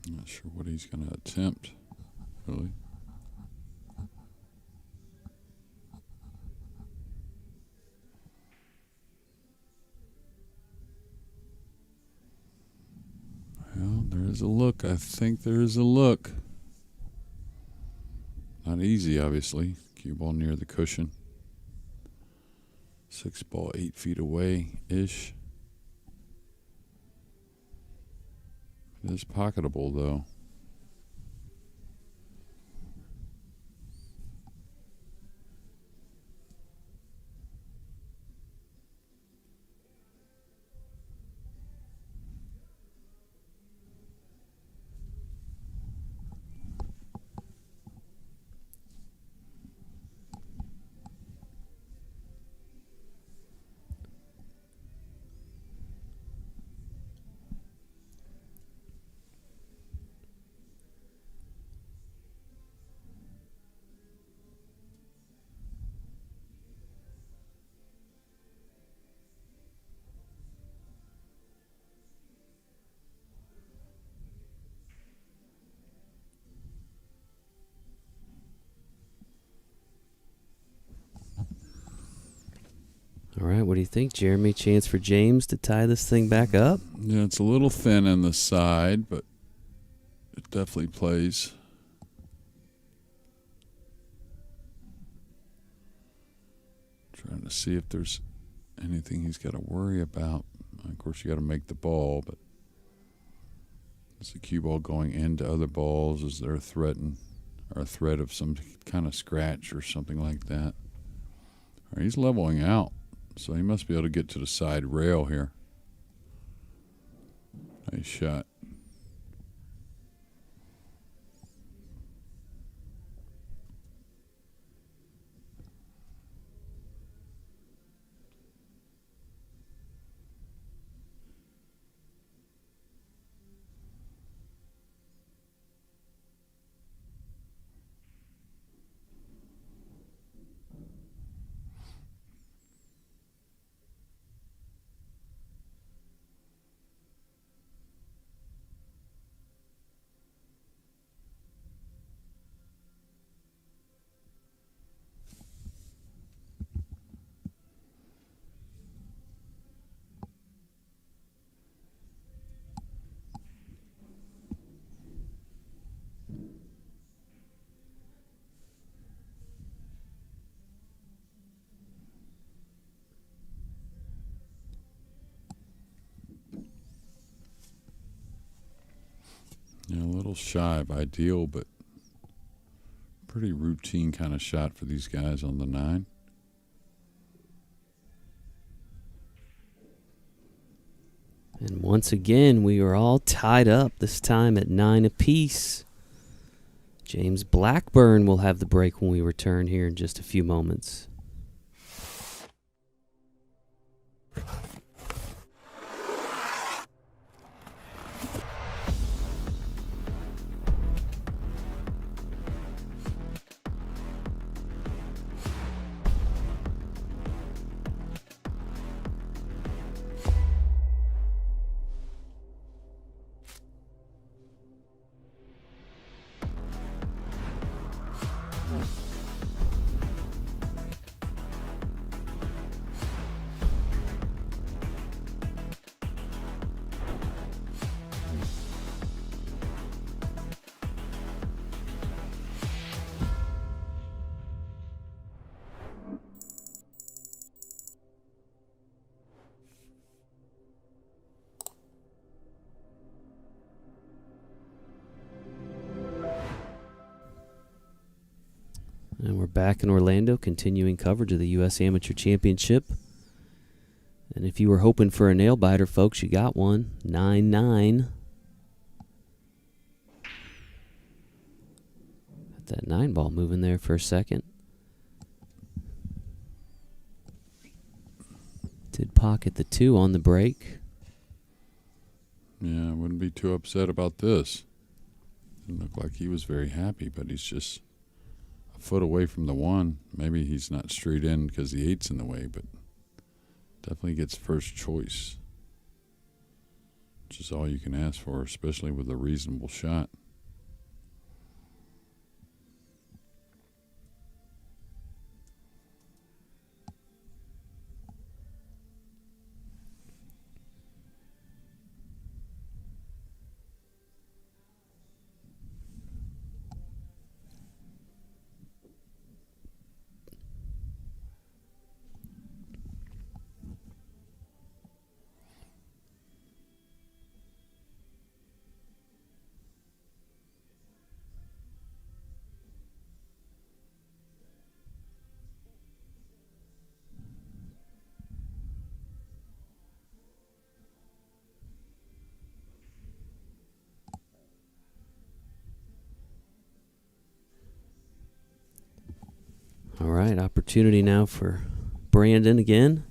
Speaker 2: Not sure what he's going to attempt Really? Well, there is a look. I think there is a look. Not easy, obviously. Cue ball near the cushion. 6 ball 8 feet away-ish. It is pocketable, though.
Speaker 1: All right, what do you think, Jeremy? Chance for James to tie this thing back up?
Speaker 2: Yeah, it's a little thin in the side, but it definitely plays. Trying to see if there's anything he's got to worry about. Of course, you got to make the ball, but is the cue ball going into other balls? Is there a threat of some kind of scratch or something like that? All right, he's leveling out, so he must be able to get to the side rail here. Nice shot. Yeah, a little shy of ideal, but pretty routine kind of shot for these guys on the 9.
Speaker 1: And once again, we are all tied up, this time at 9 apiece. James Blackburn will have the break when we return here in just a few moments. And we're back in Orlando, continuing coverage of the U.S. Amateur Championship. And if you were hoping for a nail biter, folks, you got one. 9-9. Got that 9 ball moving there for a second. Did pocket the 2 on the break.
Speaker 2: Yeah, I wouldn't be too upset about this. Didn't look like he was very happy, but he's just a foot away from the 1. Maybe he's not straight in because the 8's in the way, but definitely gets first choice, which is all you can ask for, especially with a reasonable shot.
Speaker 1: right, opportunity now for Brandon again.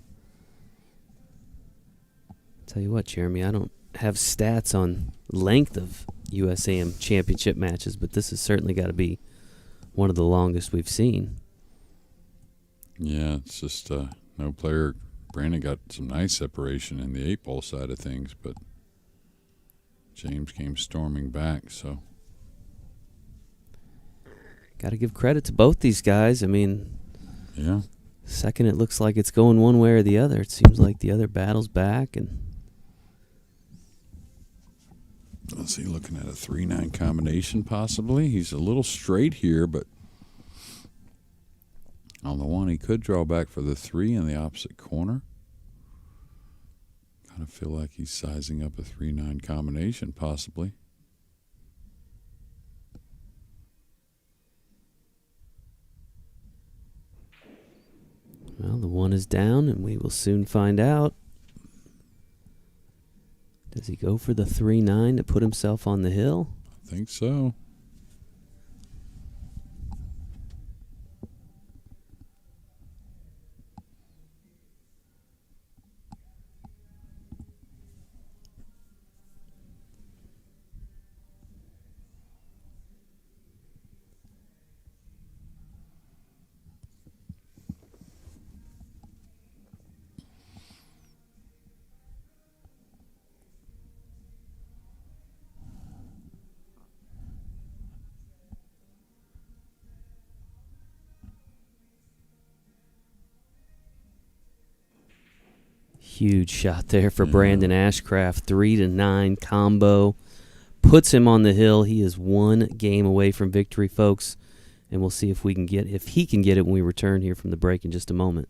Speaker 1: Tell you what, Jeremy, I don't have stats on length of USAM championship matches, but this has certainly got to be one of the longest we've seen.
Speaker 2: Yeah, it's just no player. Brandon got some nice separation in the 8-ball side of things, but James came storming back, so.
Speaker 1: Got to give credit to both these guys. I mean,
Speaker 2: yeah.
Speaker 1: Second it looks like it's going one way or the other. It seems like the other battle's back. And
Speaker 2: let's see, looking at a 3-9 combination possibly. He's a little straight here, but on the one he could draw back for the 3 in the opposite corner. Kind of feel like he's sizing up a 3-9 combination possibly.
Speaker 1: Well, the 1 is down, and we will soon find out. Does he go for the 3-9 to put himself on the hill?
Speaker 2: I think so.
Speaker 1: Huge shot there for Brandon Ashcraft. 3-9 combo. Puts him on the hill. He is one game away from victory, folks. And we'll see if he can get it when we return here from the break in just a moment.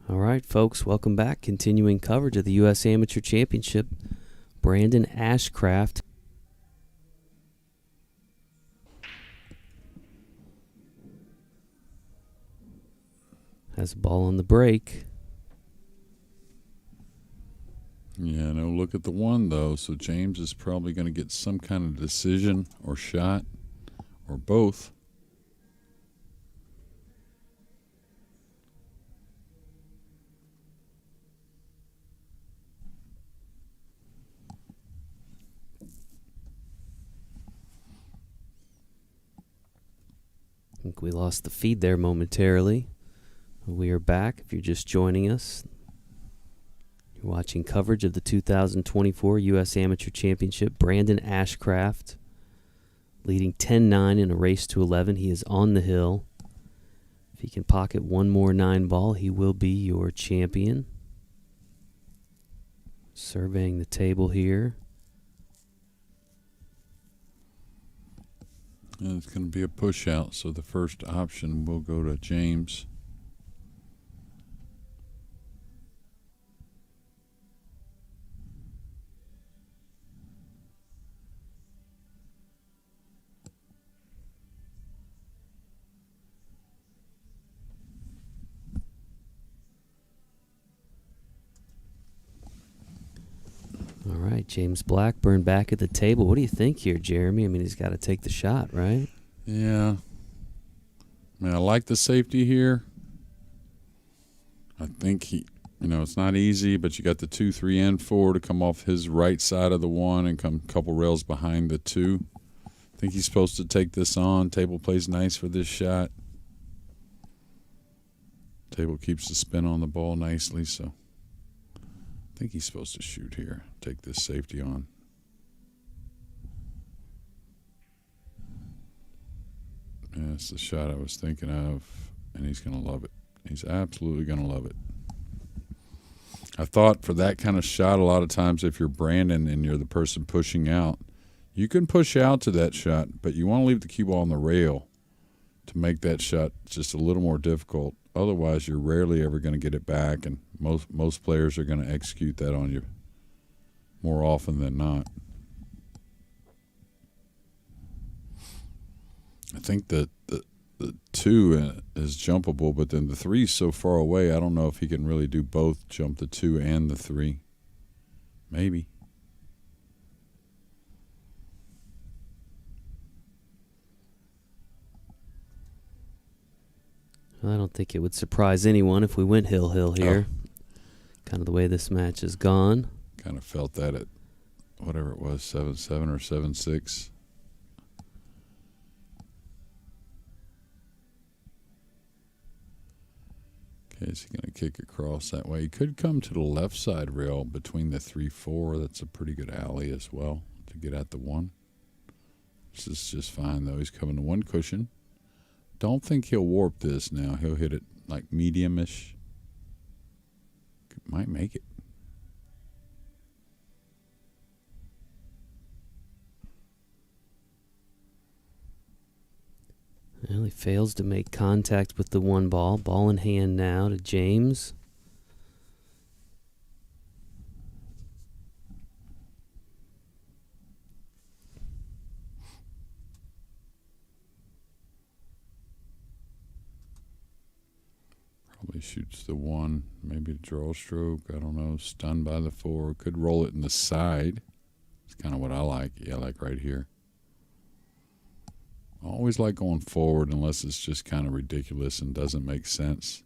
Speaker 1: All right, folks, welcome back. Continuing coverage of the U.S. Amateur Championship. Brandon Ashcraft has a ball on the break.
Speaker 2: Yeah, no look at the 1, though, so James is probably going to get some kind of decision or shot or both.
Speaker 1: I think we lost the feed there momentarily. We are back. If you're just joining us, you're watching coverage of the 2024 U.S. Amateur Championship. Brandon Ashcraft leading 10-9 in a race to 11. He is on the hill. If he can pocket one more 9-ball, he will be your champion. Surveying the table here.
Speaker 2: And it's going to be a push out, so the first option will go to James.
Speaker 1: All right, James Blackburn back at the table. What do you think here, Jeremy? I mean, he's got to take the shot, right?
Speaker 2: Yeah. I mean, I like the safety here. I think it's not easy, but you got the 2, 3, and 4 to come off his right side of the 1 and come a couple rails behind the 2. I think he's supposed to take this on. Table plays nice for this shot. Table keeps the spin on the ball nicely, so I think he's supposed to shoot here. Take this safety on. Yeah, it's the shot I was thinking of, and he's going to love it. He's absolutely going to love it. I thought for that kind of shot, a lot of times if you're Brandon and you're the person pushing out, you can push out to that shot, but you want to leave the cue ball on the rail to make that shot just a little more difficult. Otherwise, you're rarely ever going to get it back, and most players are going to execute that on you more often than not. I think that the 2 is jumpable, but then the 3 is so far away, I don't know if he can really do both, jump the 2 and the 3. Maybe.
Speaker 1: I don't think it would surprise anyone if we went hill here. Kind of the way this match has gone.
Speaker 2: Kind of felt that at whatever it was, 7-7 or 7-6. Okay, is he going to kick across that way? He could come to the left side rail between the 3-4. That's a pretty good alley as well to get at the 1. This is just fine, though. He's coming to 1 cushion. Don't think he'll warp this now. He'll hit it like medium-ish. Might make it.
Speaker 1: Well, he fails to make contact with the 1 ball. Ball in hand now to James.
Speaker 2: Probably shoots the 1, maybe a draw stroke. I don't know. Stunned by the 4. Could roll it in the side. It's kind of what I like. Yeah, I like right here. I always like going forward unless it's just kind of ridiculous and doesn't make sense.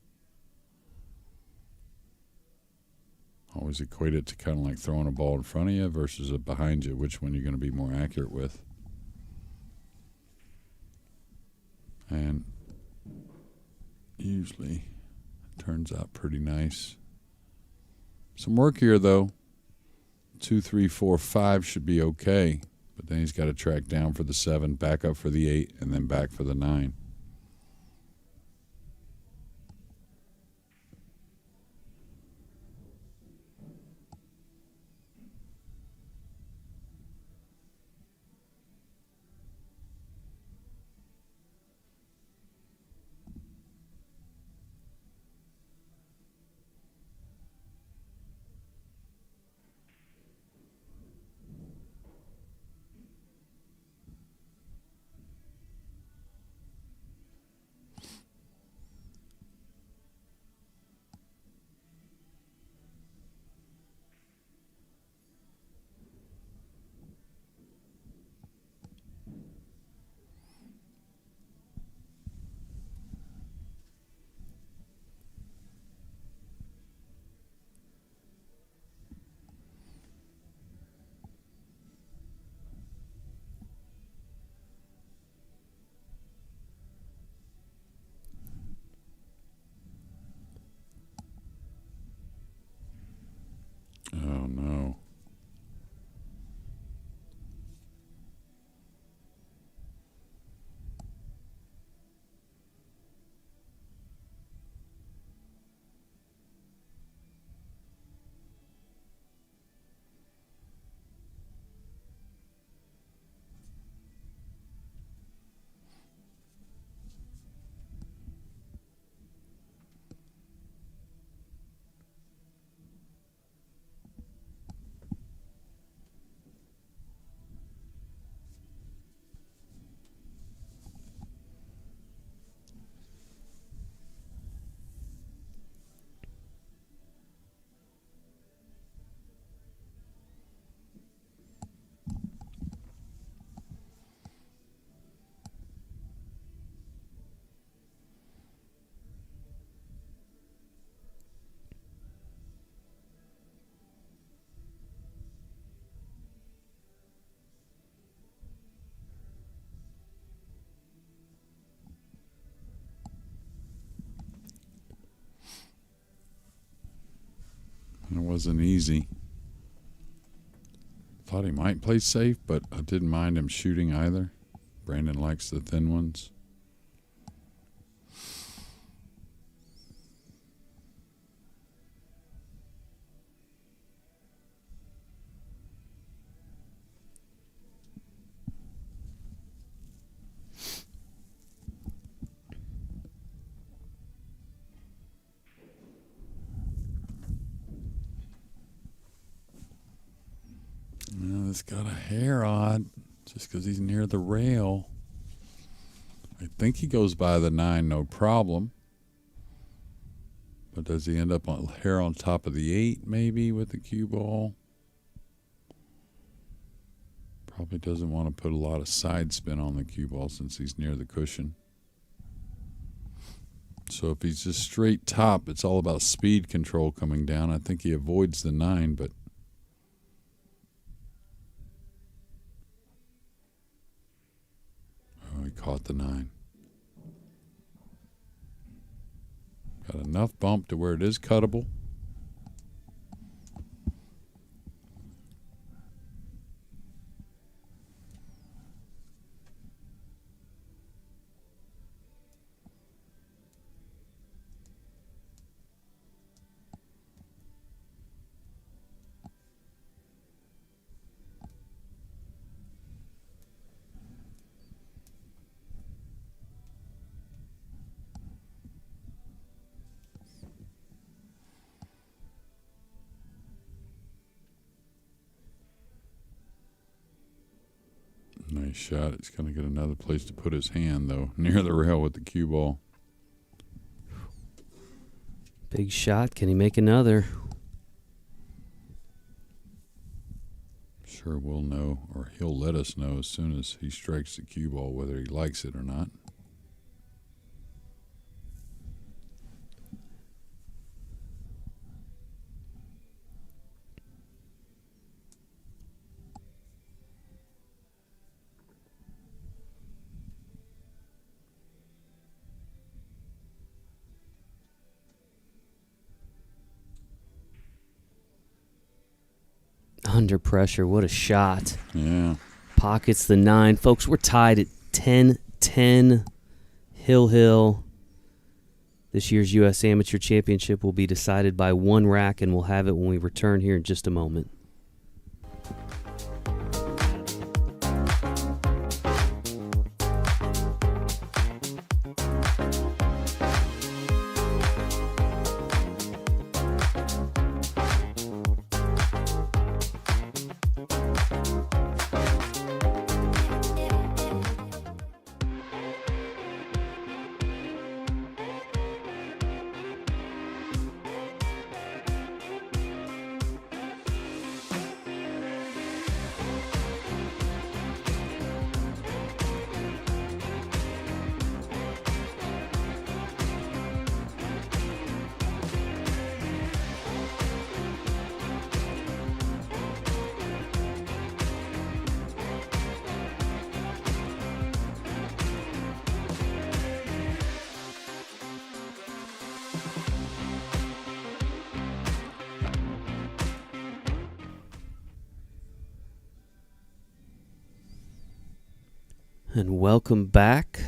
Speaker 2: Always equate it to kind of like throwing a ball in front of you versus a behind you. Which one you're going to be more accurate with. And usually it turns out pretty nice. Some work here, though. 2, 3, 4, 5 should be okay. But then he's got to track down for the 7, back up for the 8, and then back for the 9. And it wasn't easy. Thought he might play safe, but I didn't mind him shooting either. Brandon likes the thin ones. It's got a hair odd just because he's near the rail. I think he goes by the 9, no problem. But does he end up on hair on top of the 8 maybe with the cue ball? Probably doesn't want to put a lot of side spin on the cue ball since he's near the cushion. So if he's just straight top, it's all about speed control coming down. I think he avoids the 9, but he caught the 9. Got enough bump to where it is cuttable. Nice shot. It's going to get another place to put his hand, though, near the rail with the cue ball.
Speaker 1: Big shot. Can he make another?
Speaker 2: Sure we'll know, or he'll let us know as soon as he strikes the cue ball whether he likes it or not.
Speaker 1: Under pressure. What a shot.
Speaker 2: Yeah.
Speaker 1: Pockets the 9. Folks, we're tied at 10-10. Hill. This year's U.S. Amateur Championship will be decided by one rack, and we'll have it when we return here in just a moment. And welcome back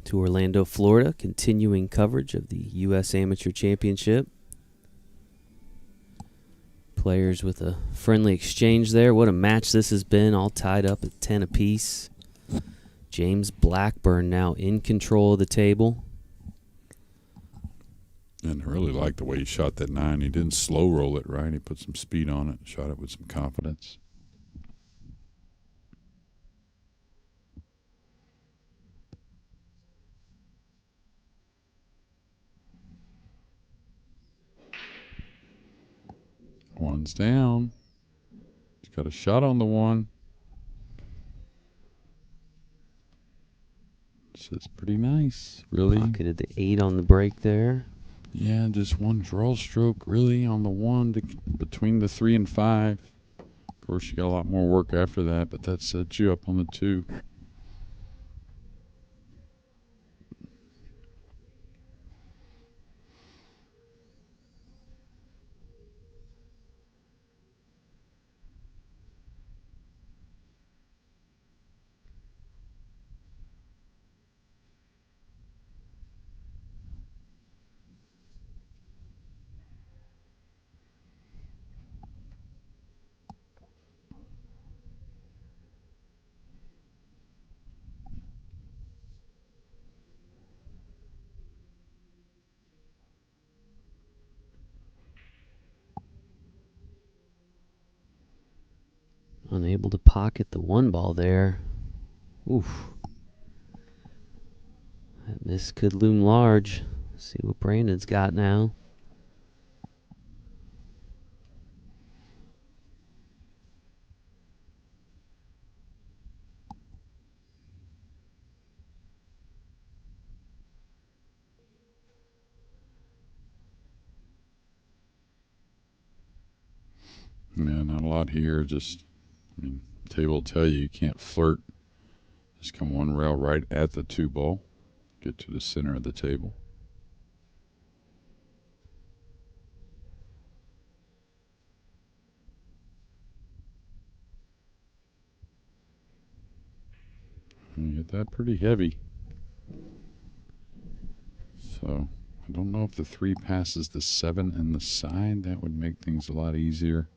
Speaker 1: to Orlando, Florida, continuing coverage of the U.S. Amateur Championship. Players with a friendly exchange there. What a match this has been, all tied up at 10 apiece. James Blackburn now in control of the table.
Speaker 2: And I really liked the way he shot that 9. He didn't slow roll it, right? He put some speed on it, shot it with some confidence. One's down. He's got a shot on the 1. This is pretty nice, really.
Speaker 1: Pocketed the 8 on the break there.
Speaker 2: Yeah, just one draw stroke, really, on the 1 between the 3 and 5. Of course, you got a lot more work after that, but that sets you up on the 2.
Speaker 1: Unable to pocket the one ball there. Oof. That miss could loom large. See what Brandon's got now.
Speaker 2: Yeah, not a lot here. Just, I mean, table will tell you can't flirt. Just come one rail right at the 2 ball. Get to the center of the table. You get that pretty heavy. So I don't know if the 3 passes the 7 and the side. That would make things a lot easier.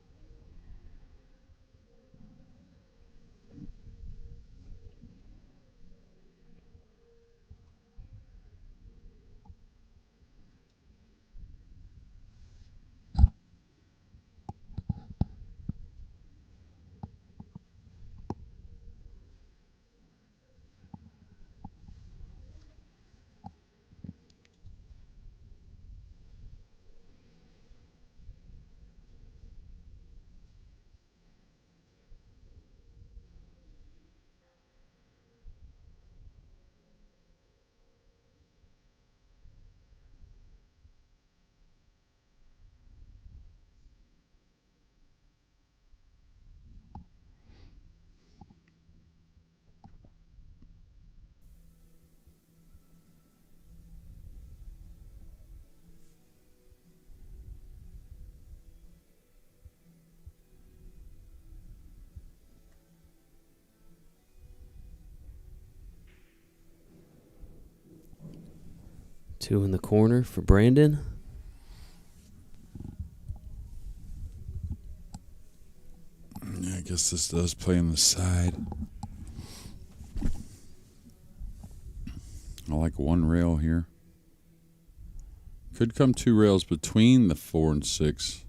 Speaker 1: Two in the corner for Brandon.
Speaker 2: Yeah, I guess this does play on the side. I like 1 rail here. Could come 2 rails between the 4 and 6.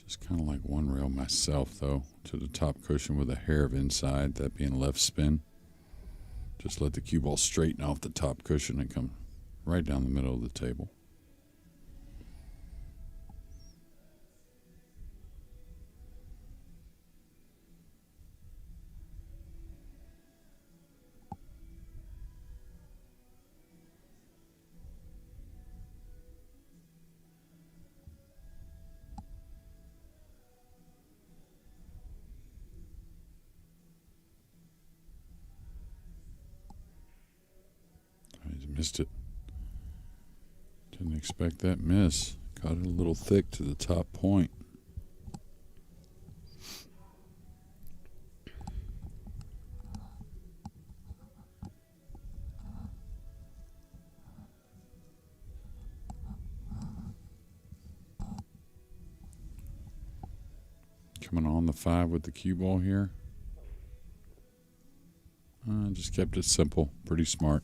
Speaker 2: Just kind of like 1 rail myself, though, to the top cushion with a hair of inside, that being left spin. Just let the cue ball straighten off the top cushion and come right down the middle of the table. Missed it. Didn't expect that miss. Got it a little thick to the top point. Coming on the 5 with the cue ball here. Just kept it simple. Pretty smart.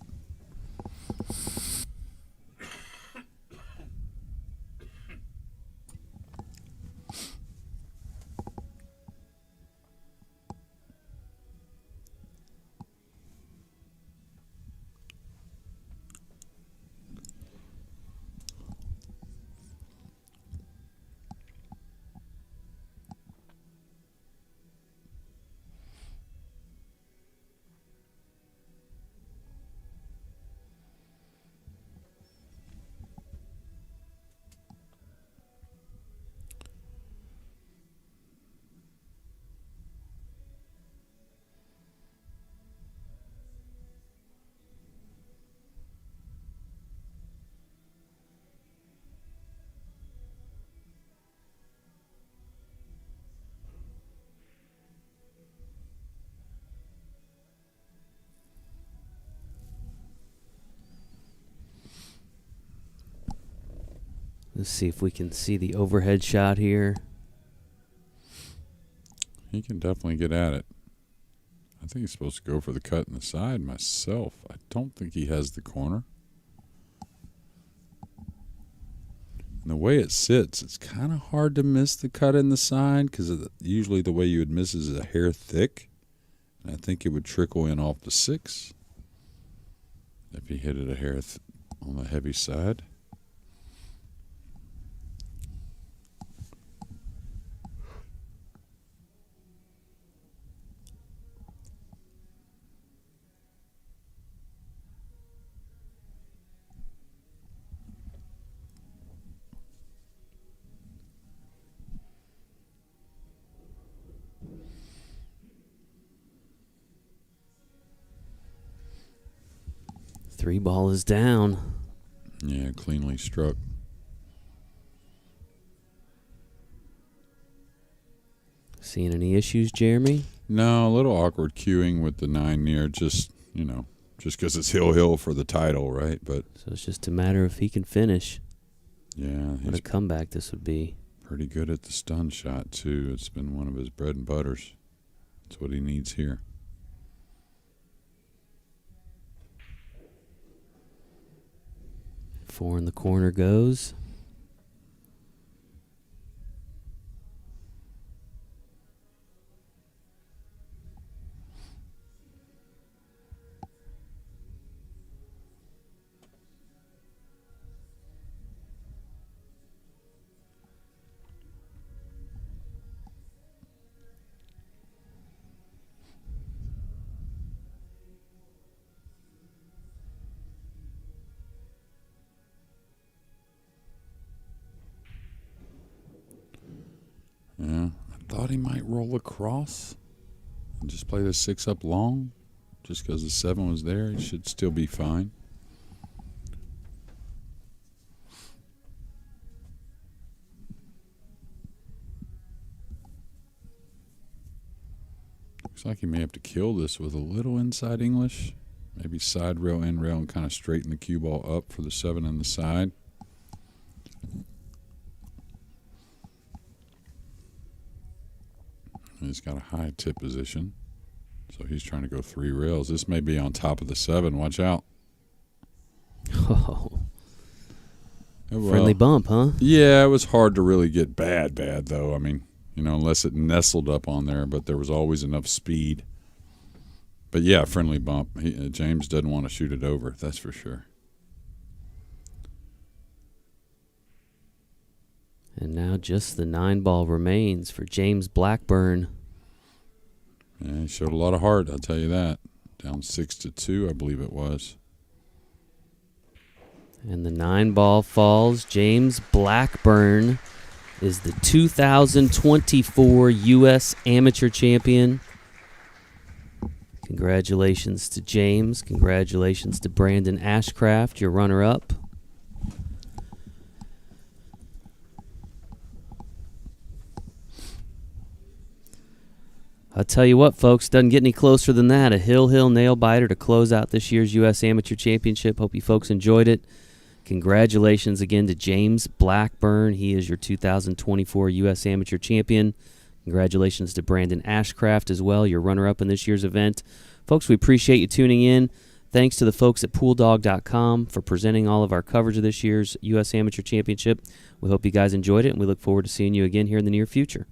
Speaker 1: Let's see if we can see the overhead shot here.
Speaker 2: He can definitely get at it. I think he's supposed to go for the cut in the side myself. I don't think he has the corner. And the way it sits, it's kind of hard to miss the cut in the side because usually the way you would miss is a hair thick. And I think it would trickle in off the 6 if you hit it a hair on the heavy side.
Speaker 1: Three ball is down.
Speaker 2: Yeah, cleanly struck.
Speaker 1: Seeing any issues, Jeremy?
Speaker 2: No, a little awkward cueing with the 9 near, just because it's hill for the title, right? But
Speaker 1: So it's just a matter of if he can finish.
Speaker 2: yeah,
Speaker 1: What
Speaker 2: he's
Speaker 1: a comeback this would be.
Speaker 2: pretty good at the stun shot, too. It's been one of his bread and butters. That's what he needs here.
Speaker 1: Four in the corner goes.
Speaker 2: Yeah, I thought he might roll across and just play the 6 up long. Just because the 7 was there, he should still be fine. Looks like he may have to kill this with a little inside English. Maybe side rail, end rail, and kind of straighten the cue ball up for the 7 on the side. He's got a high tip position, so he's trying to go 3 rails. This may be on top of the 7. Watch out.
Speaker 1: Oh.
Speaker 2: Well,
Speaker 1: Friendly bump, huh?
Speaker 2: yeah, it was hard to really get bad, though. I mean, unless it nestled up on there, but there was always enough speed. But yeah, friendly bump. James doesn't want to shoot it over, that's for sure.
Speaker 1: And now just the 9 ball remains for James Blackburn.
Speaker 2: Yeah, he showed a lot of heart, I'll tell you that. Down 6-2, I believe it was.
Speaker 1: And the 9 ball falls. James Blackburn is the 2024 U.S. Amateur Champion. Congratulations to James. Congratulations to Brandon Ashcraft, your runner-up. I'll tell you what, folks, doesn't get any closer than that. A Hill nail biter to close out this year's U.S. Amateur Championship. Hope you folks enjoyed it. Congratulations again to James Blackburn. He is your 2024 U.S. Amateur Champion. Congratulations to Brandon Ashcraft as well, your runner-up in this year's event. Folks, we appreciate you tuning in. Thanks to the folks at PoolDog.com for presenting all of our coverage of this year's U.S. Amateur Championship. We hope you guys enjoyed it, and we look forward to seeing you again here in the near future.